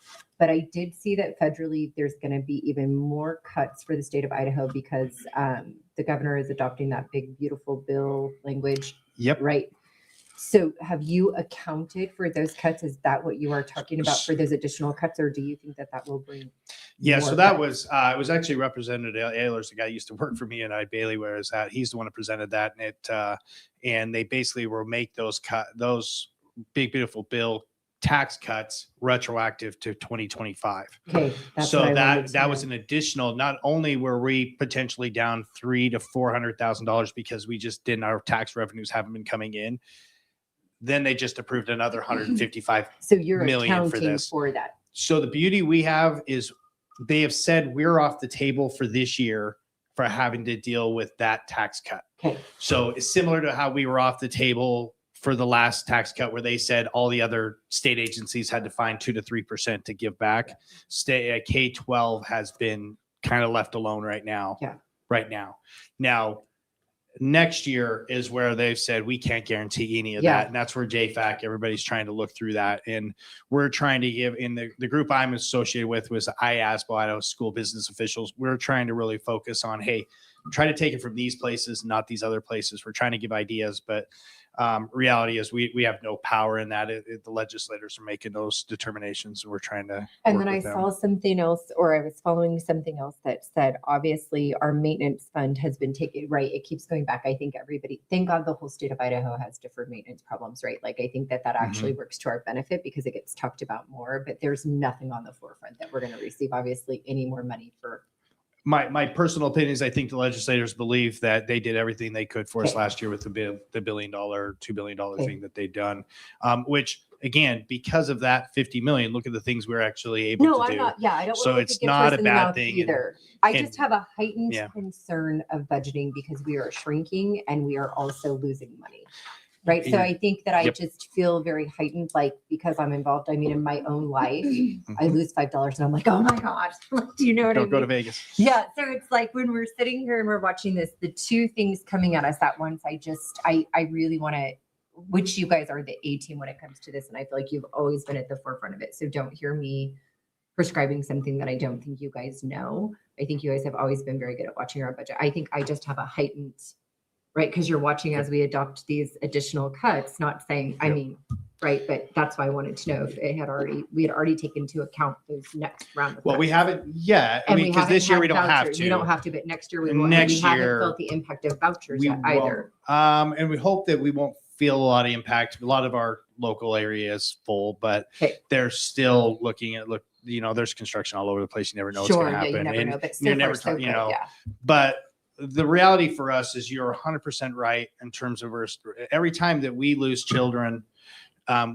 But I did see that federally there's going to be even more cuts for the state of Idaho because the governor is adopting that big, beautiful bill language. Yep. Right. So have you accounted for those cuts? Is that what you are talking about for those additional cuts, or do you think that will bring? Yeah, more so that cuts? was it was actually Representative Ayler's the guy who used to work for me and I Bailey, where is that he's the one who presented that, and they basically will make those big beautiful bill tax cuts retroactive to 2025. Okay, that's so what I wanted to that know. was an additional. Not only were we potentially down $300,000 to $400,000 because our tax revenues haven't been coming in. Then they just approved another 155 So you're million accounting for this. for that. So the beauty we have is they have said we're off the table for this year for having to deal with that tax cut. Okay. So it's similar to how we were off the table for the last tax cut where they said all the other state agencies had to find 2 to 3% to give back. K-12 has been kind of left alone right now. Yeah. Right now. Now, next year is where they've said we can't guarantee any of Yeah. that. And that's where JFAC, everybody's trying to look through that. And we're trying to give in the group I'm associated with was IASB, Idaho School Business Officials. We're trying to really focus on, hey, try to take it from these places, not these other places. We're trying to give ideas, but reality is we have no power in that. The legislators are making those determinations, and we're trying to. And work then I with them. saw something else, or I was following something else that said, obviously, our maintenance fund has been taken, right? It keeps going back. I think everybody, thank God the whole state of Idaho has deferred maintenance problems, right? Like, I think that actually works to our benefit because it gets talked about more, but there's nothing on the forefront that we're going to receive, obviously, any more money for. My personal opinion is I think the legislators believe that they did everything they could for us last year with the $1 billion, $2 billion thing that they've done, which again, because of that 50 million, look at the things we're actually able to do. I'm not. Yeah, I don't. So wanna it's get not first a in the bad mouth thing either. I and- just have a heightened Yeah. concern of budgeting because we are shrinking and we are also losing money. Right. So Yeah. I think that I Yep. just feel very heightened, like because I'm involved. I mean, in my own life, I lose $5 and I'm like, oh my God. Do you know what I Don't mean? go to Vegas. Yeah. So it's like when we're sitting here and we're watching this, the two things coming at us at once, I really want to, which you guys are the A team when it comes to this. And I feel like you've always been at the forefront of it. So don't hear me prescribing something that I don't think you guys know. I think you guys have always been very good at watching our budget. I think I just have a heightened, right? Because you're watching as we adopt these additional cuts, not saying, I mean, right. But that's why I wanted to know if we had already taken into account those next round of Well, we cuts. haven't yet. I And mean, we because this year haven't we had don't have vouchers. to. We don't have to, but next year we will. Next And we year, haven't felt the impact of vouchers we yet either. won't. And we hope that we won't feel a lot of impact. A lot of our local area is full, but they're still looking at there's construction all over the place. You never know what's Sure, going to yeah, happen. you never And know, but so you're far, never, so you good, know, yeah. but the reality for us is you're 100% right in terms of every time that we lose children,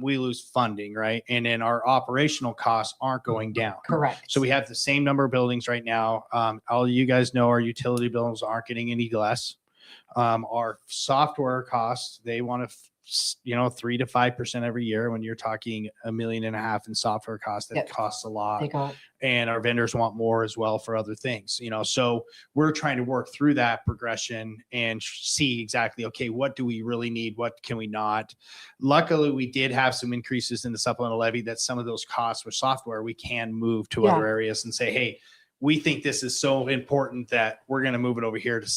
we lose funding, right? And then our operational costs aren't going down. Correct. So we have the same number of buildings right now. All you guys know our utility bills aren't getting any less. Our software costs, they want to 3 to 5% every year. When you're talking $1.5 million in software costs, that costs a lot. And our vendors want more as well for other things, so we're trying to work through that progression and see exactly, okay, what do we really need? What can we not? Luckily, we did have some increases in the supplemental levy that some of those costs with software, we can move to other areas and say, hey, we think this is so important that we're going to move it over here to,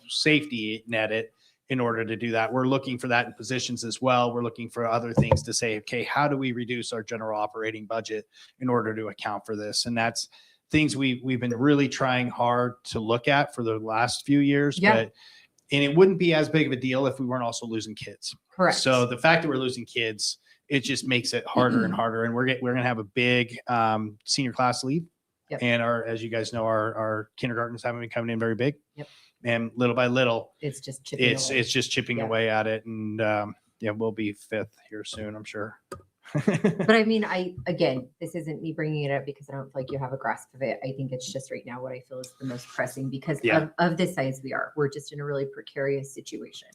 safety net it. In order to do that, we're looking for that in positions as well. We're looking for other things to say, okay, how do we reduce our general operating budget in order to account for this? And that's things we've been really trying hard to look at for the last few years. And it wouldn't be as big of a deal if we weren't also losing kids. Correct. So the fact that we're losing kids, it just makes it harder and harder. And we're going to have a big senior class leave. And as you guys know, our kindergartens haven't been coming in very big. And little by little, it's just chipping away. It's just chipping away at it. And we'll be 5th here soon, I'm sure. But I mean, again, this isn't me bringing it up because I don't feel like you have a grasp of it. I think it's just right now what I feel is the most pressing because of the size we are. We're just in a really precarious situation.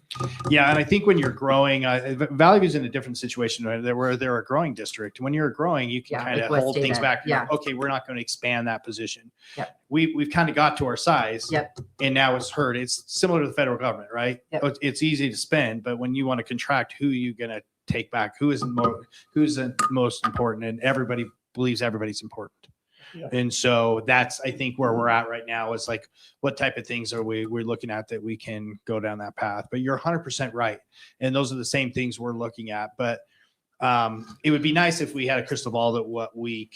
Yeah. And I think when you're growing, Valley View's in a different situation where they're a growing district. When you're growing, you can kind of hold things back. Okay, we're not going to expand that position. We've kind of got to our size and now it's hurt. It's similar to the federal government, right? It's easy to spend, but when you want to contract, who are you going to take back? Who's the most important? And everybody believes everybody's important. And so that's, I think, where we're at right now is like, what type of things are we're looking at that we can go down that path? But you're 100% right. And those are the same things we're looking at. But it would be nice if we had a crystal ball that what we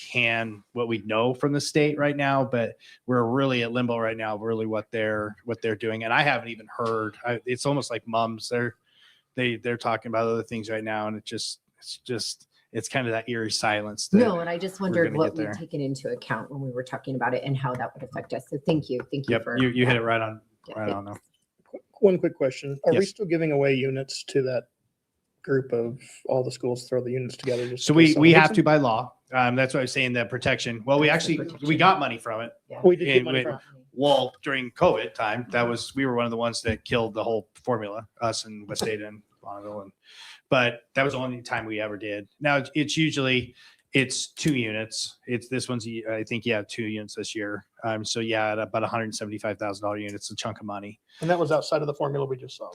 know from the state right now, but we're really at limbo right now, really what they're doing. And I haven't even heard, it's almost like mums, they're talking about other things right now. And it's kind of that eerie silence. No, and I just wondered what we'd taken into account when we were talking about it and how that would affect us. So thank you. Thank you for you hit it right on though. One quick question. Are we still giving away units to that group of all the schools throw the units together? So we have to by law. That's what I was saying, the protection. Well, we got money from it. We did get money from it. Well, during COVID time, we were one of the ones that killed the whole formula, us and West Ada and Bonneville. But that was the only time we ever did. Now it's usually 2 units. This one's, I think, 2 units this year. So at about $175,000 unit, it's a chunk of money. And that was outside of the formula we just saw.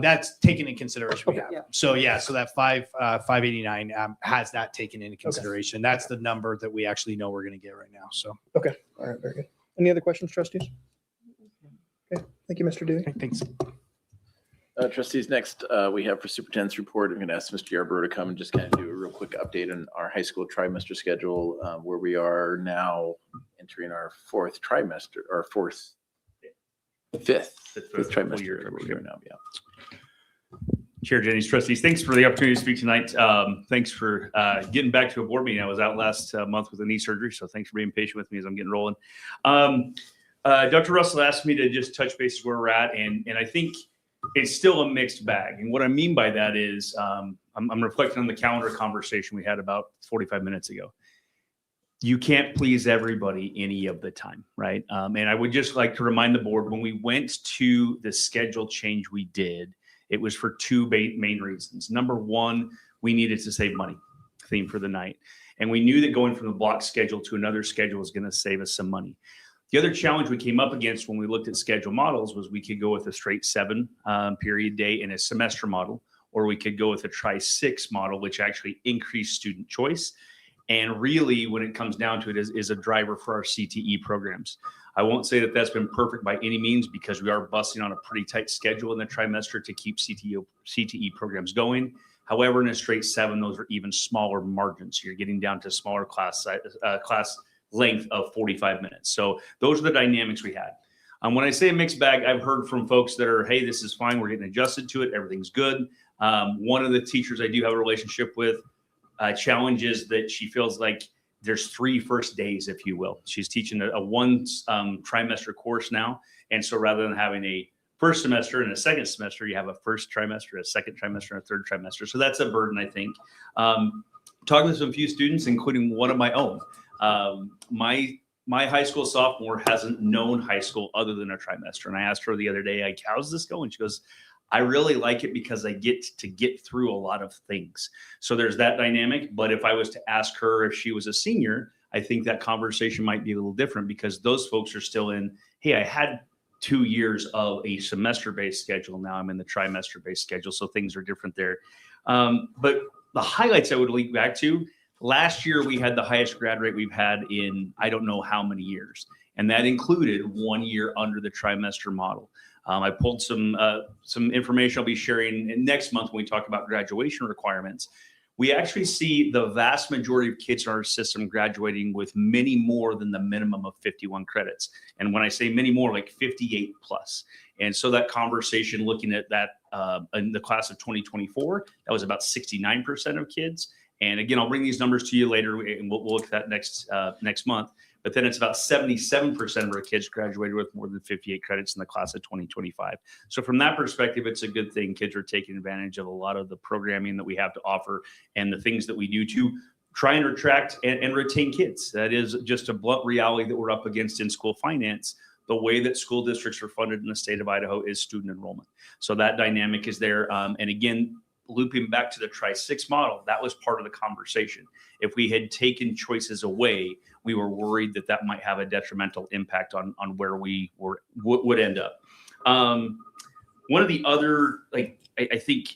That's taken in consideration. So that 589 has that taken into consideration. That's the number that we actually know we're going to get right now. So okay, all right, very good. Any other questions, trustees? Thank you, Mr. Dewey. Thanks. Trustees, next we have for superintendent's report. I'm going to ask Mr. Yarborough to come and just kind of do a real quick update on our high school trimester schedule, where we are now entering our fifth trimester. Where we are now, yeah. Chair Jennings, trustees, thanks for the opportunity to speak tonight. Thanks for getting back to a board meeting. I was out last month with a knee surgery, so thanks for being patient with me as I'm getting rolling. Dr. Russell asked me to just touch base where we're at, and I think it's still a mixed bag. And what I mean by that is I'm reflecting on the calendar conversation we had about 45 minutes ago. You can't please everybody any of the time, right? And I would just like to remind the board, when we went to the schedule change we did, it was for two main reasons. Number one, we needed to save money, theme for the night. And we knew that going from the block schedule to another schedule was going to save us some money. The other challenge we came up against when we looked at schedule models was we could go with a straight 7 period day in a semester model, or we could go with a tri-6 model, which actually increased student choice. And really, when it comes down to it, is a driver for our CTE programs. I won't say that that's been perfect by any means, because we are busting on a pretty tight schedule in the trimester to keep CTE programs going. However, in a straight 7, those are even smaller margins. So you're getting down to smaller class length of 45 minutes. So those are the dynamics we had. When I say a mixed bag, I've heard from folks that are, hey, this is fine. We're getting adjusted to it. Everything's good. One of the teachers I do have a relationship with challenges that she feels like there's 3 first days, if you will. She's teaching a one trimester course now. And so rather than having a first semester and a second semester, you have a first trimester, a second trimester, and a third trimester. So that's a burden, I think. Talking to some few students, including one of my own, my high school sophomore hasn't known high school other than a trimester. And I asked her the other day, like, how's this going? She goes, I really like it because I get to get through a lot of things. So there's that dynamic. But if I was to ask her if she was a senior, I think that conversation might be a little different, because those folks are still in, hey, I had 2 years of a semester-based schedule. Now I'm in the trimester-based schedule. So things are different there. But the highlights I would link back to, last year we had the highest grad rate we've had in I don't know how many years. And that included 1 year under the trimester model. I pulled some information I'll be sharing next month when we talk about graduation requirements. We actually see the vast majority of kids in our system graduating with many more than the minimum of 51 credits. And when I say many more, like 58 plus. And so that conversation, looking at that in the class of 2024, that was about 69% of kids. And again, I'll bring these numbers to you later, and we'll look at that next month. But then it's about 77% of our kids graduated with more than 58 credits in the class of 2025. So from that perspective, it's a good thing. Kids are taking advantage of a lot of the programming that we have to offer and the things that we do to try and attract and retain kids. That is just a blunt reality that we're up against in school finance. The way that school districts are funded in the state of Idaho is student enrollment. So that dynamic is there. And again, looping back to the tri-6 model, that was part of the conversation. If we had taken choices away, we were worried that that might have a detrimental impact on where we would end up. One of the other, I think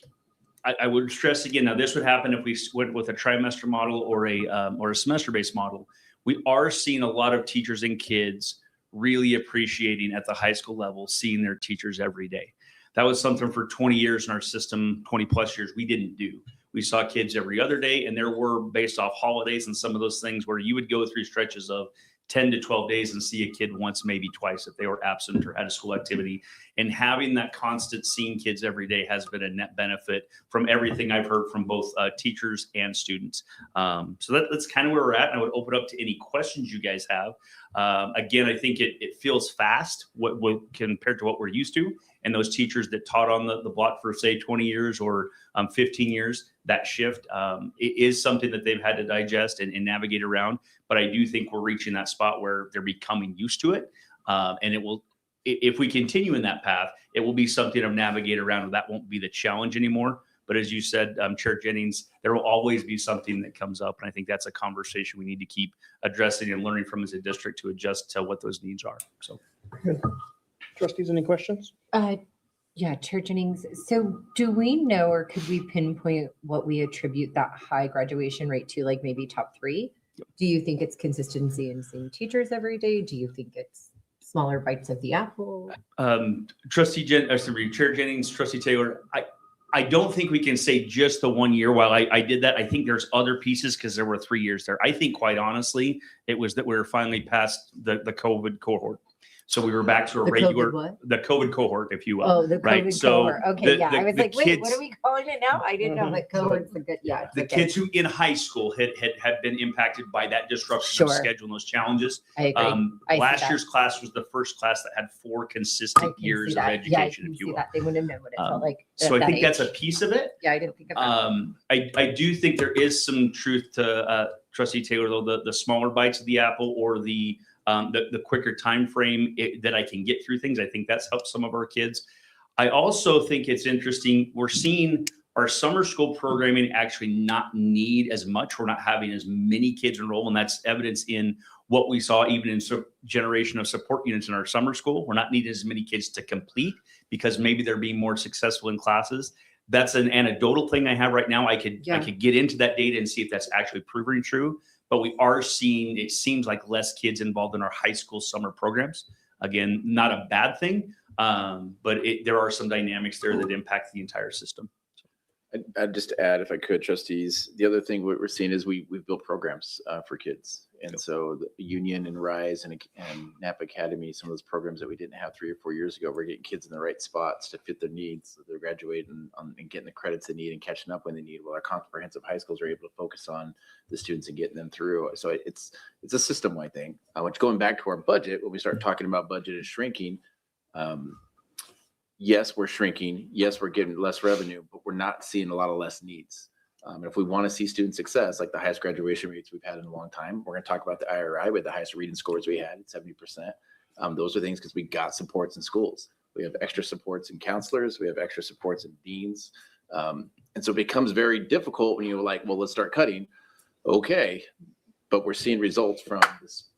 I would stress again, now this would happen if we went with a trimester model or a semester-based model. We are seeing a lot of teachers and kids really appreciating at the high school level, seeing their teachers every day. That was something for 20 years in our system, 20 plus years, we didn't do. We saw kids every other day, and there were, based off holidays and some of those things, where you would go through stretches of 10 to 12 days and see a kid once, maybe twice, if they were absent or had a school activity. And having that constant seeing kids every day has been a net benefit from everything I've heard from both teachers and students. So that's kind of where we're at. And I would open up to any questions you guys have. Again, I think it feels fast compared to what we're used to. And those teachers that taught on the block for, say, 20 years or 15 years, that shift it is something that they've had to digest and navigate around. But I do think we're reaching that spot where they're becoming used to it. And it will, if we continue in that path, it will be something to navigate around. That won't be the challenge anymore. But as you said, Chair Jennings, there will always be something that comes up. And I think that's a conversation we need to keep addressing and learning from as a district to adjust to what those needs are. So good. Trustees, any questions? Yeah, Chair Jennings. So do we know, or could we pinpoint what we attribute that high graduation rate to, like maybe top 3? Do you think it's consistency in seeing teachers every day? Do you think it's smaller bites of the apple? Chair Jennings, Trustee Taylor, I don't think we can say just the 1 year while I did that. I think there's other pieces because there were 3 years there. I think quite honestly, it was that we were finally past the COVID cohort. So we were back to a the COVID cohort, if you will. Oh, the right? COVID So cohort. Okay, I was like, wait, kids, what are we calling it now? I didn't know that cohort's a good, the okay. kids who in high school had been impacted by that disruption of schedule and those challenges. I agree. I see Last that. year's class was the first class that had 4 consistent years of education, if you will. They wouldn't have known what it felt like. So at I think that that's a age. piece of it. Yeah, I didn't think of that. I do think there is some truth to Trustee Taylor, though, the smaller bites of the apple or the quicker time frame that I can get through things. I think that's helped some of our kids. I also think it's interesting. We're seeing our summer school programming actually not need as much. We're not having as many kids enroll, and that's evidence in what we saw even in generation of support units in our summer school. We're not needing as many kids to complete because maybe they're being more successful in classes. That's an anecdotal thing I have right now. I could get into that data and see if that's actually proving true. But we are seeing, it seems like less kids involved in our high school summer programs. Again, not a bad thing, but there are some dynamics there that impact the entire system. I'd just add, if I could, trustees, the other thing what we're seeing is we've built programs for kids. And so the Union and Rise and Nampa Academy, some of those programs that we didn't have 3 or 4 years ago, we're getting kids in the right spots to fit their needs. So they're graduating and getting the credits they need and catching up when they need. While our comprehensive high schools are able to focus on the students and getting them through. So it's a system-wide thing. Which going back to our budget, when we start talking about budget and shrinking, yes, we're shrinking. Yes, we're getting less revenue, but we're not seeing a lot of less needs. And if we want to see student success, like the highest graduation rates we've had in a long time, we're going to talk about the IRI with the highest reading scores we had at 70%. Those are things because we got supports in schools. We have extra supports in counselors. We have extra supports in deans. And so it becomes very difficult when you're like, well, let's start cutting. Okay. But we're seeing results from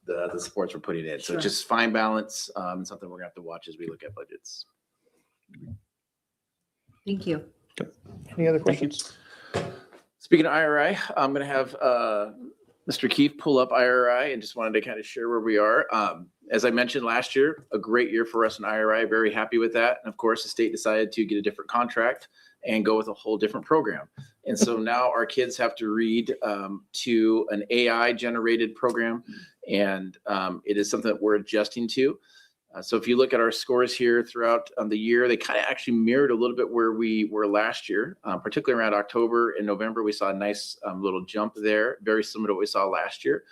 the supports we're putting in. So it's just fine balance and something we're going to have to watch as we look at budgets. Thank you. Any other questions? Speaking of IRI, I'm going to have Mr. Keefe pull up IRI and just wanted to kind of share where we are. As I mentioned last year, a great year for us in IRI, very happy with that. And of course, the state decided to get a different contract and go with a whole different program. And so now our kids have to read to an AI generated program. And it is something that we're adjusting to. So if you look at our scores here throughout the year, they kind of actually mirrored a little bit where we were last year, particularly around October and November. We saw a nice little jump there, very similar to what we saw last year.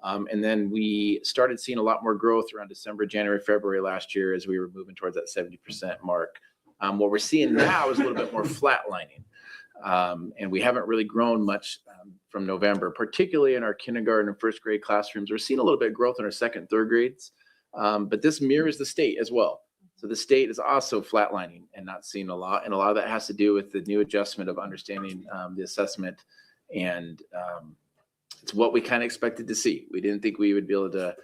And then we started seeing a lot more growth around December, January, February last year as we were moving towards that 70% mark. What we're seeing now is a little bit more flatlining. And we haven't really grown much from November, particularly in our kindergarten and first grade classrooms. We're seeing a little bit of growth in our second, third grades. But this mirrors the state as well. So the state is also flatlining and not seeing a lot. And a lot of that has to do with the new adjustment of understanding the assessment. And it's what we kind of expected to see. We didn't think we would be able to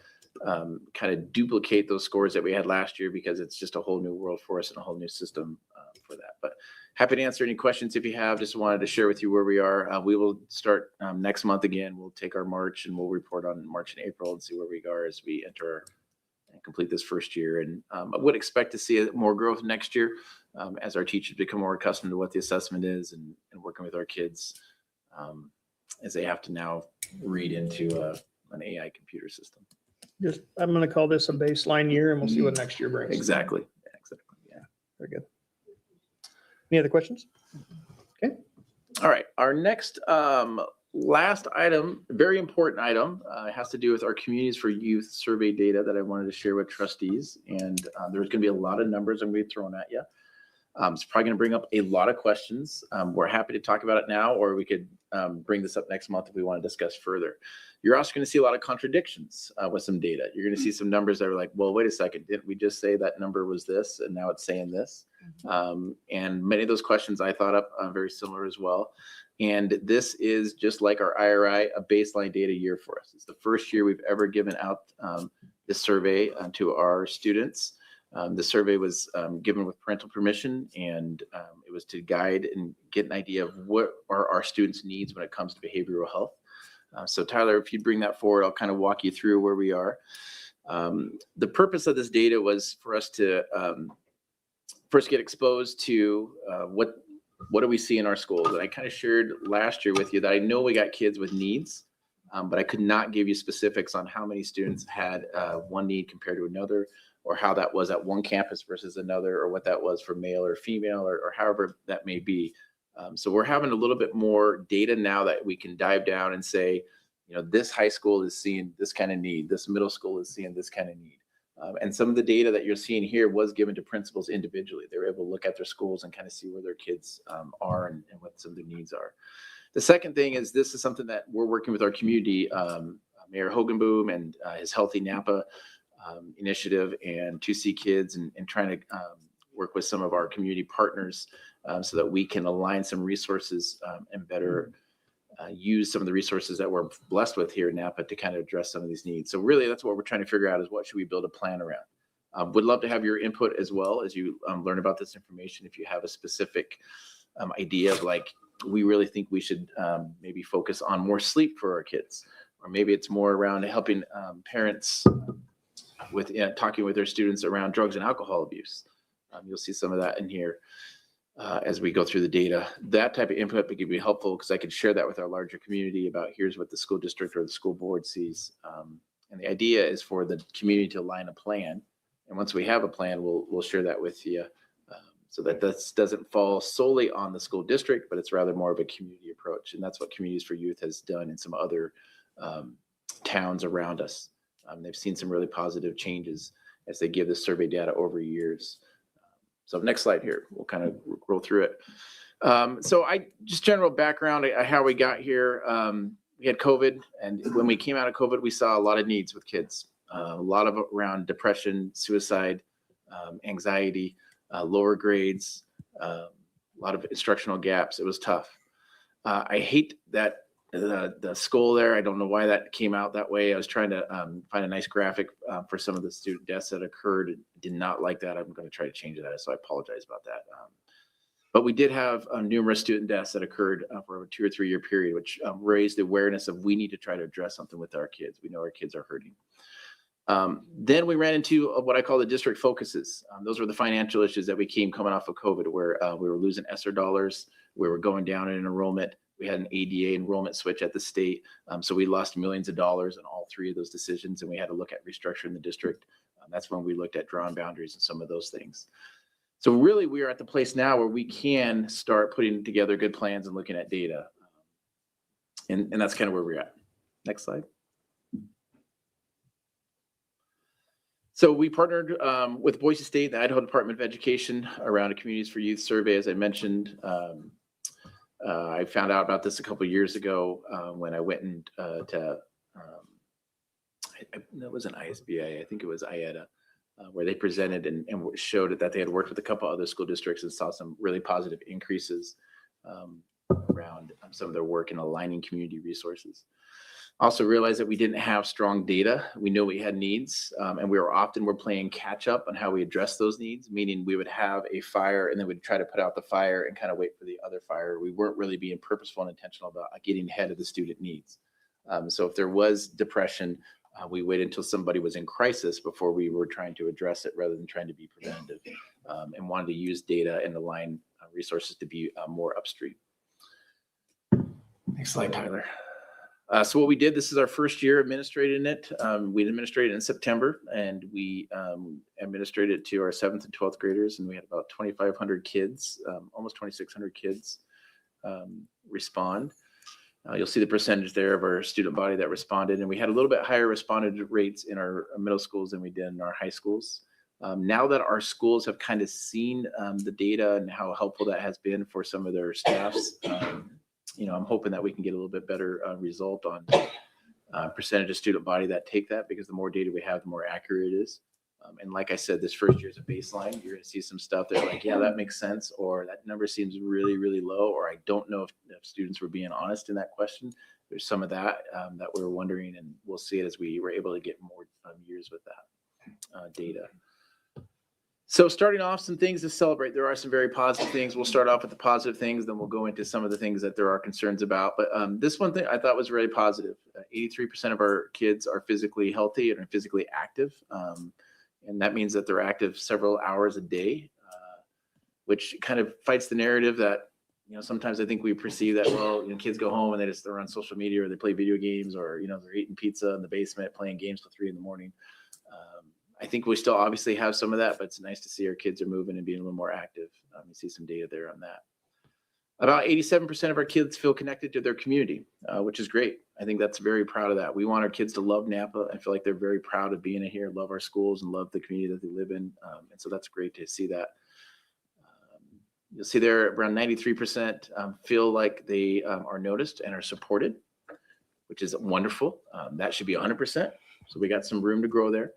kind of duplicate those scores that we had last year because it's just a whole new world for us and a whole new system for that. But happy to answer any questions if you have. Just wanted to share with you where we are. We will start next month again. We'll take our March and we'll report on March and April and see where we are as we enter and complete this first year. And I would expect to see more growth next year as our teachers become more accustomed to what the assessment is and working with our kids as they have to now read into an AI computer system. I'm going to call this a baseline year and we'll see what next year brings. Exactly. Yeah. Very good. Any other questions? Okay. All right. Our next last item, very important item, has to do with our Communities for Youth survey data that I wanted to share with trustees. And there's going to be a lot of numbers I'm going to be throwing at you. It's probably going to bring up a lot of questions. We're happy to talk about it now, or we could bring this up next month if we want to discuss further. You're also going to see a lot of contradictions with some data. You're going to see some numbers that are like, well, wait a second, didn't we just say that number was this and now it's saying this? And many of those questions I thought up very similar as well. And this is just like our IRI, a baseline data year for us. It's the first year we've ever given out this survey to our students. The survey was given with parental permission, and it was to guide and get an idea of what are our students' needs when it comes to behavioral health. So Tyler, if you bring that forward, I'll kind of walk you through where we are. The purpose of this data was for us to first get exposed to what do we see in our schools. And I kind of shared last year with you that I know we got kids with needs, but I could not give you specifics on how many students had one need compared to another, or how that was at one campus versus another, or what that was for male or female, or however that may be. So we're having a little bit more data now that we can dive down and say, you know, this high school is seeing this kind of need, this middle school is seeing this kind of need. And some of the data that you're seeing here was given to principals individually. They were able to look at their schools and kind of see where their kids are and what some of their needs are. The second thing is, this is something that we're working with our community, Mayor Hogenboom and his Healthy Nampa initiative, and 2C Kids, and trying to work with some of our community partners so that we can align some resources and better use some of the resources that we're blessed with here in Nampa to kind of address some of these needs. So really, that's what we're trying to figure out, is what should we build a plan around. Would love to have your input as well as you learn about this information. If you have a specific idea of, like, we really think we should maybe focus on more sleep for our kids, or maybe it's more around helping parents with talking with their students around drugs and alcohol abuse. You'll see some of that in here as we go through the data. That type of input could be helpful, because I could share that with our larger community about, here's what the school district or the school board sees. And the idea is for the community to align a plan. And once we have a plan, we'll share that with you, so that this doesn't fall solely on the school district, but it's rather more of a community approach. And that's what Communities for Youth has done in some other towns around us. They've seen some really positive changes as they give this survey data over years. So next slide here, we'll kind of roll through it. So just general background how we got here. We had COVID, and when we came out of COVID, we saw a lot of needs with kids. A lot of around depression, suicide, anxiety, lower grades, a lot of instructional gaps. It was tough. I hate that the school there. I don't know why that came out that way. I was trying to find a nice graphic for some of the student deaths that occurred. Did not like that. I'm going to try to change that, so I apologize about that. But we did have numerous student deaths that occurred for a 2 or 3 year period, which raised the awareness of, we need to try to address something with our kids. We know our kids are hurting. Then we ran into what I call the district focuses. Those were the financial issues that we came coming off of COVID, where we were losing ESSER dollars. We were going down in enrollment. We had an ADA enrollment switch at the state. So we lost millions of dollars in all 3 of those decisions, and we had to look at restructuring the district. That's when we looked at drawing boundaries and some of those things. So really, we are at the place now where we can start putting together good plans and looking at data. And that's kind of where we're at. Next slide. So we partnered with Boise State, the Idaho Department of Education, around a Communities for Youth survey, as I mentioned. I found out about this a couple of years ago when I went and that was an ISBA, I think it was IETA, where they presented and showed that they had worked with a couple other school districts and saw some really positive increases around some of their work in aligning community resources. Also realized that we didn't have strong data. We knew we had needs, and we're playing catch up on how we address those needs, meaning we would have a fire and then we'd try to put out the fire and kind of wait for the other fire. We weren't really being purposeful and intentional about getting ahead of the student needs. So if there was depression, we waited until somebody was in crisis before we were trying to address it, rather than trying to be preventative, and wanted to use data and align resources to be more upstream. Next slide, Tyler. So what we did, this is our first year administrating it. We administrated in September, and we administrated it to our 7th and 12th graders, and we had about 2,500 kids, almost 2,600 kids respond. You'll see the percentage there of our student body that responded, and we had a little bit higher responded rates in our middle schools than we did in our high schools. Now that our schools have kind of seen the data and how helpful that has been for some of their staffs, I'm hoping that we can get a little bit better result on percentage of student body that take that, because the more data we have, the more accurate it is. And like I said, this first year is a baseline. You're going to see some stuff that like, yeah, that makes sense, or that number seems really, really low, or I don't know if students were being honest in that question. There's some of that that we're wondering, and we'll see it as we were able to get more years with that data. So starting off, some things to celebrate. There are some very positive things. We'll start off with the positive things, then we'll go into some of the things that there are concerns about. But this one thing I thought was really positive. 83% of our kids are physically healthy and are physically active. And that means that they're active several hours a day, which kind of fights the narrative that, sometimes I think we perceive that, well, kids go home and they're on social media or they play video games or, they're eating pizza in the basement, playing games till 3 a.m. I think we still obviously have some of that, but it's nice to see our kids are moving and being a little more active. You see some data there on that. About 87% of our kids feel connected to their community, which is great. I think that's very proud of that. We want our kids to love Nampa and feel like they're very proud of being here, love our schools and love the community that they live in. And so that's great to see that. You'll see there around 93% feel like they are noticed and are supported, which is wonderful. That should be 100%. So we got some room to grow there.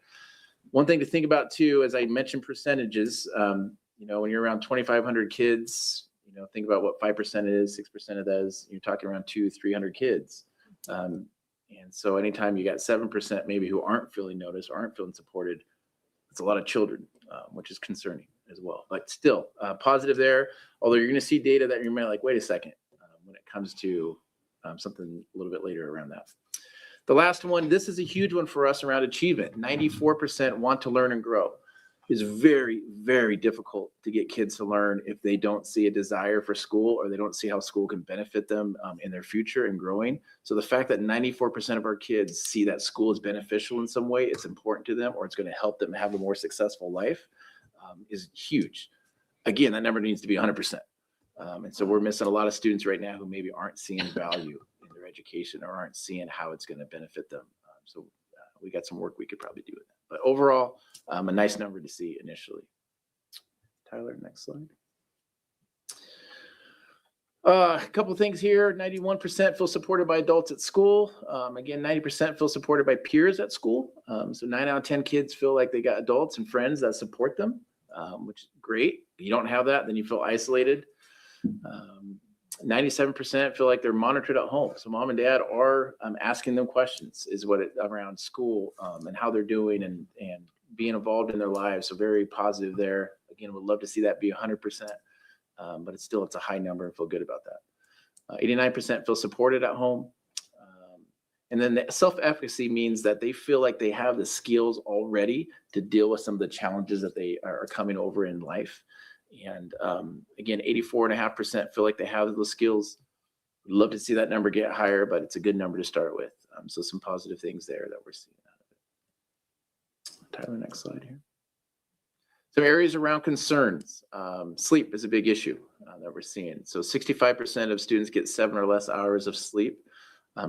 One thing to think about too, as I mentioned percentages, when you're around 2,500 kids, think about what 5% is, 6% of that is, you're talking around 200-300 kids. And so anytime you got 7% maybe who aren't feeling noticed, or aren't feeling supported, it's a lot of children, which is concerning as well. But still positive there, although you're going to see data that you're like, wait a second, when it comes to something a little bit later around that. The last one, this is a huge one for us around achievement. 94% want to learn and grow. It's very, very difficult to get kids to learn if they don't see a desire for school or they don't see how school can benefit them in their future and growing. So the fact that 94% of our kids see that school is beneficial in some way, it's important to them, or it's going to help them have a more successful life is huge. Again, that number needs to be 100%. And so we're missing a lot of students right now who maybe aren't seeing value in their education or aren't seeing how it's going to benefit them. So we got some work we could probably do with that. But overall, a nice number to see initially. Tyler, next slide. A couple of things here. 91% feel supported by adults at school. Again, 90% feel supported by peers at school. So 9 out of 10 kids feel like they got adults and friends that support them, which is great. If you don't have that, then you feel isolated. 97% feel like they're monitored at home. So mom and dad are asking them questions around school and how they're doing and being involved in their lives. So very positive there. Again, would love to see that be 100%, but it's a high number and feel good about that. 89% feel supported at home. And then the self-efficacy means that they feel like they have the skills already to deal with some of the challenges that they are coming over in life. And again, 84.5% feel like they have those skills. We'd love to see that number get higher, but it's a good number to start with. So some positive things there that we're seeing out of it. Tyler, next slide here. Some areas around concerns. Sleep is a big issue that we're seeing. So 65% of students get 7 or less hours of sleep.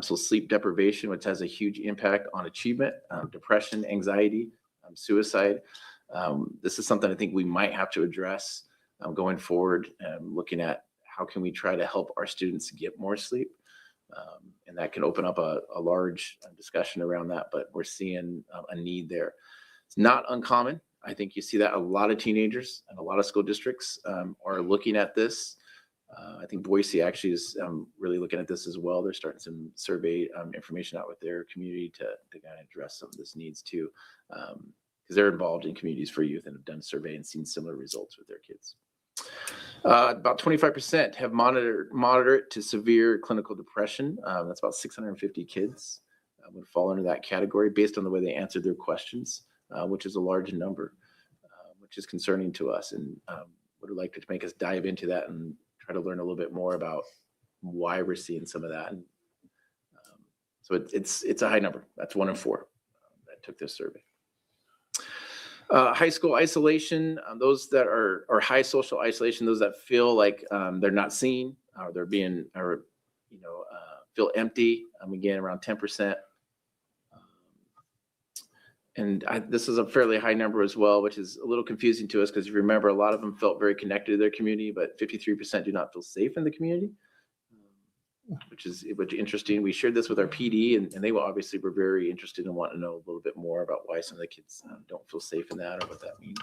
So sleep deprivation, which has a huge impact on achievement, depression, anxiety, suicide. This is something I think we might have to address going forward, looking at how can we try to help our students get more sleep. And that can open up a large discussion around that, but we're seeing a need there. It's not uncommon. I think you see that a lot of teenagers and a lot of school districts are looking at this. I think Boise actually is really looking at this as well. They're starting some survey information out with their community to kind of address some of this needs too. Because they're involved in communities for youth and have done a survey and seen similar results with their kids. About 25% have moderate to severe clinical depression. That's about 650 kids would fall into that category based on the way they answered their questions, which is a large number, which is concerning to us. And would like to make us dive into that and try to learn a little bit more about why we're seeing some of that. And, so it's a high number. That's 1 in 4 that took this survey. High school isolation, those that are high social isolation, those that feel like they're not seen or they're being, or feel empty. Again, around 10%. And this is a fairly high number as well, which is a little confusing to us because if you remember, a lot of them felt very connected to their community, but 53% do not feel safe in the community, which is interesting. We shared this with our PD, and they obviously were very interested and want to know a little bit more about why some of the kids don't feel safe in that or what that means.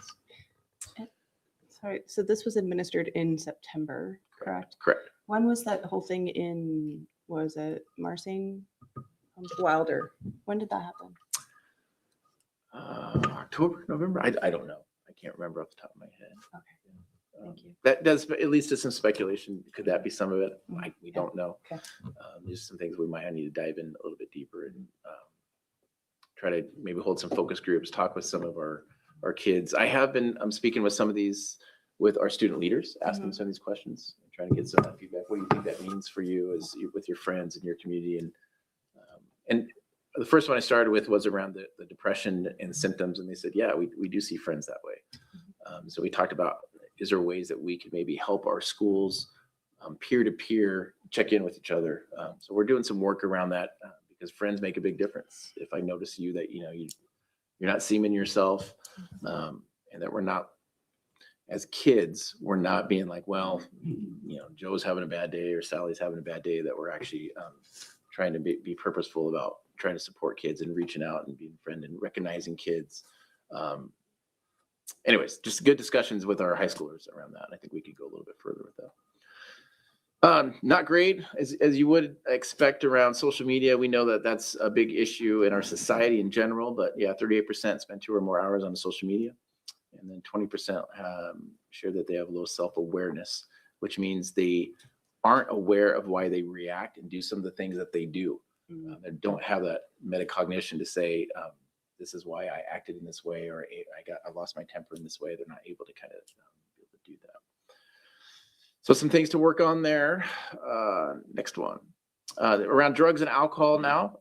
Sorry, so this was administered in September, correct? Correct. When was that whole thing in, was it Marsing? Wilder? When did that happen? October, November? I don't know. I can't remember off the top of my head. Okay. Thank you. That does, at least is some speculation. Could that be some of it? We don't know. Okay. There's some things we might need to dive in a little bit deeper and try to maybe hold some focus groups, talk with some of our kids. I'm speaking with some of these, with our student leaders, asking some of these questions, trying to get some of that feedback. What do you think that means for you as with your friends in your community? And the first one I started with was around the depression and symptoms. And they said, yeah, we do see friends that way. So we talked about, is there ways that we could maybe help our schools peer-to-peer check in with each other? So we're doing some work around that because friends make a big difference. If I notice you that, you're not seeming yourself, and that we're not, as kids, we're not being like, well, Joe's having a bad day or Sally's having a bad day, that we're actually trying to be purposeful about trying to support kids and reaching out and being a friend and recognizing kids. Anyways, just good discussions with our high schoolers around that. I think we could go a little bit further with that. Not great, as you would expect around social media. We know that that's a big issue in our society in general, but yeah, 38% spend 2 or more hours on social media. And then 20% share that they have low self-awareness, which means they aren't aware of why they react and do some of the things that they do. They don't have that metacognition to say, this is why I acted in this way, or I lost my temper in this way. They're not able to kind of be able to do that. So some things to work on there. Next one. Around drugs and alcohol now.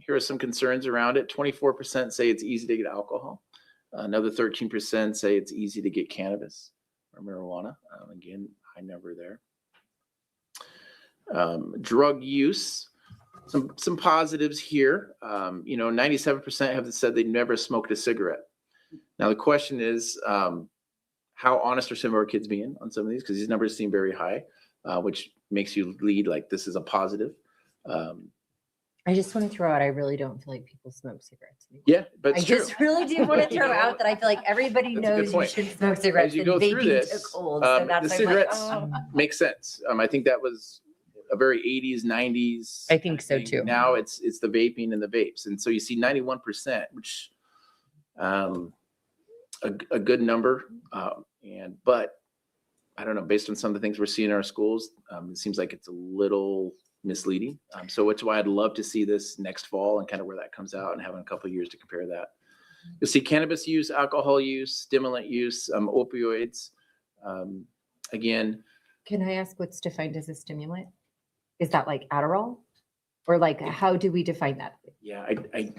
Here are some concerns around it. 24% say it's easy to get alcohol. Another 13% say it's easy to get cannabis or marijuana. Again, high number there. Drug use. Some positives here. 97% have said they never smoked a cigarette. Now the question is, how honest are some of our kids being on some of these? Because these numbers seem very high, which makes you lead like this is a positive. I just want to throw out, I really don't feel like people smoke cigarettes anymore. Yeah, but I it's true. just really do want to throw out that I feel like everybody That's a good knows you point. should smoke cigarettes As you and go through vaping this, took hold. So the that's why I'm cigarettes like, make sense. I think that was a very 80s, 90s. I think so too. Now it's the vaping and the vapes. And so you see 91%, which a good number. But I don't know, based on some of the things we're seeing in our schools, it seems like it's a little misleading. So it's why I'd love to see this next fall and kind of where that comes out and having a couple of years to compare that. You'll see cannabis use, alcohol use, stimulant use, opioids. Again, Can I ask what's defined as a stimulant? Is that like Adderall? Or like, how do we define that? yeah, I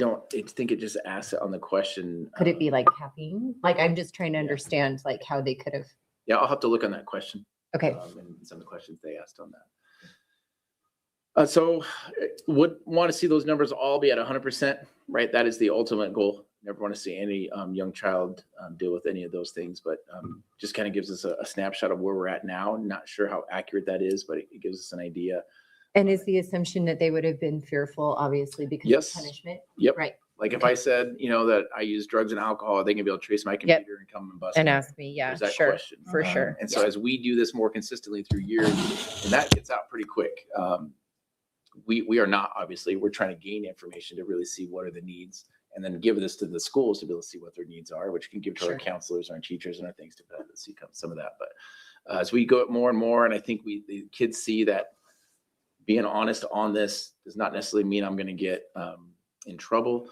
think it just asks it on the question. Could it be like caffeine? Like, I'm just trying to understand like how they could have. Yeah, I'll have to look on that question. Okay. And some of the questions they asked on that. So would want to see those numbers all be at 100%, right? That is the ultimate goal. Never want to see any young child deal with any of those things, but just kind of gives us a snapshot of where we're at now. Not sure how accurate that is, but it gives us an idea. And is the assumption that they would have been fearful, obviously, because Yes. of punishment? Yep. Right. Like if I said, that I use drugs and alcohol, they can be able to trace my computer and come and bust And me. ask me, yeah, There's that sure, question. for sure. And so as we do this more consistently through years, and that gets out pretty quick. We are not, obviously, we're trying to gain information to really see what are the needs and then give this to the schools to be able to see what their needs are, which can give to our counselors, our teachers, and our things to be able to see some of that. But as we go more and more, and I think the kids see that being honest on this does not necessarily mean I'm going to get in trouble.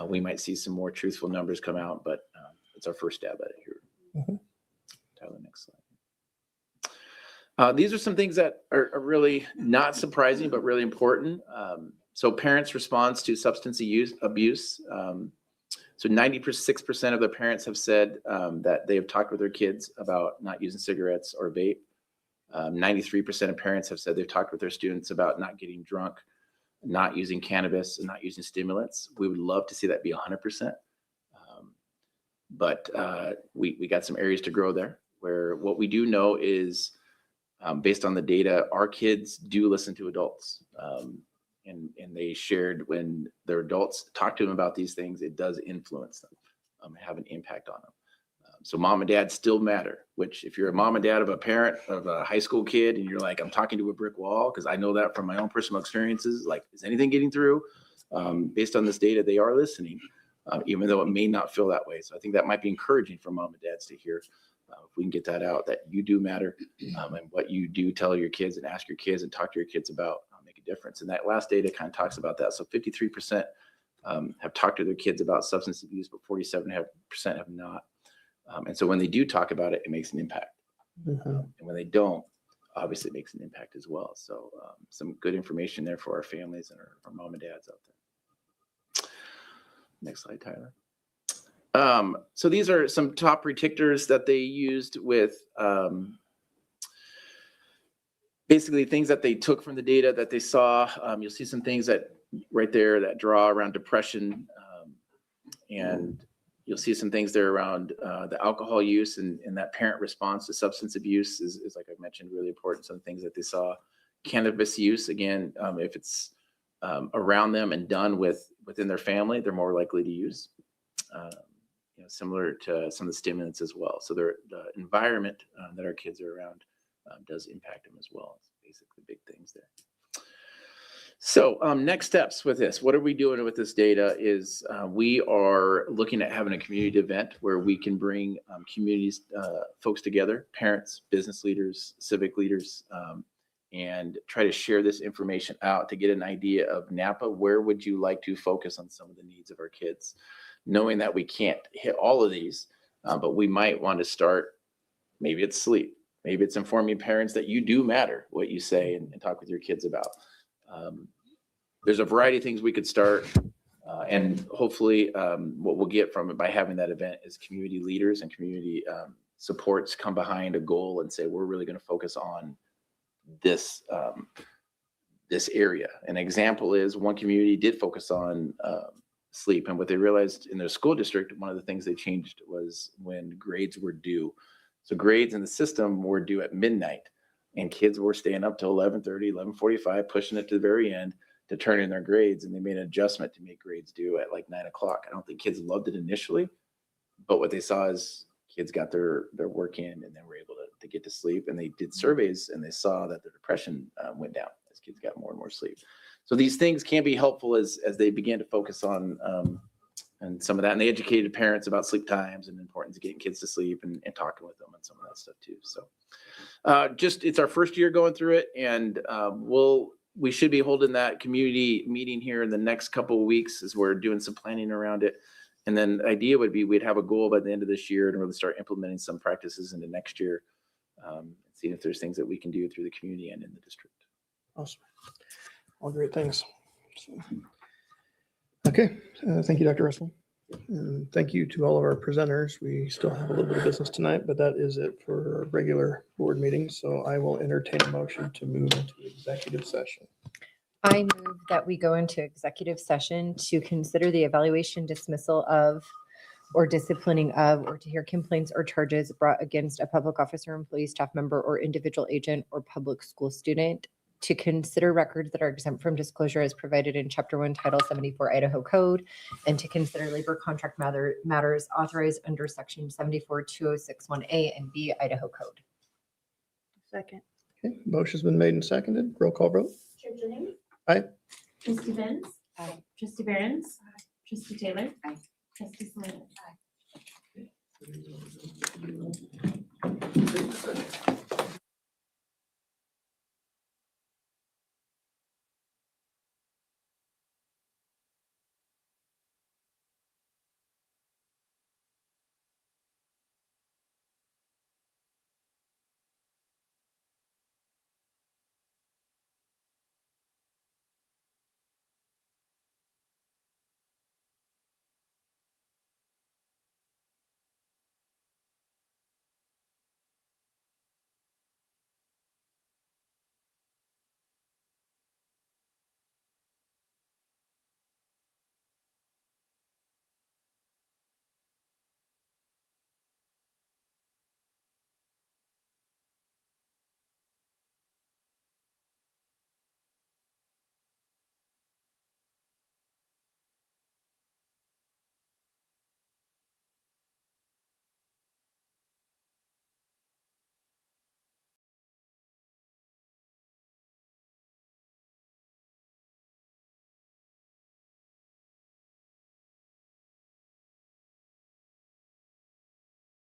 We might see some more truthful numbers come out, but it's our first stab at it here. Tyler, next slide. These are some things that are really not surprising, but really important. So parents' response to substance abuse. So 96% of the parents have said that they have talked with their kids about not using cigarettes or vape. 93% of parents have said they've talked with their students about not getting drunk, not using cannabis, and not using stimulants. We would love to see that be 100%. But we got some areas to grow there, where what we do know is, based on the data, our kids do listen to adults. And they shared when their adults talk to them about these things, it does influence them and have an impact on them. So mom and dad still matter, which if you're a mom and dad of a parent of a high school kid and you're like, I'm talking to a brick wall, because I know that from my own personal experiences, like, is anything getting through? Based on this data, they are listening. even though it may not feel that way. So I think that might be encouraging for mom and dads to hear. If we can get that out, that you do matter, and what you do tell your kids and ask your kids and talk to your kids about make a difference. And that last data kind of talks about that. So 53% have talked to their kids about substance abuse, but 47% have not. And so when they do talk about it, it makes an impact. And when they don't, obviously it makes an impact as well. So some good information there for our families and our mom and dads out there. Next slide, Tyler. So these are some top predictors that they used with basically things that they took from the data that they saw. You'll see some things that right there that draw around depression, and you'll see some things there around the alcohol use and that parent response to substance abuse is like I mentioned, really important. Some things that they saw. Cannabis use, again, if it's around them and done within their family, they're more likely to use. Similar to some of the stimulants as well. So the environment that our kids are around does impact them as well. It's basically big things there. So next steps with this, what are we doing with this data is we are looking at having a community event where we can bring communities, folks together, parents, business leaders, civic leaders, and try to share this information out to get an idea of Nampa, where would you like to focus on some of the needs of our kids? Knowing that we can't hit all of these, but we might want to start, maybe it's sleep, maybe it's informing parents that you do matter, what you say and talk with your kids about. There's a variety of things we could start, and hopefully what we'll get from it by having that event is community leaders and community supports come behind a goal and say, we're really going to focus on this, this area. An example is one community did focus on sleep, and what they realized in their school district, one of the things they changed was when grades were due. So grades in the system were due at midnight, and kids were staying up till 11:30, 11:45, pushing it to the very end to turn in their grades, and they made an adjustment to make grades due at like 9 o'clock. I don't think kids loved it initially, but what they saw is kids got their work in and then were able to get to sleep, and they did surveys and they saw that their depression went down as kids got more and more sleep. So these things can be helpful as they began to focus on and some of that, and they educated parents about sleep times and the importance of getting kids to sleep and talking with them and some of that stuff too. So it's our first year going through it, and we should be holding that community meeting here in the next couple of weeks as we're doing some planning around it. And then the idea would be we'd have a goal by the end of this year and really start implementing some practices into next year, seeing if there's things that we can do through the community and in the district. Awesome. All great things. Okay, thank you, Dr. Russell. And thank you to all of our presenters. We still have a little bit of business tonight, but that is it for our regular board meetings. So I will entertain a motion to move into executive session. I move that we go into executive session to consider the evaluation, dismissal of, or disciplining of, or to hear complaints or charges brought against a public officer, employee, staff member, or individual agent or public school student, to consider records that are exempt from disclosure as provided in Chapter 1, Title 74 Idaho Code, and to consider labor contract matters authorized under Section 74-206(1)A and B Idaho Code. Second. Okay, motion's been made and seconded. Roll call vote. Chair Jennings? Aye. Trustee Benz? Aye. Trustee Behrens? Aye. Trustee Taylor? Aye. Trustee Salinas? Aye.